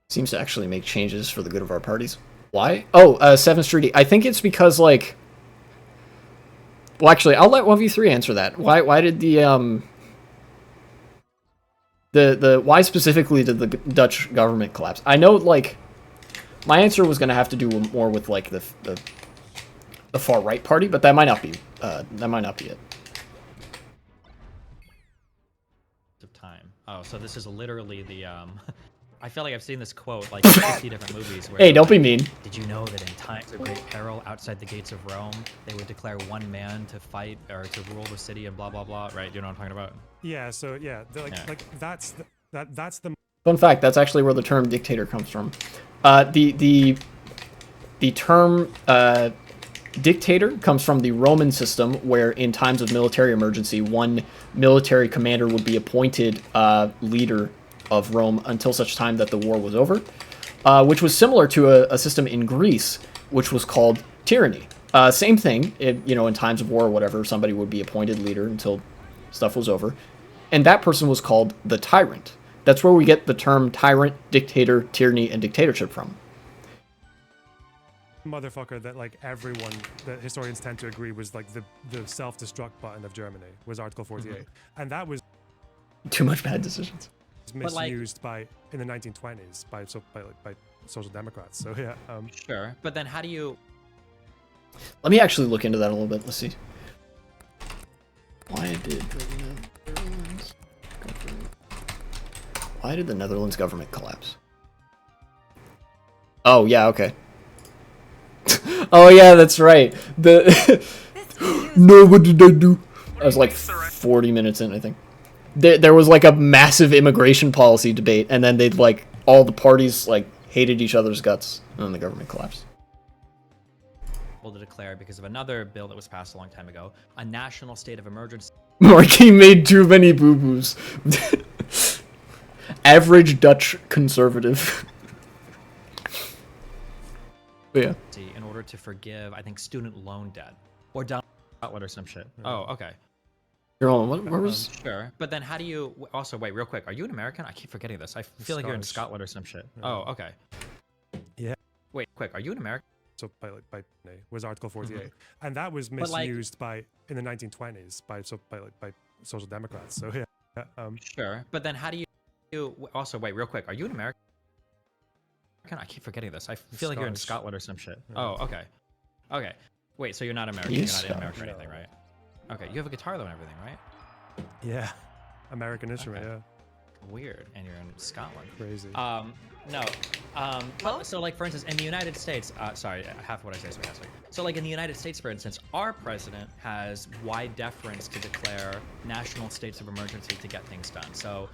Seems to actually make changes for the good of our parties. Why? Oh, 7th Street. I think it's because, like... Well, actually, I'll let 1v3 answer that. Why did the why specifically did the Dutch government collapse? I know, like, my answer was going to have to do more with, like, the far right party, but that might not be it. Of time. Oh, so this is literally the I feel like I've seen this quote like in 50 different movies. Where Hey, don't be mean. Did you know that in times of great peril outside the gates of Rome, they would declare one man to fight or to rule the city and blah blah blah? Right? You know what I'm talking about? Yeah. So yeah, like that's the. Fun fact: that's actually where the term dictator comes from. The term dictator comes from the Roman system, where in times of military emergency, one military commander would be appointed leader of Rome until such time that the war was over, which was similar to a system in Greece, which was called tyranny. Same thing, in times of war or whatever, somebody would be appointed leader until stuff was over, and that person was called the tyrant. That's where we get the term tyrant, dictator, tyranny, and dictatorship from. Motherfucker that like everyone that historians tend to agree was like the self-destruct button of Germany was Article 48, and that was too much bad decisions. Misused in the 1920s by social democrats. So yeah. Sure, but then how do you? Let me actually look into that a little bit. Let's see. Why did the Netherlands government collapse? Oh yeah, okay. Oh yeah, that's right. No, what did I do? I was like 40 minutes in, I think. There was like a massive immigration policy debate, and then they'd like all the parties like hated each other's guts, and then the government collapsed. To declare, because of another bill that was passed a long time ago, a national state of emergency. Marky made too many boo-boos. Average Dutch conservative. Yeah. In order to forgive, I think, student loan debt or down or some shit. Oh, okay. You're on. Where was? Sure, but then how do you? Also, wait, real quick. Are you an American? I keep forgetting this. I feel like you're in Scotland or some shit. Oh, okay. Yeah. Wait, quick. Are you an American? So by was Article 48, and that was misused in the 1920s by social democrats. So yeah. Sure, but then how do you? Also, wait, real quick. Are you an American? I keep forgetting this. I feel like you're in Scotland or some shit. Oh, okay. Okay. Wait, so you're not American. You're not in America or anything, right? Okay, you have a guitar though and everything, right? Yeah. American instrument, okay. Yeah. Weird. And you're in Scotland. Crazy. No. So like for instance, in the United States, sorry, half of what I say is sarcastic. So like in the United States, for instance, our president has wide deference to declare national states of emergency to get things done. So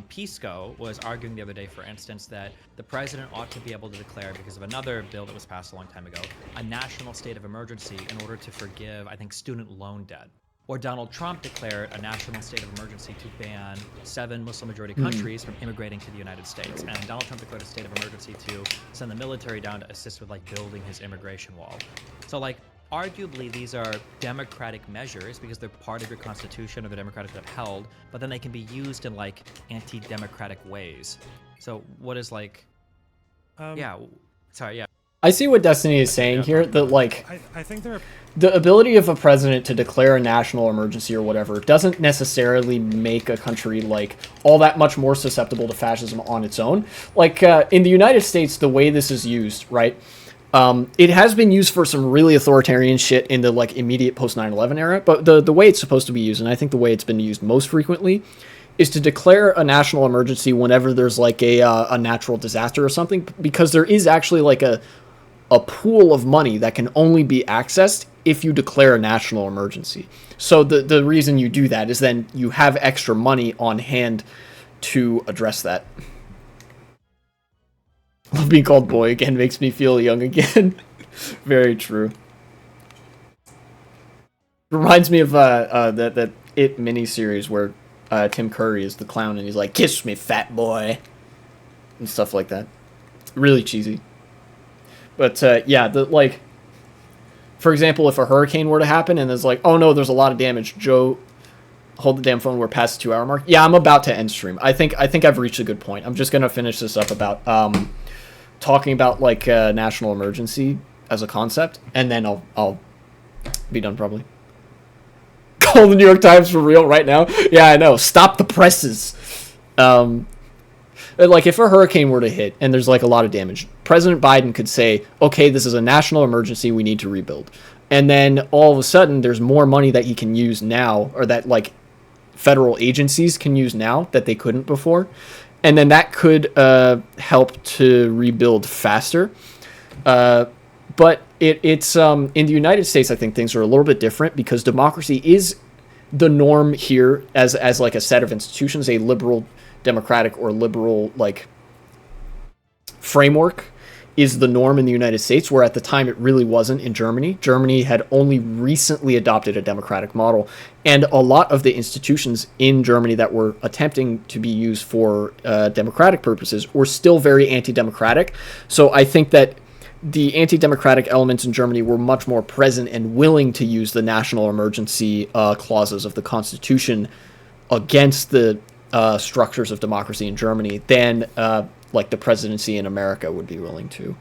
Pisco was arguing the other day, for instance, that the president ought to be able to declare, because of another bill that was passed a long time ago, a national state of emergency in order to forgive, I think, student loan debt. Or Donald Trump declared a national state of emergency to ban 7 Muslim-majority countries from immigrating to the United States. And Donald Trump declared a state of emergency to send the military down to assist with, like, building his immigration wall. So, like, arguably these are democratic measures because they're part of your constitution or the democratically upheld, but then they can be used in, like, anti-democratic ways. So what is, like... yeah. Sorry, yeah. I see what Destiny is saying here, that, like, I think the ability of a president to declare a national emergency or whatever doesn't necessarily make a country, like, all that much more susceptible to fascism on its own. Like, in the United States, the way this is used, right, It has been used for some really authoritarian shit in the like immediate post 9/11 era, but the way it's supposed to be used, and I think the way it's been used most frequently, is to declare a national emergency whenever there's like a natural disaster or something, because there is actually like a pool of money that can only be accessed if you declare a national emergency. So the reason you do that is then you have extra money on hand to address that. Love being called boy again makes me feel young again. Very true. Reminds me of that It miniseries where Tim Curry is the clown and he's like, "Kiss me, fat boy," and stuff like that. Really cheesy. But yeah, like, for example, if a hurricane were to happen and there's like, oh no, there's a lot of damage, Joe, hold the damn phone, we're past the 2-hour mark. Yeah, I'm about to end stream. I think I've reached a good point. I'm just gonna finish this up about talking about like national emergency as a concept, and then I'll be done probably. Call the New York Times for real right now? Yeah, I know. Stop the presses. Like, if a hurricane were to hit and there's like a lot of damage, President Biden could say, okay, this is a national emergency, we need to rebuild. And then all of a sudden there's more money that he can use now, or that like federal agencies can use now that they couldn't before. And then that could help to rebuild faster. But it's in the United States, I think things are a little bit different, because democracy is the norm here as like a set of institutions, a liberal democratic or liberal like framework is the norm in the United States, where at the time it really wasn't in Germany. Germany had only recently adopted a democratic model, and a lot of the institutions in Germany that were attempting to be used for democratic purposes were still very anti-democratic. So I think that the anti-democratic elements in Germany were much more present and willing to use the national emergency clauses of the Constitution against the structures of democracy in Germany than like the presidency in America would be willing to.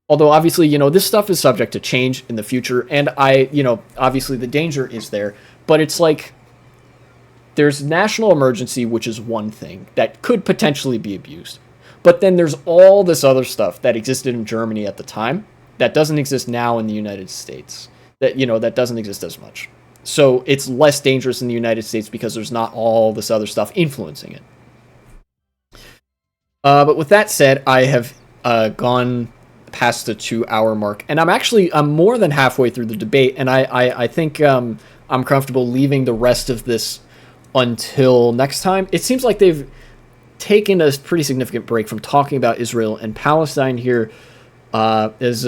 Although obviously, this stuff is subject to change in the future, and obviously the danger is there, but it's like there's national emergency, which is one thing that could potentially be abused. But then there's all this other stuff that existed in Germany at the time that doesn't exist now in the United States. That doesn't exist as much. So it's less dangerous in the United States because there's not all this other stuff influencing it. But with that said, I have gone past the 2-hour mark, and I'm more than halfway through the debate, and I think I'm comfortable leaving the rest of this until next time. It seems like they've taken a pretty significant break from talking about Israel and Palestine here. This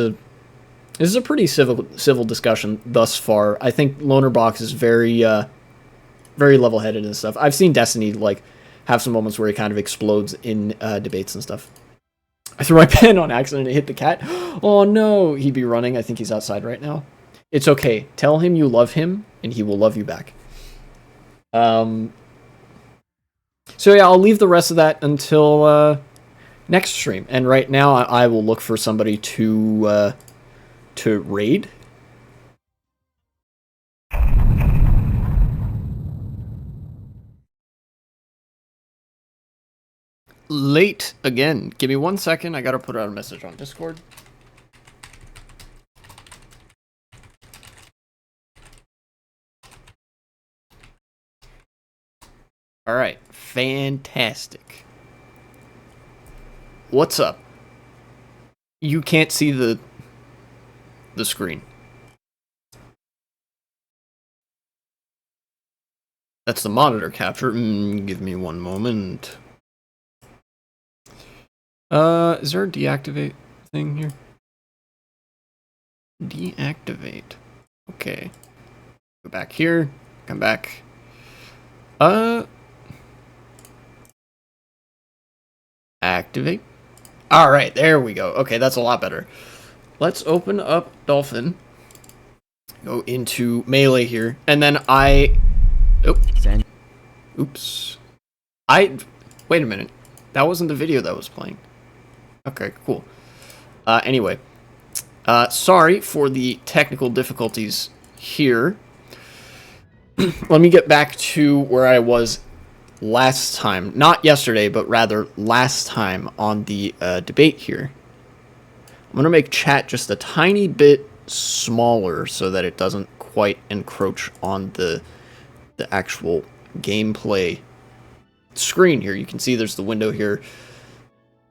is a pretty civil discussion thus far. I think LonerBox is very level-headed and stuff. I've seen Destiny like have some moments where he kind of explodes in debates and stuff. I threw my pen on accident and hit the cat. Oh no, he'd be running. I think he's outside right now. It's okay. Tell him you love him, and he will love you back. So yeah, I'll leave the rest of that until next stream. And right now, I will look for somebody to raid. Late again. Give me 1 second. I gotta put out a message on Discord. All right. Fantastic. What's up? You can't see the screen. That's the monitor capture. Give me one moment. Is there a deactivate thing here? Deactivate. Okay. Go back here. Come back. Activate. All right, there we go. Okay, that's a lot better. Let's open up Dolphin. Go into Melee here, and then oops. Wait a minute. That wasn't the video that was playing. Okay, cool. Anyway. Sorry for the technical difficulties here. Let me get back to where I was last time. Not yesterday, but rather last time on the debate here. I'm gonna make chat just a tiny bit smaller so that it doesn't quite encroach on the actual gameplay screen here. You can see there's the window here.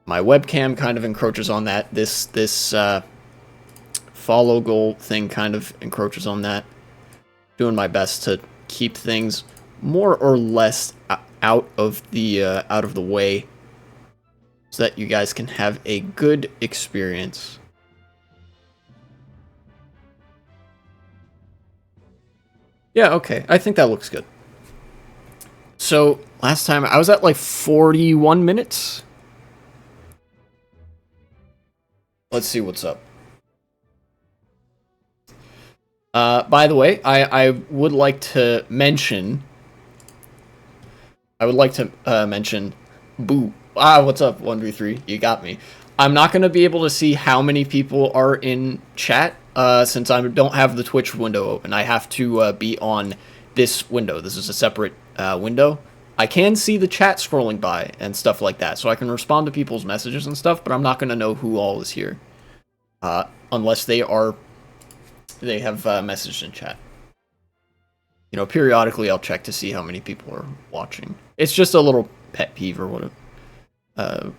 My webcam kind of encroaches on that. This follow goal thing kind of encroaches on that. Doing my best to keep things more or less out of the way, so that you guys can have a good experience. Yeah, okay. I think that looks good. So, last time I was at like 41 minutes. Let's see what's up. By the way, I would like to mention... Boo. What's up, 1v3? You got me. I'm not going to be able to see how many people are in chat, since I don't have the Twitch window open. I have to be on this window. This is a separate window. I can see the chat scrolling by and stuff like that, so I can respond to people's messages and stuff, but I'm not going to know who all is here. Unless they have messaged in chat. You know, periodically I'll check to see how many people are watching. It's just a little pet peeve or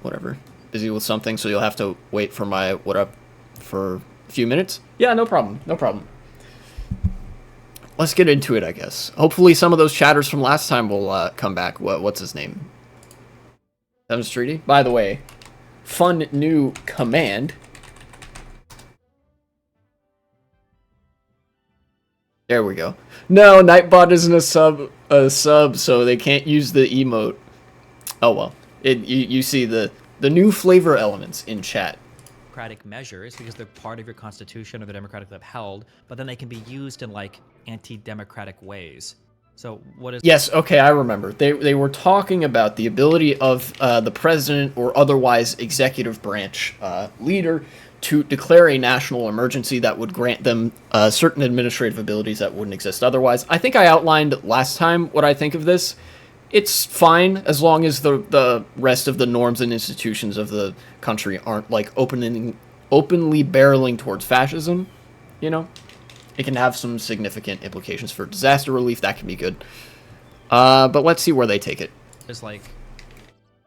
whatever. Busy with something, so you'll have to wait for my what up for a few minutes. Yeah, no problem. No problem. Let's get into it, I guess. Hopefully some of those chatters from last time will come back. What's his name? Streety? By the way, fun new command. There we go. No, Nightbot isn't a sub, so they can't use the emote. Oh well. You see the new flavor elements in chat. Democratic measures because they're part of your constitution or they're democratically upheld, but then they can be used in like anti-democratic ways. So what is... Yes, okay, I remember. They were talking about the ability of the president or otherwise executive branch leader to declare a national emergency that would grant them certain administrative abilities that wouldn't exist otherwise. I think I outlined last time what I think of this. It's fine as long as the rest of the norms and institutions of the country aren't like openly barreling towards fascism, you know? It can have some significant implications for disaster relief. That can be good. But let's see where they take it. It's like...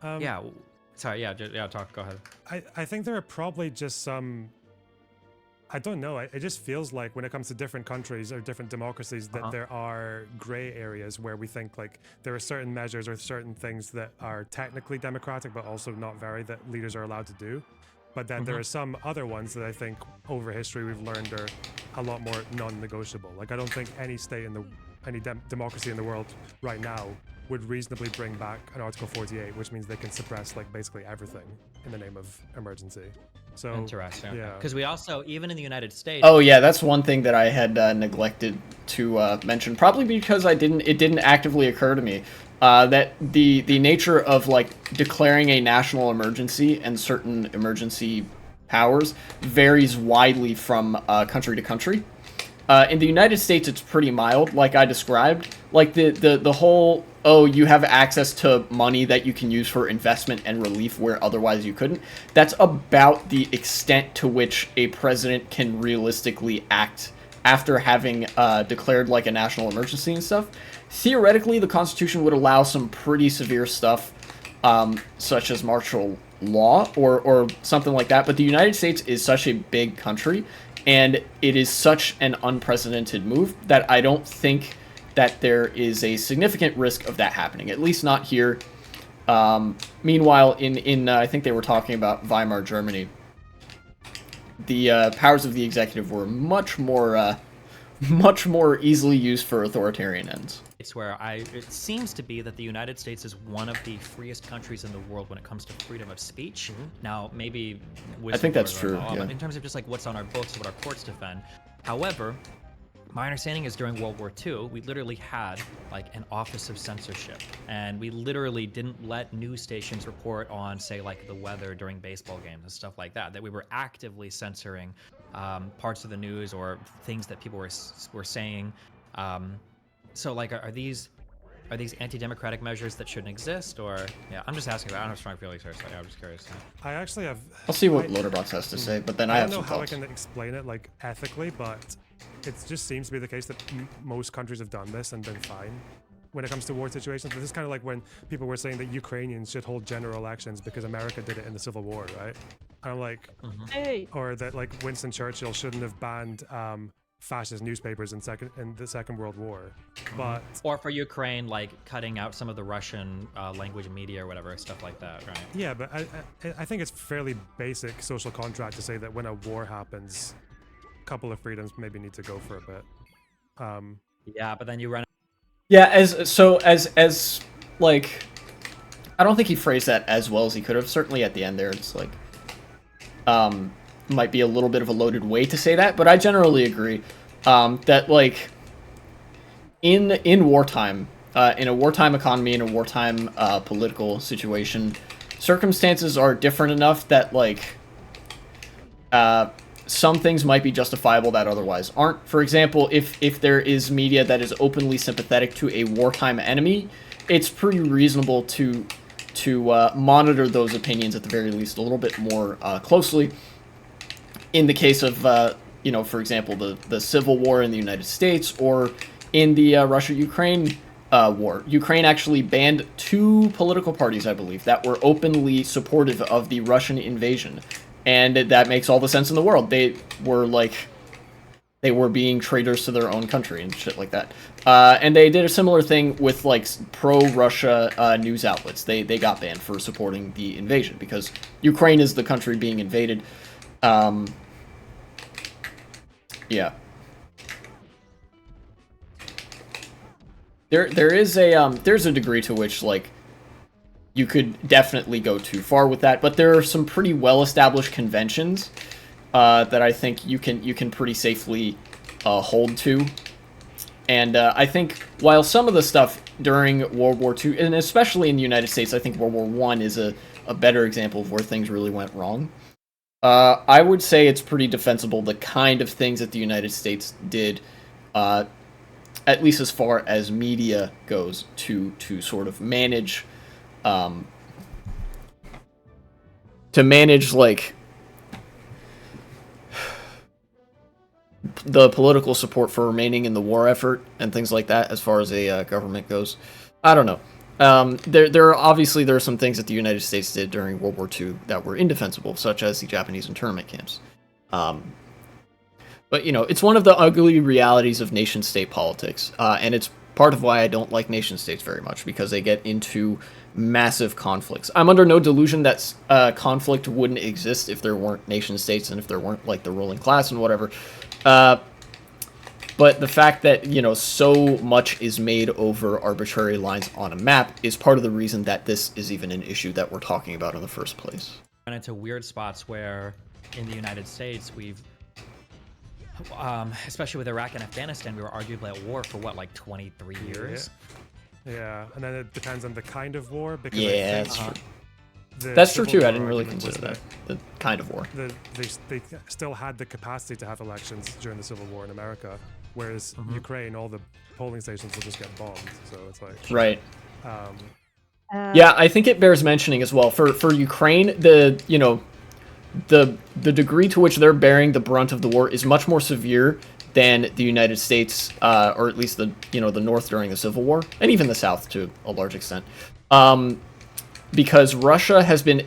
yeah. Sorry, yeah, talk, go ahead. I think there are probably just some... I don't know. It just feels like when it comes to different countries or different democracies that there are gray areas where we think like there are certain measures or certain things that are technically democratic but also not very, that leaders are allowed to do. But then there are some other ones that I think over history we've learned are a lot more non-negotiable. Like I don't think any state in any democracy in the world right now would reasonably bring back an Article 48, which means they can suppress like basically everything in the name of emergency. So interesting. Yeah. Because we also, even in the United States... Oh yeah, that's one thing that I had neglected to mention, probably because it didn't actively occur to me. That the nature of like declaring a national emergency and certain emergency powers varies widely from country to country. In the United States, it's pretty mild, like I described. Like the whole, oh, you have access to money that you can use for investment and relief where otherwise you couldn't. That's about the extent to which a president can realistically act after having declared like a national emergency and stuff. Theoretically, the Constitution would allow some pretty severe stuff, such as martial law or something like that. But the United States is such a big country, and it is such an unprecedented move that I don't think that there is a significant risk of that happening, at least not here. Meanwhile, in I think they were talking about Weimar Germany, the powers of the executive were much more easily used for authoritarian ends. It's where it seems to be that the United States is one of the freest countries in the world when it comes to freedom of speech. Now, maybe I think that's true. Law, yeah. But in terms of just like what's on our books, what our courts defend. However, my understanding is during World War II, we literally had like an office of censorship, and we literally didn't let news stations report on, say, like the weather during baseball games and stuff like that. That we were actively censoring parts of the news or things that people were saying. So like, are these are these anti-democratic measures that shouldn't exist, or yeah? I'm just asking. I don't have strong feelings here, so yeah, I'm just curious. I actually have. I'll see what LonerBox has to say, but then I have don't some know how thoughts. I can explain it like ethically, but it just seems to be the case that most countries have done this and been fine when it comes to war situations. This is kind of like when people were saying that Ukrainians should hold general elections because America did it in the Civil War, right? And I'm like, Hey. or that like Winston Churchill shouldn't have banned fascist newspapers in the Second World War, but Or for Ukraine, like cutting out some of the Russian language media or whatever, stuff like that, right? yeah, but I think it's fairly basic social contract to say that when a war happens, a couple of freedoms maybe need to go for a bit. Yeah, but then you run. Yeah, as like, I don't think he phrased that as well as he could have. Certainly at the end there, it's like, might be a little bit of a loaded way to say that, but I generally agree that like in wartime, in a wartime economy, in a wartime political situation, circumstances are different enough that like some things might be justifiable that otherwise aren't. For example, if there is media that is openly sympathetic to a wartime enemy, it's pretty reasonable to monitor those opinions at the very least a little bit more closely. In the case of, you know, for example, the Civil War in the United States, or in the Russia-Ukraine war. Ukraine actually banned 2 political parties, I believe, that were openly supportive of the Russian invasion. And that makes all the sense in the world. They were being traitors to their own country and shit like that. And they did a similar thing with, like, pro-Russia news outlets. They got banned for supporting the invasion, because Ukraine is the country being invaded. Yeah. There's a degree to which, like, you could definitely go too far with that, but there are some pretty well-established conventions that I think you can pretty safely hold to. And I think while some of the stuff during World War II, and especially in the United States, I think World War I is a better example of where things really went wrong. I would say it's pretty defensible, the kind of things that the United States did, at least as far as media goes, to sort of manage, like, the political support for remaining in the war effort and things like that, as far as a government goes. I don't know. There are some things that the United States did during World War II that were indefensible, such as the Japanese internment camps. But, you know, it's one of the ugly realities of nation-state politics, and it's part of why I don't like nation-states very much, because they get into massive conflicts. I'm under no delusion that conflict wouldn't exist if there weren't nation-states and if there weren't, like, the ruling class and whatever. But the fact that, you know, so much is made over arbitrary lines on a map is part of the reason that this is even an issue that we're talking about in the first place. Run into weird spots where, in the United States, we've, especially with Iraq and Afghanistan, we were arguably at war for what, like 23 years? Yeah, and then it depends on the kind of war. Because Yeah, I think that's true Civil too. I War didn't really argument consider was that. The kind of war. They still had the capacity to have elections during the Civil War in America, whereas Ukraine, all the polling stations will just get bombed. So it's like Right. Yeah, I think it bears mentioning as well for Ukraine, the degree to which they're bearing the brunt of the war is much more severe than the United States, or at least the North during the Civil War, and even the South to a large extent. Because Russia has been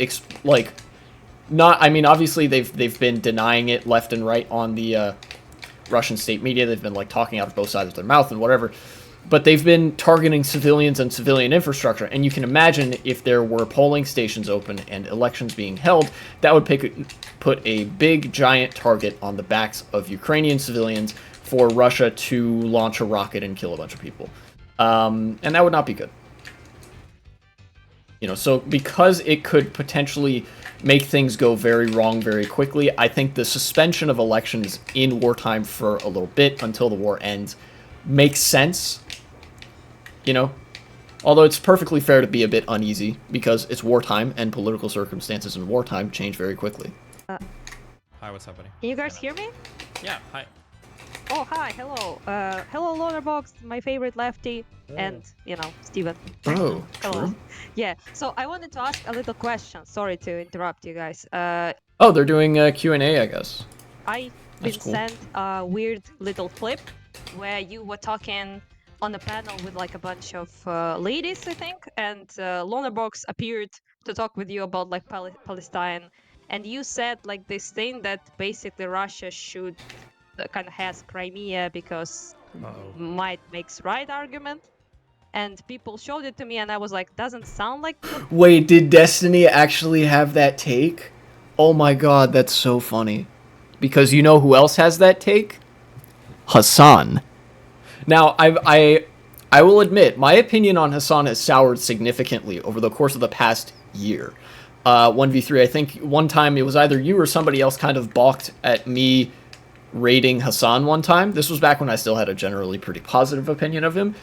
obviously they've been denying it left and right on the Russian state media. They've been like talking out of both sides of their mouth and whatever, but they've been targeting civilians and civilian infrastructure. And you can imagine if there were polling stations open and elections being held, that would put a big giant target on the backs of Ukrainian civilians for Russia to launch a rocket and kill a bunch of people, and that would not be good. You know, so because it could potentially make things go very wrong very quickly, I think the suspension of elections in wartime for a little bit until the war ends makes sense. You know, although it's perfectly fair to be a bit uneasy because it's wartime and political circumstances in wartime change very quickly. Hi, what's up, buddy? Can you guys hear me? Yeah, hi. Oh, hi, hello. Hello, LonerBox, my favorite lefty. and Steven. Oh, Come true. on. Yeah. So I wanted to ask a little question. Sorry to interrupt you guys. Oh, they're doing Q&A, I guess. I've That's been cool. sent a weird little clip where you were talking on a panel with like a bunch of ladies, I think, and LonerBox appeared to talk with you about like Palestine, and you said like this thing that basically Russia should kind of has Crimea because might makes right argument, and people showed it to me, and I was like, doesn't sound like what. Wait, did Destiny actually have that take? Oh my god, that's so funny. Because you know who else has that take? Hassan. Now, I will admit, my opinion on Hassan has soured significantly over the course of the past year. 1v3, I think one time it was either you or somebody else kind of balked at me rating Hassan one time. This was back when I still had a generally pretty positive opinion of him.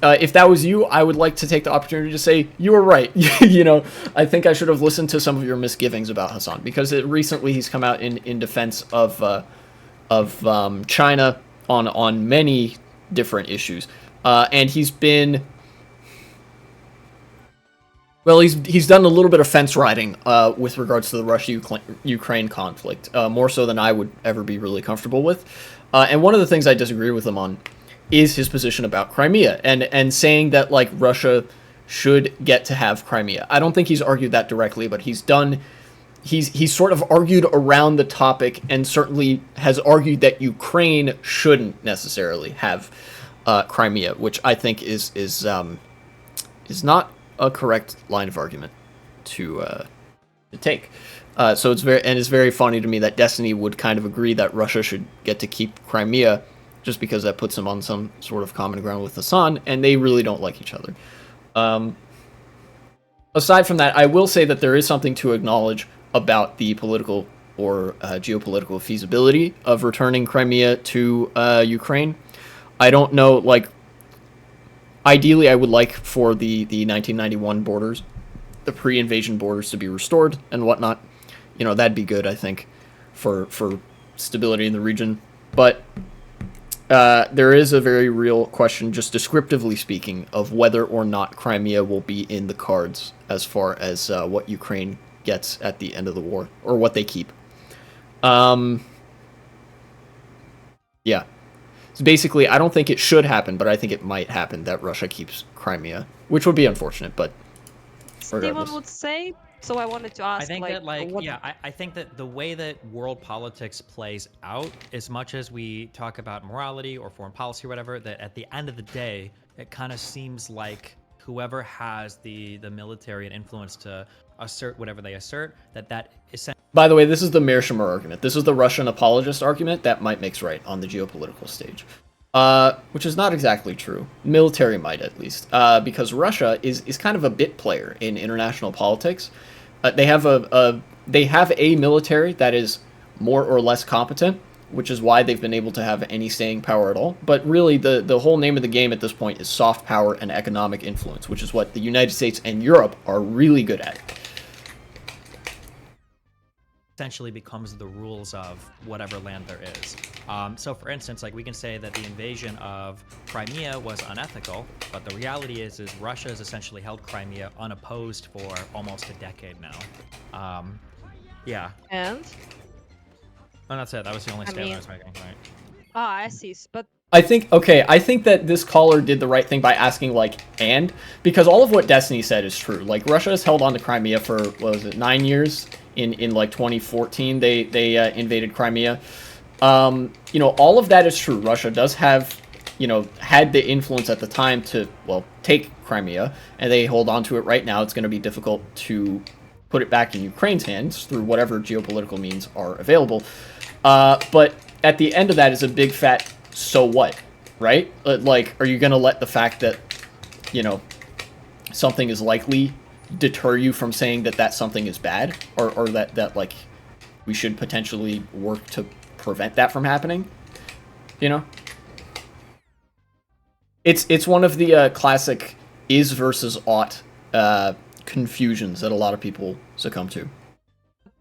If that was you, I would like to take the opportunity to say you were right. I think I should have listened to some of your misgivings about Hassan, because recently he's come out in defense of China on many different issues, and he's been. Well, he's done a little bit of fence riding with regards to the Russia-Ukraine conflict, more so than I would ever be really comfortable with. And one of the things I disagree with him on is his position about Crimea and saying that like Russia should get to have Crimea. I don't think he's argued that directly, but he's sort of argued around the topic, and certainly has argued that Ukraine shouldn't necessarily have Crimea, which I think is not a correct line of argument to take. So it's very funny to me that Destiny would kind of agree that Russia should get to keep Crimea, just because that puts him on some sort of common ground with Hassan, and they really don't like each other. Aside from that, I will say that there is something to acknowledge about the political or geopolitical feasibility of returning Crimea to Ukraine. I don't know, like, ideally I would like for the 1991 borders, the pre-invasion borders, to be restored and whatnot. That'd be good, I think, for stability in the region. But there is a very real question, just descriptively speaking, of whether or not Crimea will be in the cards as far as what Ukraine gets at the end of the war, or what they keep. Yeah. So basically, I don't think it should happen, but I think it might happen that Russia keeps Crimea, which would be unfortunate, but regardless. Steven would say. So I wanted to ask, I think what... I think that the way that world politics plays out, as much as we talk about morality or foreign policy or whatever, that at the end of the day, it kind of seems like whoever has the military and influence to assert whatever they assert, that essentially... By the way, this is the Mearsheimer argument. This is the Russian apologist argument that might makes right on the geopolitical stage. Which is not exactly true. Military might, at least. Because Russia is kind of a bit player in international politics. They have a military that is more or less competent, which is why they've been able to have any staying power at all. But really, the whole name of the game at this point is soft power and economic influence, which is what the United States and Europe are really good at. Essentially becomes the rules of whatever land there is. So for instance, like, we can say that the invasion of Crimea was unethical, but the reality is Russia has essentially held Crimea unopposed for almost a decade now. Yeah. And? Oh, that's it. That was the only statement I was making. Right. Ah, I see. But I think that this caller did the right thing by asking, like, because all of what Destiny said is true. Like, Russia has held on to Crimea for, what was it, 9 years? In like 2014, they invaded Crimea. All of that is true. Russia does have, had the influence at the time to, take Crimea, and they hold on to it right now. It's going to be difficult to put it back in Ukraine's hands through whatever geopolitical means are available. But at the end of that is a big fat so what, right? Like, are you going to let the fact that, something is likely deter you from saying that something is bad, or that like we should potentially work to prevent that from happening? It's one of the classic is versus ought confusions that a lot of people succumb to.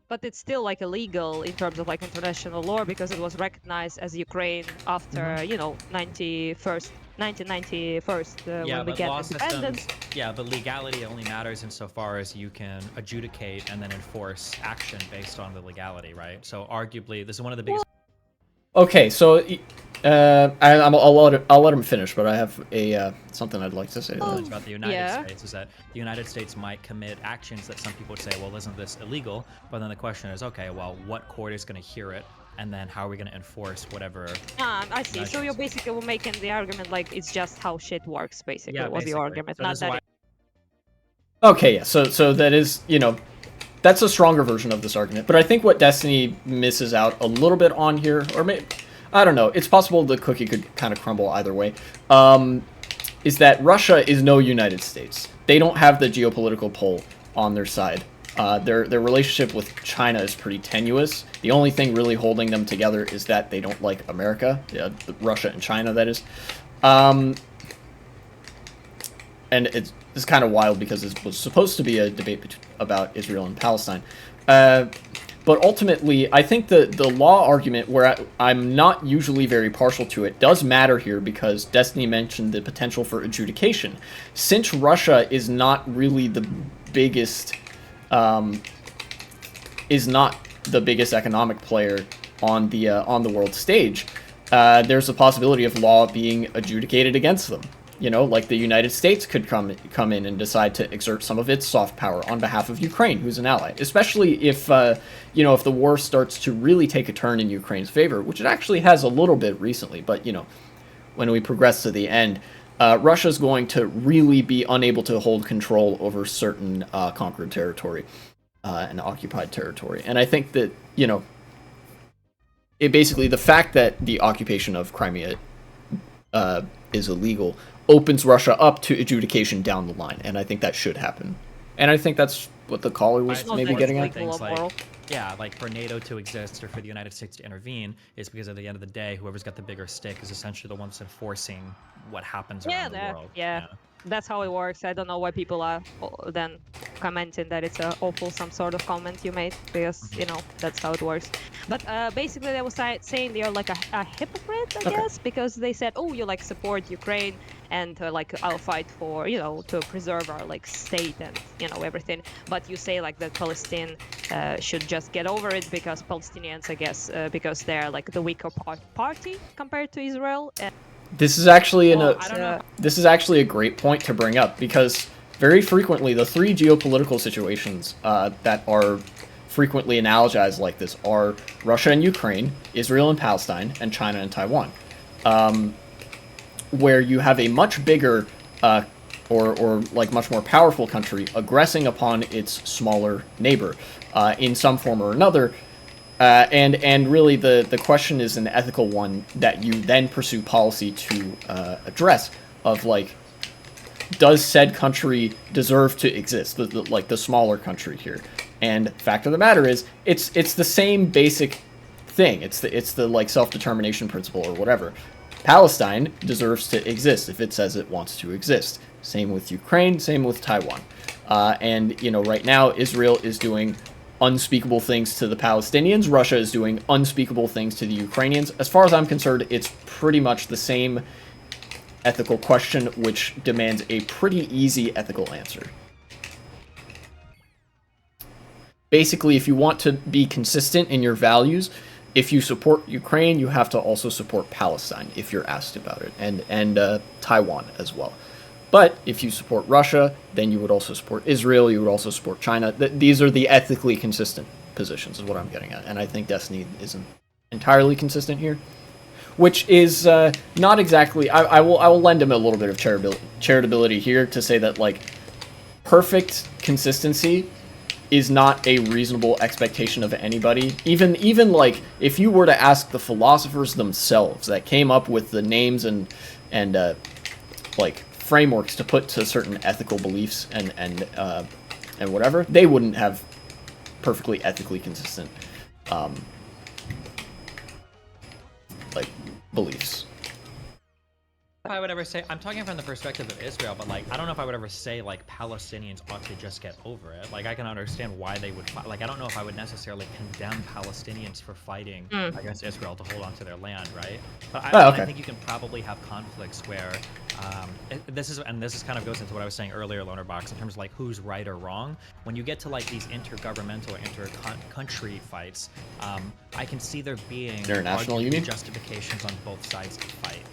But it's still like illegal in terms of like international law, because it was recognized as Ukraine after 91st 1991 Yeah, when we but get law independence. systems. Yeah, but legality only matters insofar as you can adjudicate and then enforce action based on the legality, right? So arguably, this is one of the biggest. Okay, so I'll let him finish, but I have a something I'd like to say. About the United Yeah. States is that the United States might commit actions that some people would say, well, isn't this illegal? But then the question is, okay, well, what court is going to hear it, and then how are we going to enforce whatever? I see. So measures? you're basically making the argument like it's just how shit works, basically, Yeah, was your basically. argument, So not this is that why- Okay, yeah. So that is, that's a stronger version of this argument. But I think what Destiny misses out a little bit on here, or maybe, I don't know, it's possible the cookie could kind of crumble either way, is that Russia is no United States. They don't have the geopolitical pull on their side. Their relationship with China is pretty tenuous. The only thing really holding them together is that they don't like America, Russia and China, that is. And it's kind of wild because it was supposed to be a debate about Israel and Palestine. But ultimately, I think the law argument, where I'm not usually very partial to it, does matter here because Destiny mentioned the potential for adjudication. Since Russia is not really the biggest, economic player on the world stage, there's a possibility of law being adjudicated against them. Like the United States could come in and decide to exert some of its soft power on behalf of Ukraine, who's an ally. Especially if if the war starts to really take a turn in Ukraine's favor, which it actually has a little bit recently. But when we progress to the end, Russia's going to really be unable to hold control over certain conquered territory and occupied territory. And I think that basically the fact that the occupation of Crimea is illegal opens Russia up to adjudication down the line, and I think that should happen. And I think that's what the caller was maybe getting at. Things like, yeah, like for NATO to exist or for the United States to intervene is because at the end of the day, whoever's got the bigger stick is essentially the ones enforcing what happens around the world. Yeah, that's how it works. I don't know why people are then commenting that it's a awful some sort of comment you made, because that's how it works. But basically they were saying they're like a hypocrite, I guess, because they said, oh, you like support Ukraine and like I'll fight for to preserve our like state and everything, but you say like that Palestine should just get over it because Palestinians, I guess, because they're like the weaker party compared to Israel. And this is actually this is actually a great point to bring up, because very frequently the three geopolitical situations that are frequently analogized like this are Russia and Ukraine, Israel and Palestine, and China and Taiwan, where you have a much bigger or like much more powerful country aggressing upon its smaller neighbor in some form or another. And really the question is an ethical one that you then pursue policy to address, of like, does said country deserve to exist, like the smaller country here? And fact of the matter is, it's the same basic thing. It's the like self-determination principle or whatever. Palestine deserves to exist if it says it wants to exist. Same with Ukraine, same with Taiwan. And right now Israel is doing unspeakable things to the Palestinians. Russia is doing unspeakable things to the Ukrainians. As far as I'm concerned, it's pretty much the same ethical question, which demands a pretty easy ethical answer. Basically, if you want to be consistent in your values, if you support Ukraine, you have to also support Palestine if you're asked about it, and Taiwan as well. But if you support Russia, then you would also support Israel, you would also support China. These are the ethically consistent positions, is what I'm getting at. And I think Destiny isn't entirely consistent here, which is not exactly... I will lend him a little bit of charitability here to say that, like, perfect consistency is not a reasonable expectation of anybody. Even like, if you were to ask the philosophers themselves that came up with the names and like frameworks to put to certain ethical beliefs and whatever, they wouldn't have perfectly ethically consistent like beliefs. I would ever say, I'm talking from the perspective of Israel, but like, I don't know if I would ever say like Palestinians ought to just get over it. Like, I can understand why they would fight. Like, I don't know if I would necessarily condemn Palestinians for fighting against Israel to hold on to their land, right? But I think you can probably have conflicts where this is kind of goes into what I was saying earlier, LonerBox, in terms of like who's right or wrong. When you get to like these intergovernmental or inter-country fights, I can see there being international union justifications on both sides to fight.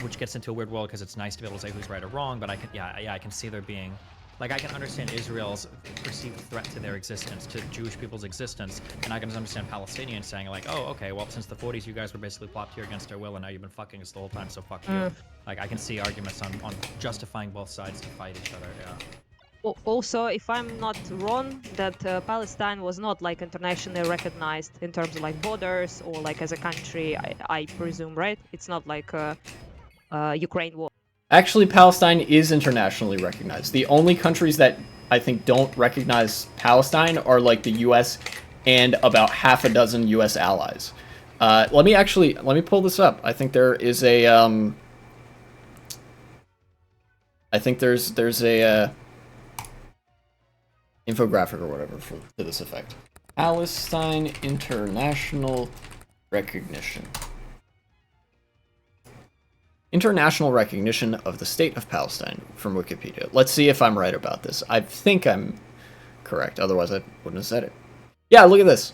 Which gets into a weird world because it's nice to be able to say who's right or wrong, but I can see there being, like, I can understand Israel's perceived threat to their existence, to Jewish people's existence, and I can understand Palestinians saying like, oh, okay, well, since the 40s you guys were basically plopped here against our will, and now you've been fucking us the whole time, so fuck you. Like, I can see arguments on justifying both sides to fight each other. Yeah. Also, if I'm not wrong, that Palestine was not like internationally recognized in terms of like borders or like as a country, I presume, right? It's not like Ukraine war. Actually, Palestine is internationally recognized. The only countries that I think don't recognize Palestine are like the U.S. and about half a dozen U.S. allies. Let me pull this up. I think there is a there's a infographic or whatever to this effect. Palestine international recognition. International recognition of the state of Palestine from Wikipedia. Let's see if I'm right about this. I think I'm correct. Otherwise, I wouldn't have said it. Yeah, look at this.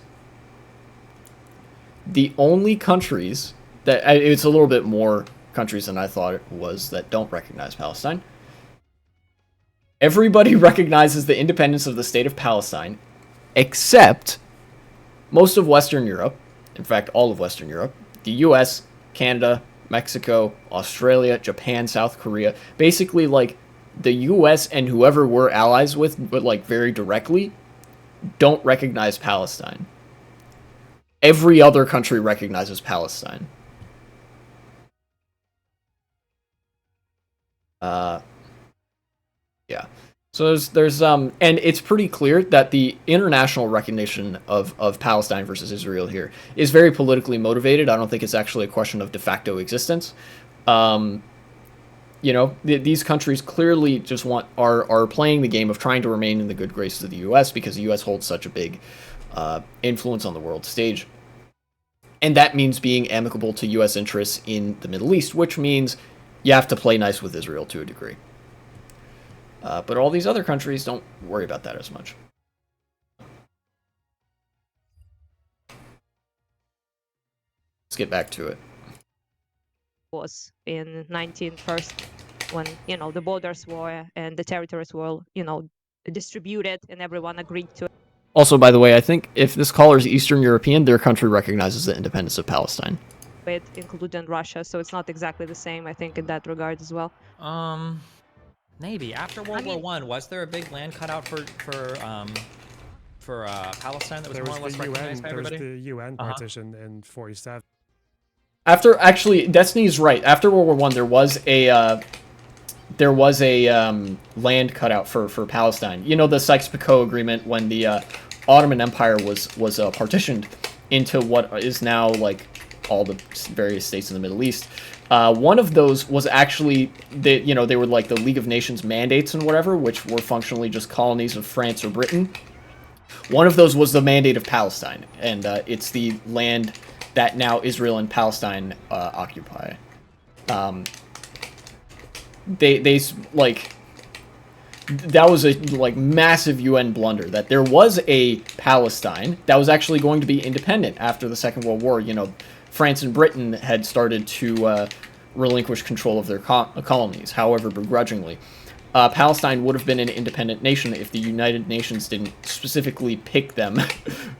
The only countries that... It's a little bit more countries than I thought it was that don't recognize Palestine. Everybody recognizes the independence of the state of Palestine, except most of Western Europe, in fact, all of Western Europe, the US, Canada, Mexico, Australia, Japan, South Korea. Basically, like, the US and whoever we're allies with, but like very directly, don't recognize Palestine. Every other country recognizes Palestine. Yeah. So there's and it's pretty clear that the international recognition of Palestine versus Israel here is very politically motivated. I don't think it's actually a question of de facto existence. You know, these countries clearly just are playing the game of trying to remain in the good graces of the U.S. because the U.S. holds such a big influence on the world stage. And that means being amicable to U.S. interests in the Middle East, which means you have to play nice with Israel to a degree. But all these other countries don't worry about that as much. Let's get back to it. Was in 1901 when, you know, the borders were and the territories were, you know, distributed and everyone agreed to it. Also, by the way, I think if this caller is Eastern European, their country recognizes the independence of Palestine. Including Russia, so it's not exactly the same, I think, in that regard as well. Maybe after World War I, was there a big land cutout for Palestine that was more or less recognized by everybody? There was the UN partition in 47. After, actually, Destiny's right. After World War I, there was a land cutout for Palestine. You know, the Sykes-Picot Agreement when the Ottoman Empire was partitioned into what is now like all the various states in the Middle East. One of those was actually, they were like the League of Nations mandates and whatever, which were functionally just colonies of France or Britain. One of those was the mandate of Palestine, and it's the land that now Israel and Palestine occupy. They like, that was a like massive UN blunder, that there was a Palestine that was actually going to be independent after the Second World War. You know, France and Britain had started to relinquish control of their colonies, however begrudgingly. Palestine would have been an independent nation if the United Nations didn't specifically pick them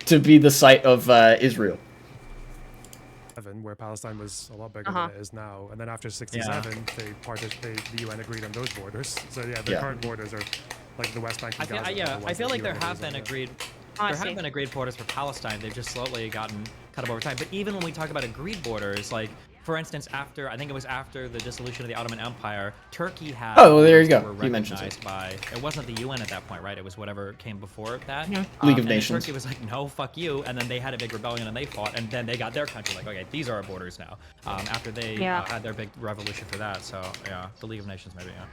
to be the site of Israel. Where Palestine was a lot bigger than it is now, and then after 67, the UN agreed on those borders. So yeah, the current borders are like the West Bank and Gaza. I feel like there have been agreed. There have been agreed borders for Palestine. They've just slowly gotten cut up over time. But even when we talk about agreed borders, like for instance, I think it was after the dissolution of the Ottoman Empire, Turkey had. Oh, well, there you borders that go. Were He mentions recognized by. It wasn't the UN at that point, right? It was whatever came before that. League of and then Nations. Turkey was like, no, fuck you, and then they had a big rebellion and they fought, and then they got their country like, okay, these are our borders now. After they had their big revolution for that, so yeah, the League of Nations maybe, yeah.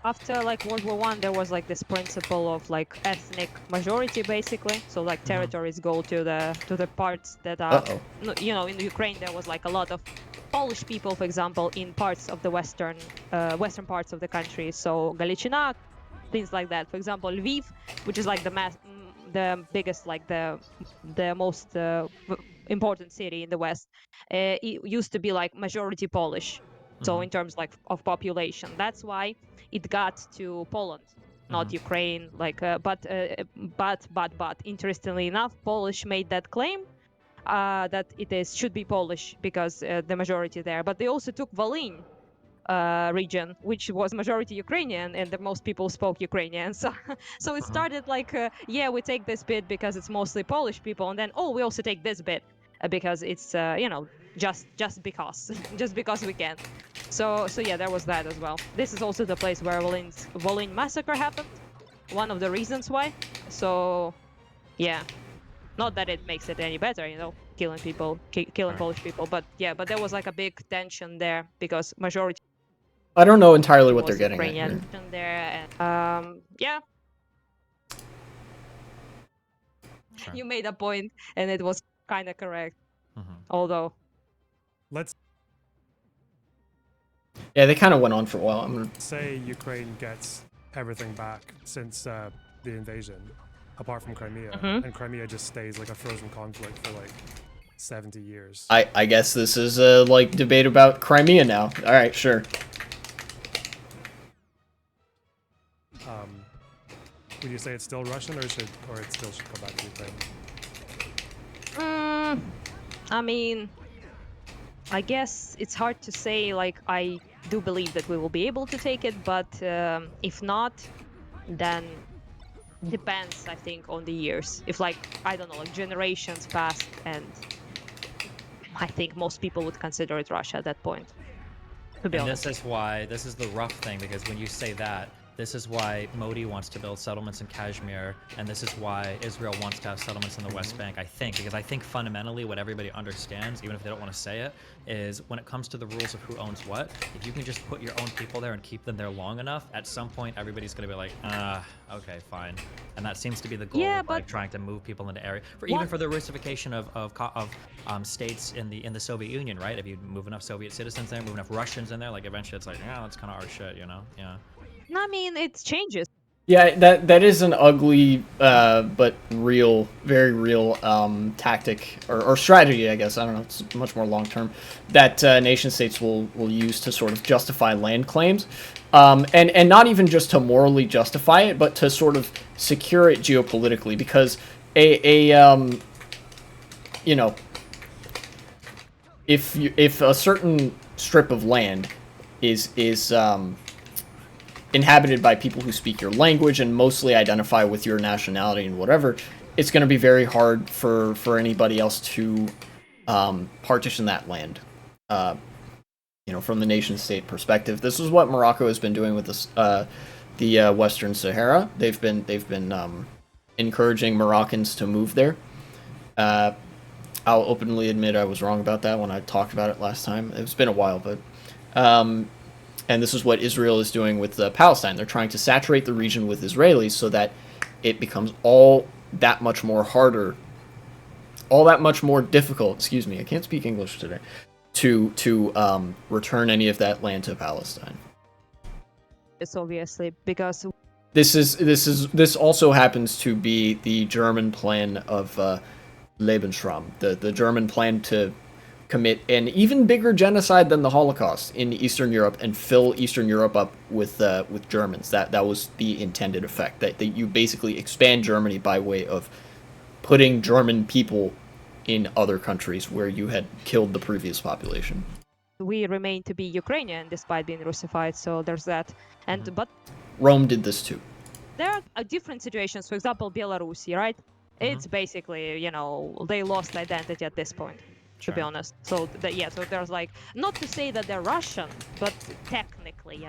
After like World War I, there was like this principle of like ethnic majority, basically. So like territories go to the parts that are, you know, in Ukraine there was like a lot of Polish people, for example, in parts of the western parts of the country. So Galiciana, things like that. For example, Lviv, which is like the biggest, like the most important city in the west, it used to be like majority Polish. So in terms like of population, that's why it got to Poland, not Ukraine. Like, but interestingly enough, Polish made that claim that should be Polish because the majority there. But they also took Volyn region, which was majority Ukrainian, and most people spoke Ukrainian. So it started like, yeah, we take this bit because it's mostly Polish people, and then we also take this bit because it's you know, just because just because we can. So yeah, there was that as well. This is also the place where Volyn massacre happened. One of the reasons why. So yeah, not that it makes it any better, you know, killing people, killing Polish people, but yeah, but there was like a big tension there because majority. I don't know entirely what they're getting Ukrainian at here. there, and yeah. Sure. You made a point, and it was kind of correct. Although, Yeah, they kind of went on for a while. I'm gonna say Ukraine gets everything back since the invasion, apart from Crimea, and Crimea just stays like a frozen conflict for like 70 years. I guess this is a like debate about Crimea now. All right, sure. Would you say it's still Russian, or it still should go back to Ukraine? I mean, I guess it's hard to say. Like, I do believe that we will be able to take it, but if not, then depends, I think, on the years. If, like, I don't know, like generations passed, and I think most people would consider it Russia at that point. To be honest. This is the rough thing, because when you say that, this is why Modi wants to build settlements in Kashmir, and this is why Israel wants to have settlements in the West Bank, I think. Because I think fundamentally what everybody understands, even if they don't want to say it, is when it comes to the rules of who owns what, if you can just put your own people there and keep them there long enough, at some point everybody's going to be like, okay, fine. And that seems to be the goal of like trying to move people into area. Even for the Russification of states in the Soviet Union, right? If you move enough Soviet citizens there, move enough Russians in there, like eventually it's like, yeah, that's kind of our shit, you know? Yeah. I mean, it changes. Yeah, that is an ugly but real, very real tactic or strategy, I guess. I don't know. It's much more long term that nation states will use to sort of justify land claims, and not even just to morally justify it, but to sort of secure it geopolitically, because you know, if a certain strip of land is inhabited by people who speak your language and mostly identify with your nationality and whatever, it's going to be very hard for anybody else to partition that land. You know, from the nation-state perspective, this is what Morocco has been doing with this, the Western Sahara. They've been encouraging Moroccans to move there. I'll openly admit I was wrong about that when I talked about it last time. It's been a while, but. And this is what Israel is doing with Palestine. They're trying to saturate the region with Israelis so that it becomes all that much more harder, all that much more difficult, excuse me, I can't speak English today, to return any of that land to Palestine. It's obviously because this also happens to be the German plan of Lebensraum, the German plan to commit an even bigger genocide than the Holocaust in Eastern Europe and fill Eastern Europe up with Germans. That was the intended effect. That you basically expand Germany by way of putting German people in other countries where you had killed the previous population. We remain to be Ukrainian despite being Russified, so there's that. And but Rome did this too. There are different situations. For example, Belarus, right? It's basically, you know, they lost identity at this point. to be honest. So so there's like, not to say that they're Russian, but technically,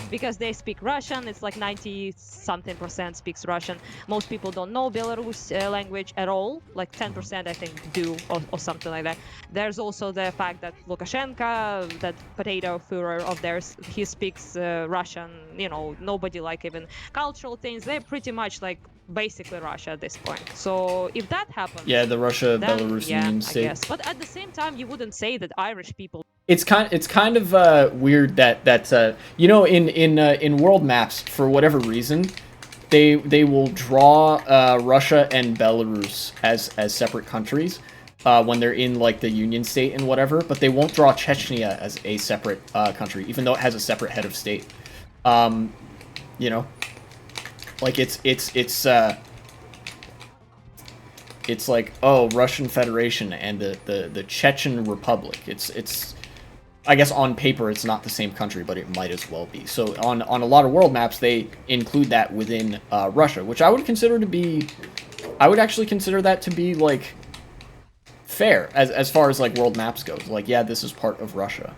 because they speak Russian. It's like 90-something% speaks Russian. Most people don't know Belarus language at all. Like 10%, I think, do, or something like that. There's also the fact that Lukashenko, that potato Führer of theirs, he speaks Russian. Nobody like even cultural things. They're pretty much like basically Russia at this point. So if that happens, Yeah, the Russia then, Belarus yeah, Union I state. guess. But at the same time, you wouldn't say that Irish people. It's kind of weird that in world maps, for whatever reason, they will draw Russia and Belarus as separate countries when they're in like the Union state and whatever, but they won't draw Chechnya as a separate country, even though it has a separate head of state. Like it's like, oh, Russian Federation and the Chechen Republic. It's I guess on paper it's not the same country, but it might as well be. So on a lot of world maps they include that within Russia, which I would actually consider that to be like fair as far as like world maps goes. Like, yeah, this is part of Russia,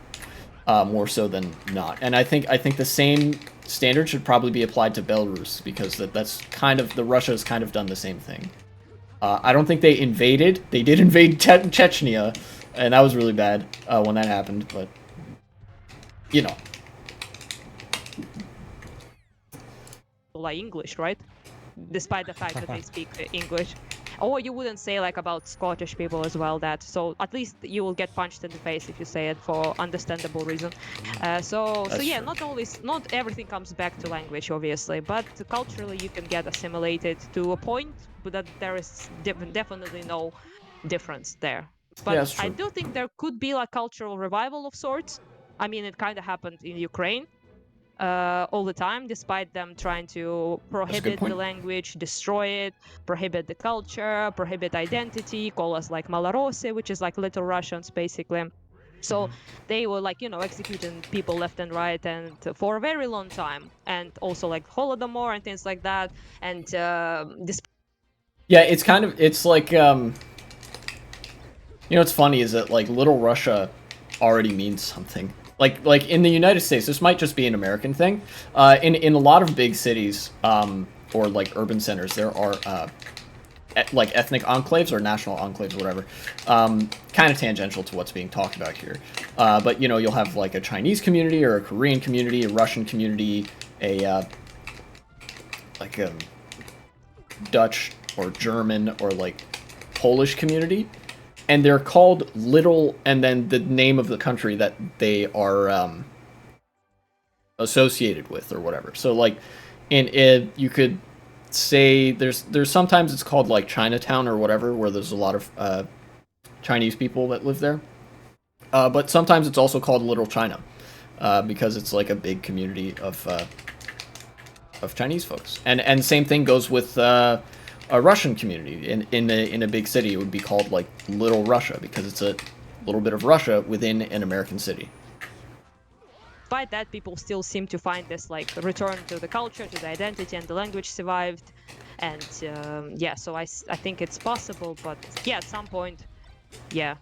more so than not. And I think the same standard should probably be applied to Belarus, because that's kind of, the Russia has kind of done the same thing. I don't think they invaded. They did invade Chechnya, and that was really bad when that happened, but like English, right? Despite the fact that they speak English. Or you wouldn't say like about Scottish people as well, that, so at least you will get punched in the face if you say it for understandable reason. So yeah, true. not everything comes back to language, obviously, but culturally you can get assimilated to a point, but that there is definitely no difference there. But Yeah, that's true. I do think there could be like cultural revival of sorts. I mean, it kind of happened in Ukraine all the time, despite them trying to prohibit the language, destroy it, prohibit the culture, prohibit identity, call us like Malorossi, which is like little Russians, basically. So they were like, executing people left and right, and for a very long time, and also like Holodomor and things like that. And yeah, it's like what's funny is that like Little Russia already means something. Like in the United States, this might just be an American thing. In a lot of big cities, or like urban centers, there are like ethnic enclaves or national enclaves, whatever. Kind of tangential to what's being talked about here. But you'll have like a Chinese community or a Korean community, a Russian community, a Dutch or German or like Polish community. And they're called Little, and then the name of the country that they are associated with, or whatever. So, like, you could say there's sometimes it's called like Chinatown or whatever, where there's a lot of Chinese people that live there. But sometimes it's also called Little China, because it's like a big community of Chinese folks. And same thing goes with a Russian community in a big city. It would be called like Little Russia, because it's a little bit of Russia within an American city. Despite that, people still seem to find this like return to the culture, to the identity, and the language survived. And yeah, so I think it's possible, but yeah, at some point, yeah.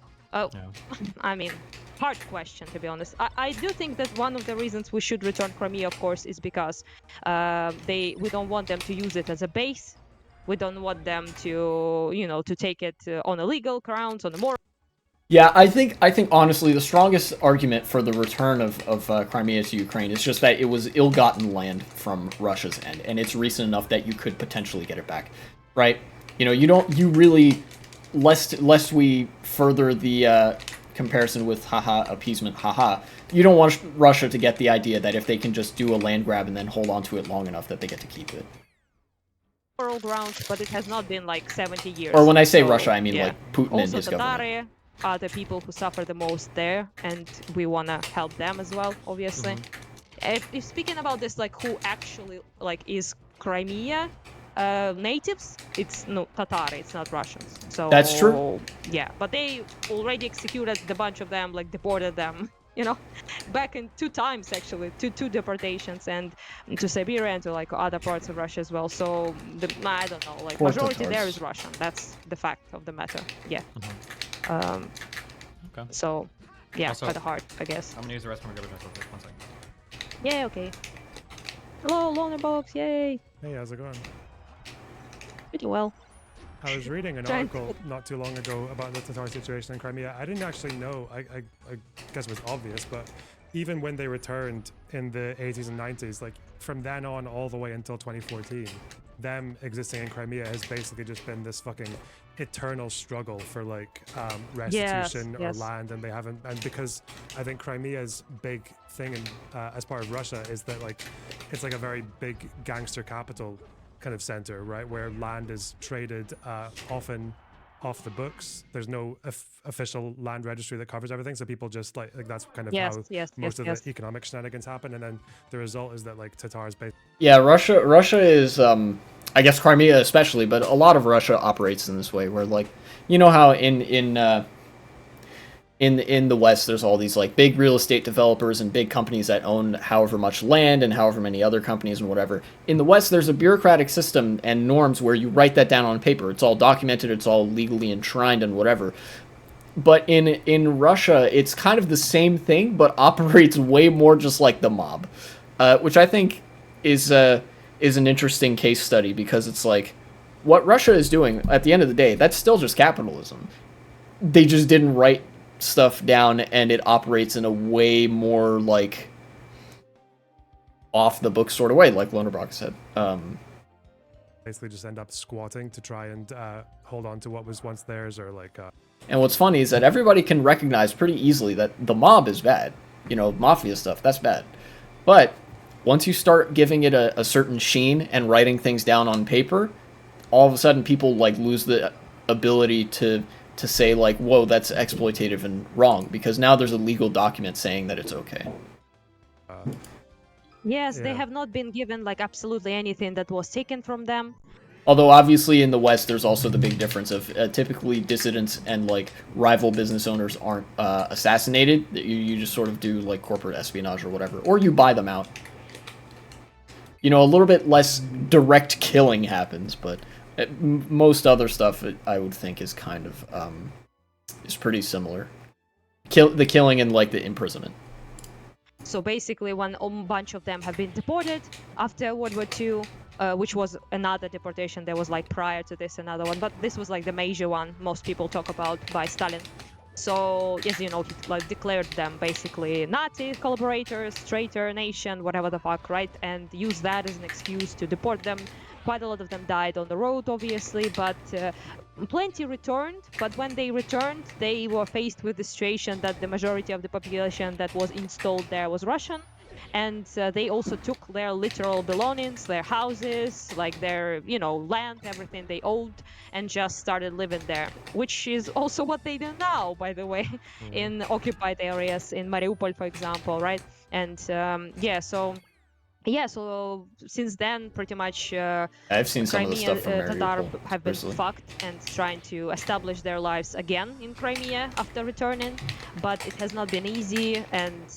I mean, hard question, to be honest. I do think that one of the reasons we should return Crimea, of course, is because we don't want them to use it as a base. We don't want them to, to take it on a legal grounds, on a moral. Yeah, I think honestly the strongest argument for the return of Crimea to Ukraine is just that it was ill-gotten land from Russia's end, and it's recent enough that you could potentially get it back, right? Lest we further the comparison with haha appeasement, haha, you don't want Russia to get the idea that if they can just do a land grab and then hold on to it long enough that they get to keep it. Grounds, but it has not been like 70 years. Or when I say Russia, I mean like Putin also, and his government. Are the people who suffer the most there, and we want to help them as well, obviously. If speaking about this, like who actually like is Crimea natives, it's Tatari, it's not Russians. So that's true. Yeah, but they already executed the bunch of them, like deported them, back in 2 times actually, two deportations, and to Siberia and to like other parts of Russia as well. So I don't know, like majority there is Russian. That's the fact of the matter. Yeah. Okay. So, yeah, Also- kind of hard, I guess. I'm gonna use the rest of my garbage real quick. 1 second. Yeah, okay. Hello, LonerBox, yay! Hey, how's it going? Pretty well. I was reading an Trying article not too long ago about the Tatar situation in Crimea. I didn't actually know, I guess it was obvious, but even when they returned in the 80s and 90s, like from then on all the way until 2014, them existing in Crimea has basically just been this fucking eternal struggle for like restitution or yes. land, and they haven't. And because I think Crimea's big thing in, as part of Russia is that like it's like a very big gangster capital kind of center, right, where land is traded often off the books. There's no official land registry that covers everything, so people just like that's kind of how most of the economic shenanigans happen, and then the result is that like Tatars basically. Yeah, Russia is I guess Crimea especially, but a lot of Russia operates in this way where like you know how in the West there's all these like big real estate developers and big companies that own however much land and however many other companies and whatever. In the West there's a bureaucratic system and norms where you write that down on paper. It's all documented, it's all legally enshrined and whatever. But in Russia it's kind of the same thing but operates way more just like the mob. Which I think is an interesting case study because it's like what Russia is doing at the end of the day, that's still just capitalism. They just didn't write stuff down and it operates in a way more like off the book sort of way, like LonerBox said. Basically just end up squatting to try and hold on to what was once theirs, or like and what's funny is that everybody can recognize pretty easily that the mob is bad, you know, mafia stuff, that's bad. But once you start giving it a certain sheen and writing things down on paper, all of a sudden people like lose the ability to say like, whoa, that's exploitative and wrong, because now there's a legal document saying that it's okay. Yes, they have not been given like absolutely anything that was taken from them. Although obviously in the West there's also the big difference of typically dissidents and like rival business owners aren't assassinated. You just sort of do like corporate espionage or whatever, or you buy them out. You know, a little bit less direct killing happens, but most other stuff I would think is kind of is pretty similar. The killing and like the imprisonment. So basically, when a bunch of them have been deported after World War II, which was another deportation, there was like prior to this another one, but this was like the major one most people talk about by Stalin. So yes, you know, he like declared them basically Nazi collaborators, traitor nation, whatever the fuck, right? And used that as an excuse to deport them. Quite a lot of them died on the road, obviously, but plenty returned. But when they returned, they were faced with the situation that the majority of the population that was installed there was Russian. And they also took their literal belongings, their houses, like their, you know, land, everything they owned, and just started living there, which is also what they do now, by the way, in occupied areas, in Mariupol, for example, right? And so since then, pretty much I've seen some of the Crimea stuff from Tatar Mariupol, have been personally. fucked and trying to establish their lives again in Crimea after returning, but it has not been easy, and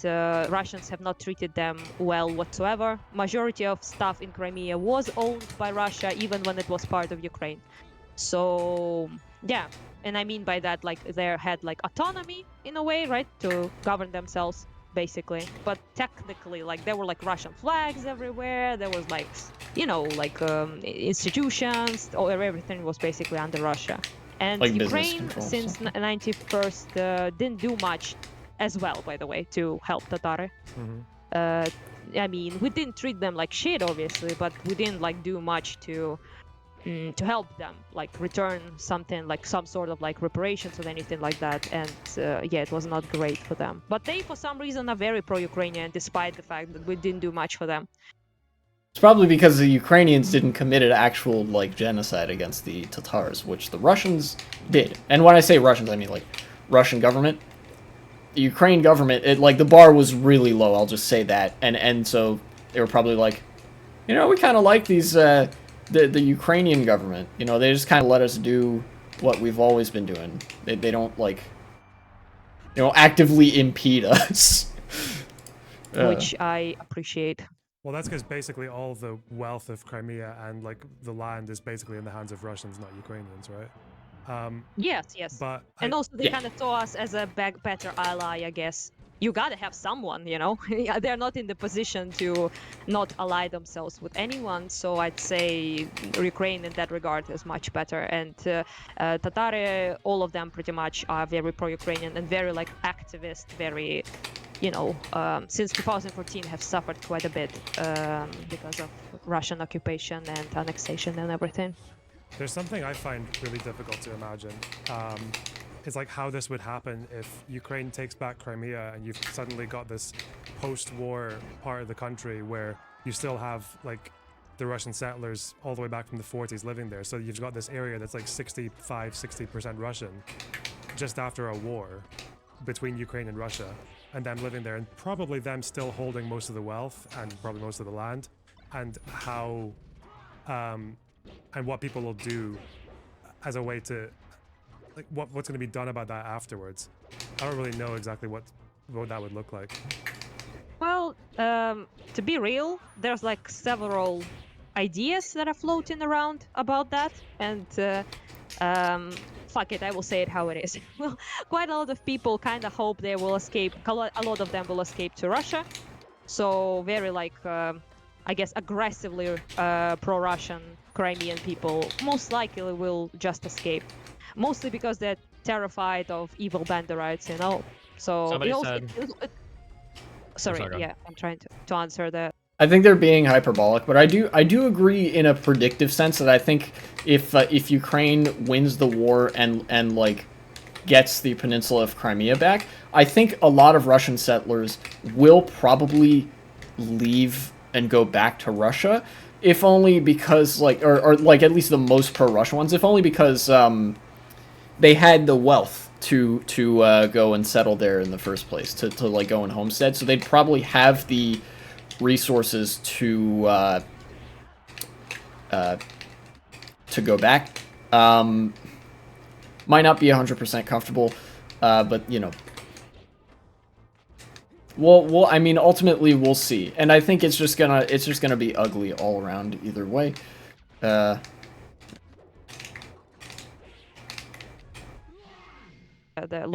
Russians have not treated them well whatsoever. Majority of stuff in Crimea was owned by Russia, even when it was part of Ukraine. So yeah, and I mean by that, like they had like autonomy in a way, right, to govern themselves, basically. But technically, like there were like Russian flags everywhere. There was like, you know, like institutions, or everything was basically under Russia. And Like Ukraine, since 91st, didn't do much as well, by the way, to help Tatar. I mean, we didn't treat them like shit, obviously, but we didn't like do much to help them, like return something, like some sort of like reparations or anything like that. And yeah, it was not great for them. But they, for some reason, are very pro-Ukrainian, despite the fact that we didn't do much for them. It's probably because the Ukrainians didn't commit an actual like genocide against the Tatars, which the Russians did. And when I say Russians, I mean like Russian government. The Ukraine government, it like the bar was really low. I'll just say that, and so they were probably like, you know, we kind of like these. The Ukrainian government, you know, they just kind of let us do what we've always been doing. They don't, like, you know, actively impede us. Which I appreciate. Well, that's because basically all the wealth of Crimea and, like, the land is basically in the hands of Russians, not Ukrainians, right? Yes. But And also they Yeah. kind of saw us as a better ally, I guess. You gotta have someone, you know. Yeah, they're not in the position to not ally themselves with anyone. So I'd say Ukraine in that regard is much better. And Tatari, all of them pretty much are very pro-Ukrainian and very like activist, very, since 2014 have suffered quite a bit because of Russian occupation and annexation and everything. there's something I find really difficult to imagine. Is like how this would happen if Ukraine takes back Crimea and you've suddenly got this post-war part of the country where you still have like the Russian settlers all the way back from the 40s living there. So you've got this area that's like 60% Russian just after a war between Ukraine and Russia, and them living there, and probably them still holding most of the wealth and probably most of the land, and how and what people will do as a way to like what's going to be done about that afterwards. I don't really know exactly what that would look like. Well, to be real, there's like several ideas that are floating around about that, and fuck it, I will say it how it is. Well, quite a lot of people kind of hope they will escape. A lot of them will escape to Russia. So very like, I guess, aggressively pro-Russian Crimean people most likely will just escape, mostly because they're terrified of evil banderites, you know. So Somebody it also, said- sorry, sorry, go yeah, I'm trying to answer that. I think they're being hyperbolic, but I do agree in a predictive sense that I think if Ukraine wins the war and like gets the peninsula of Crimea back, I think a lot of Russian settlers will probably leave and go back to Russia, if only because like or like at least the most pro-Russian ones, if only because they had the wealth to go and settle there in the first place, to like go and homestead, so they'd probably have the resources to go back. Might not be 100% comfortable, but you know, I mean, ultimately we'll see, and I think it's just gonna be ugly all around either way. The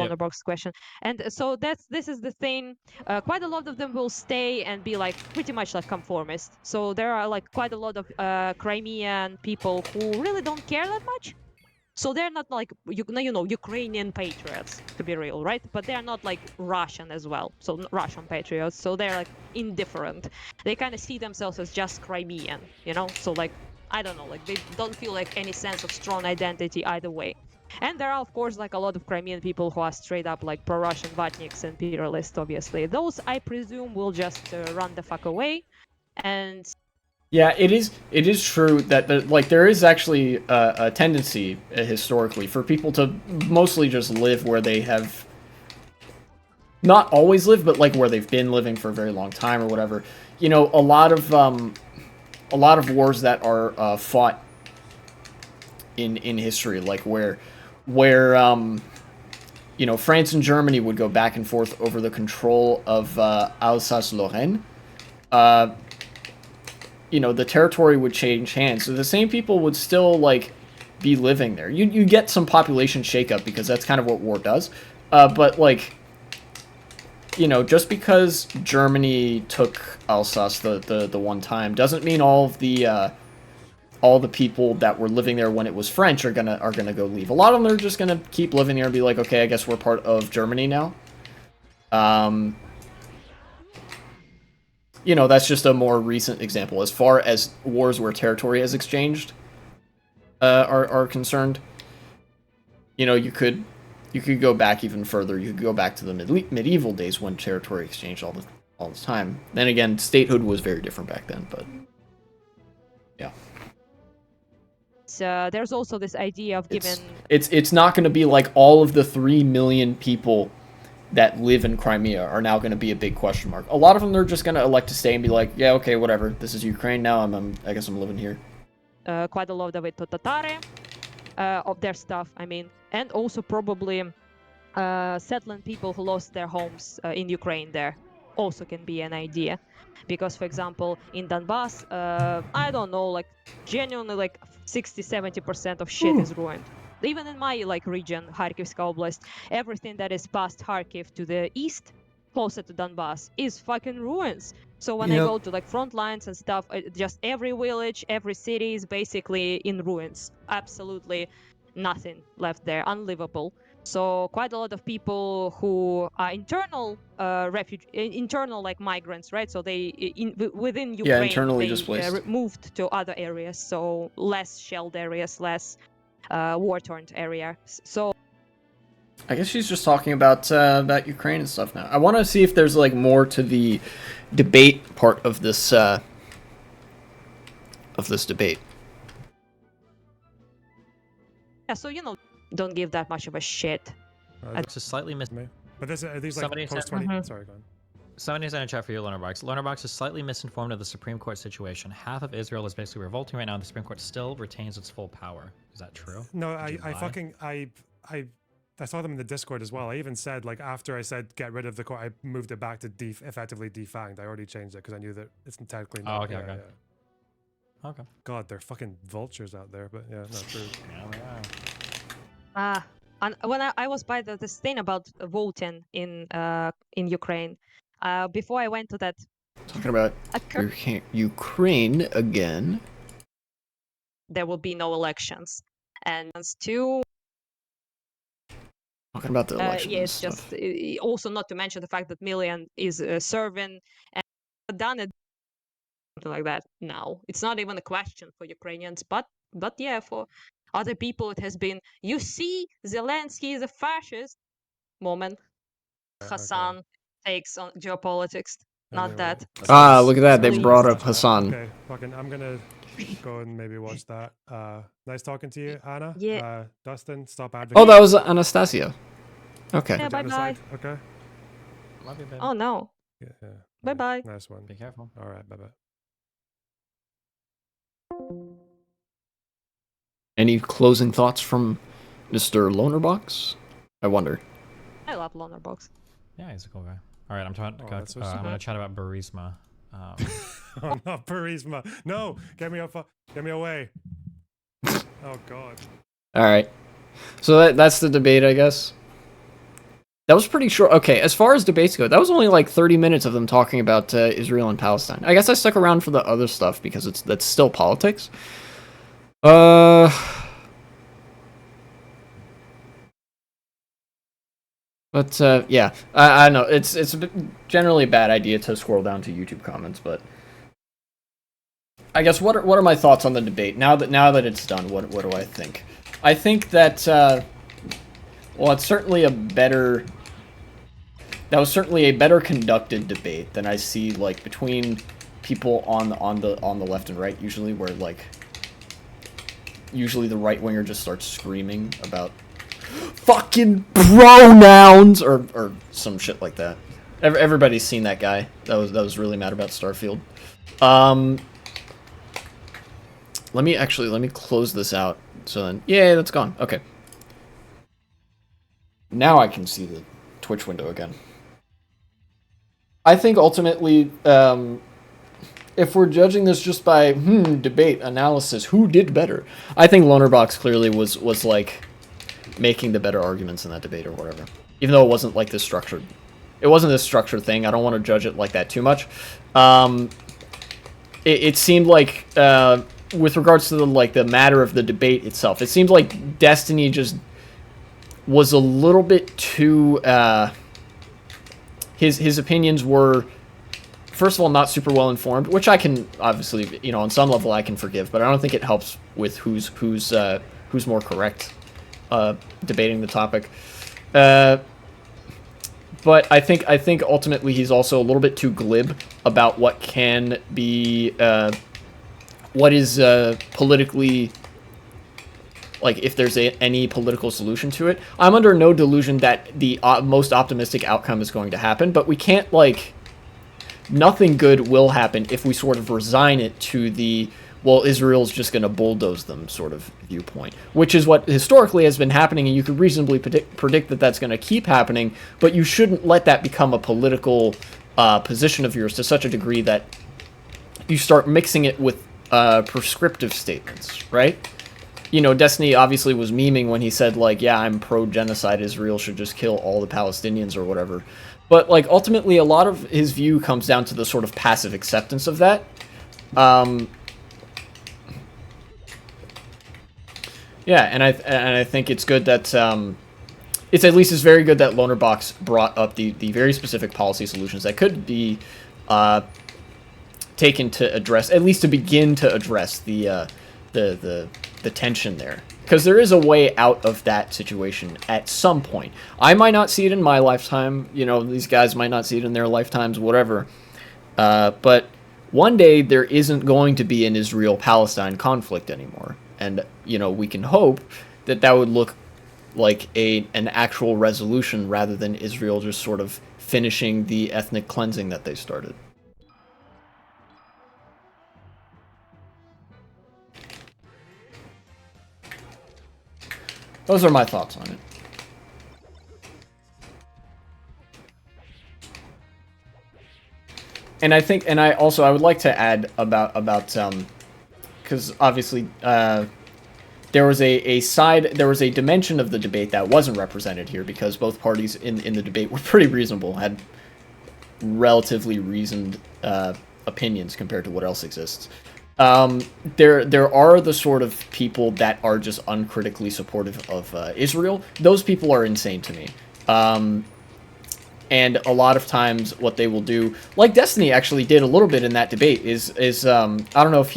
LonerBox question, and so this is the thing. Quite a lot of them will stay and be like pretty much like conformist. So there are like quite a lot of Crimean people who really don't care that much. So they're not like Ukrainian patriots, to be real, right? But they're not like Russian as well. So Russian patriots. So they're like indifferent. They kind of see themselves as just Crimean, you know. So like I don't know, like they don't feel like any sense of strong identity either way. And there are, of course, like a lot of Crimean people who are straight up like pro-Russian Vatniks and imperialists, obviously. Those, I presume, will just run the fuck away. And Yeah, it is true that there is actually a tendency historically for people to mostly just live where they have not always lived, but like where they've been living for a very long time or whatever. You know, a lot of wars that are fought in history, like where you know, France and Germany would go back and forth over the control of Alsace-Lorraine. You know, the territory would change hands, so the same people would still like be living there. You get some population shakeup because that's kind of what war does, but like, you know, just because Germany took Alsace the one time doesn't mean all the people that were living there when it was French are gonna go leave. A lot of them are just gonna keep living there and be like, okay, I guess we're part of Germany now. You know, that's just a more recent example. As far as wars where territory has exchanged are concerned, you know, you could go back even further. You could go back to the medieval days when territory exchanged all the time. Then again, statehood was very different back then, but yeah. there's also this idea of giving... It's not going to be like all of the 3 million people that live in Crimea are now going to be a big question mark. A lot of them, they're just going to elect to stay and be like, yeah, okay, whatever. This is Ukraine now. I guess I'm living here. Quite a lot of it to Tatari, of their stuff, I mean. And also probably settling people who lost their homes in Ukraine there also can be an idea. Because, for example, in Donbass, I don't know, like, genuinely, like, 60-70% of shit is ruined. even in my like region, Kharkivska Oblast, everything that is past Kharkiv to the east, closer to Donbass, is fucking ruins. So when I Yep. go to like front lines and stuff, just every village, every city is basically in ruins. Absolutely nothing left there, unlivable. So quite a lot of people who are internal internal like migrants, right? So they within Ukraine, internally they displaced. moved to other areas, so less shelled areas, less war-torn areas. So I guess she's just talking about Ukraine and stuff now. I want to see if there's like more to the debate part of this debate. yeah, so don't give that much of a shit. It's just slightly But are these like Somebody said- post 20? Sorry, go on. Somebody's in a chat for you, LonerBox. LonerBox is slightly misinformed of the Supreme Court situation. Half of Israel is basically revolting right now, and the Supreme Court still retains its full power. Is that true? No, Did you lie? I saw them in the Discord as well. I even said, like, after I said get rid of the court, I moved it back to effectively defanged. I already changed it because I knew that it's technically not. Oh, okay, okay. Yeah. Okay. God, they're fucking vultures out there, but yeah, not true. Yeah, we are. And when I was by the thing about voting in Ukraine, before I went to that, Talking about Ukraine again. there will be no elections, and two. Talking about the election. Yeah, it's just also not to mention the fact that Millian is serving and done it something like that. No, it's not even a question for Ukrainians, but yeah, for other people it has been. You see, Zelensky is a fascist. Moment. Hassan takes on geopolitics. Not Anyway, that. Look at that. They Please. brought up Hassan. Okay, fucking, I'm gonna go and maybe watch that. Nice talking to you, Anna. Yeah. Dustin, stop advocating. Oh, that was Anastasia. Okay. Yeah, bye bye. Genocide, okay. Love you, babe. Oh no. Yeah. Bye bye. Nice one. Be careful. All right, bye bye. Any closing thoughts from Mr. LonerBox? I wonder. I love LonerBox. Yeah, he's a cool guy. All right, I'm trying. that's so I'm sweet. gonna chat about Burisma. Oh no, Burisma. No, get me away. Oh god. All right. So that's the debate, I guess. That was pretty short. Okay, as far as debates go, that was only like 30 minutes of them talking about Israel and Palestine. I guess I stuck around for the other stuff because that's still politics. But yeah, I know it's generally a bad idea to scroll down to YouTube comments, but I guess what are my thoughts on the debate now that it's done? What do I think? I think that well, it's certainly that was certainly a better conducted debate than I see like between people on the left and right usually, where like usually the right winger just starts screaming about fucking pronouns or some shit like that. Everybody's seen that guy that was really mad about Starfield. Let me close this out. So then, yeah, that's gone. Okay. Now I can see the Twitch window again. I think ultimately, if we're judging this just by debate analysis, who did better? I think LonerBox clearly was like making the better arguments in that debate or whatever. Even though it wasn't like this structured. It wasn't this structured thing. I don't want to judge it like that too much. It seemed like with regards to the matter of the debate itself, it seemed like Destiny just was a little bit too his opinions were, first of all, not super well informed, which I can obviously, on some level I can forgive, but I don't think it helps with who's more correct debating the topic. But I think ultimately he's also a little bit too glib about what can be what is politically, like, if there's any political solution to it. I'm under no delusion that the most optimistic outcome is going to happen, but we can't, like, nothing good will happen if we sort of resign it to the, well, Israel's just going to bulldoze them sort of viewpoint, which is what historically has been happening, and you could reasonably predict that that's going to keep happening, but you shouldn't let that become a political position of yours to such a degree that you start mixing it with prescriptive statements, right? you know, Destiny obviously was memeing when he said, like, yeah, I'm pro-genocide, Israel should just kill all the Palestinians or whatever. But, like, ultimately, a lot of his view comes down to the sort of passive acceptance of that. Yeah, and I think it's good that, it's very good that LonerBox brought up the very specific policy solutions that could be, taken to address, at least to begin to address the tension there, because there is a way out of that situation at some point. I might not see it in my lifetime, you know, these guys might not see it in their lifetimes, whatever, but one day there isn't going to be an Israel-Palestine conflict anymore, and, you know, we can hope that that would look like an actual resolution rather than Israel just sort of finishing the ethnic cleansing that they started. Those are my thoughts on it. And I think, and I would like to add about because obviously there was a dimension of the debate that wasn't represented here, because both parties in the debate were pretty reasonable, had relatively reasoned opinions compared to what else exists. There are the sort of people that are just uncritically supportive of Israel. Those people are insane to me. And a lot of times what they will do, like Destiny actually did a little bit in that debate, is I don't know if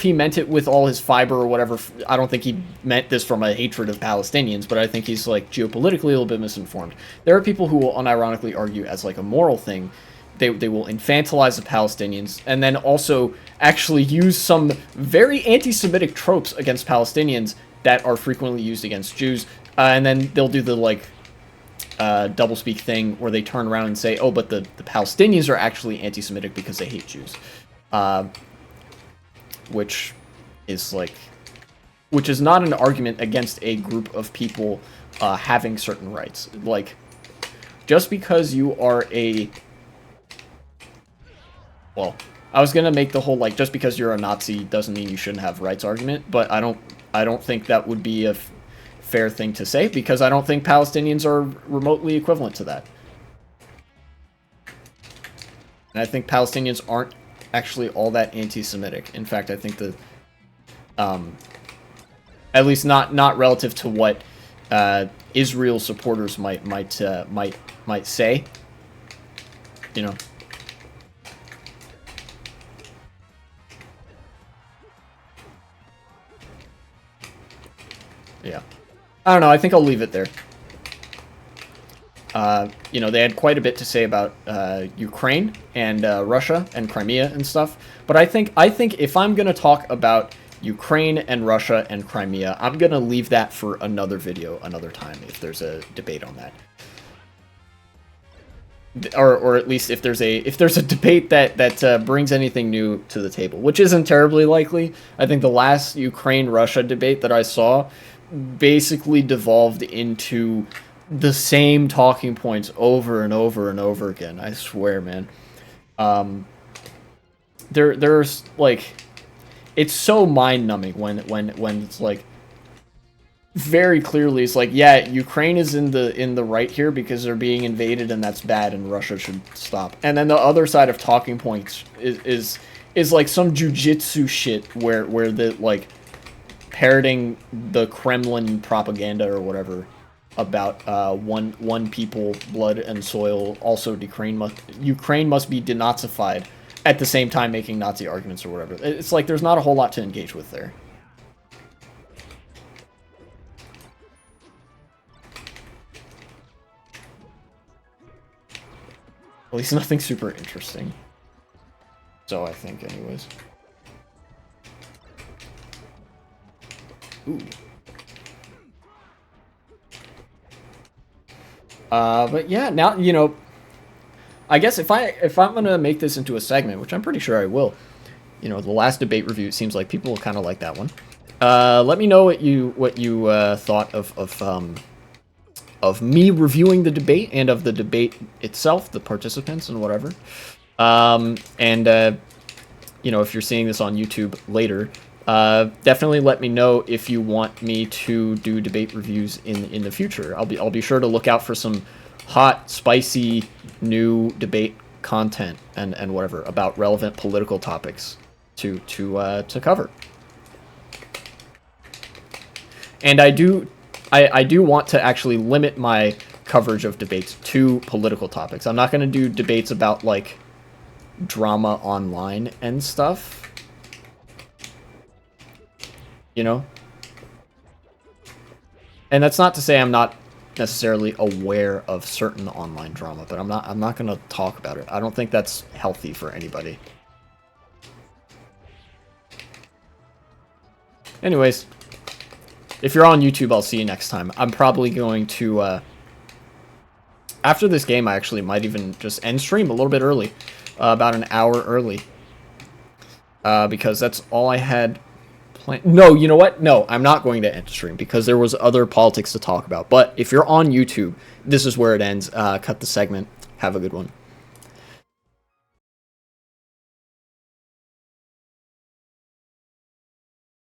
he meant it with all his fiber or whatever. I don't think he meant this from a hatred of Palestinians, but I think he's, like, geopolitically a little bit misinformed. There are people who will unironically argue as, like, a moral thing. They will infantilize the Palestinians, and then also actually use some very anti-Semitic tropes against Palestinians that are frequently used against Jews, and then they'll do the, like, doublespeak thing where they turn around and say, oh, but the Palestinians are actually anti-Semitic because they hate Jews. Which is not an argument against a group of people having certain rights. Like, just because you are well, I was gonna make the whole, like, just because you're a Nazi doesn't mean you shouldn't have rights argument, but I don't think that would be a fair thing to say, because I don't think Palestinians are remotely equivalent to that. And I think Palestinians aren't actually all that anti-Semitic. In fact, I think that, at least not relative to what Israel supporters might say, you know. Yeah, I don't know. I think I'll leave it there. You know, they had quite a bit to say about Ukraine and Russia and Crimea and stuff. But I think if I'm gonna talk about Ukraine and Russia and Crimea, I'm gonna leave that for another video, another time, if there's a debate on that. Or at least if there's a debate that brings anything new to the table, which isn't terribly likely. I think the last Ukraine-Russia debate that I saw basically devolved into the same talking points over and over and over again. I swear, man. There's, like, it's so mind-numbing when it's like, very clearly it's like, yeah, Ukraine is in the right here because they're being invaded and that's bad and Russia should stop. And then the other side of talking points is like some jujitsu shit where the, like, parroting the Kremlin propaganda or whatever about one people, blood and soil. Also, Ukraine must be denazified, at the same time making Nazi arguments or whatever. It's like there's not a whole lot to engage with there. At least nothing super interesting. So I think, anyways. Ooh. But yeah, now, you know, I guess if I'm gonna make this into a segment, which I'm pretty sure I will, you know, the last debate review, it seems like people kind of like that one. Let me know what you thought of me reviewing the debate and of the debate itself, the participants and whatever. And you know, if you're seeing this on YouTube later, definitely let me know if you want me to do debate reviews in the future. I'll be sure to look out for some hot, spicy, new debate content and whatever about relevant political topics to cover. And I do want to actually limit my coverage of debates to political topics. I'm not going to do debates about like drama online and stuff. You know? And that's not to say I'm not necessarily aware of certain online drama, but I'm not going to talk about it. I don't think that's healthy for anybody. Anyways, if you're on YouTube, I'll see you next time. I'm probably going to after this game, I actually might even just end stream a little bit early, about an hour early, because that's all I had. No, you know what? No, I'm not going to end stream because there was other politics to talk about. But if you're on YouTube, this is where it ends. Cut the segment. Have a good one.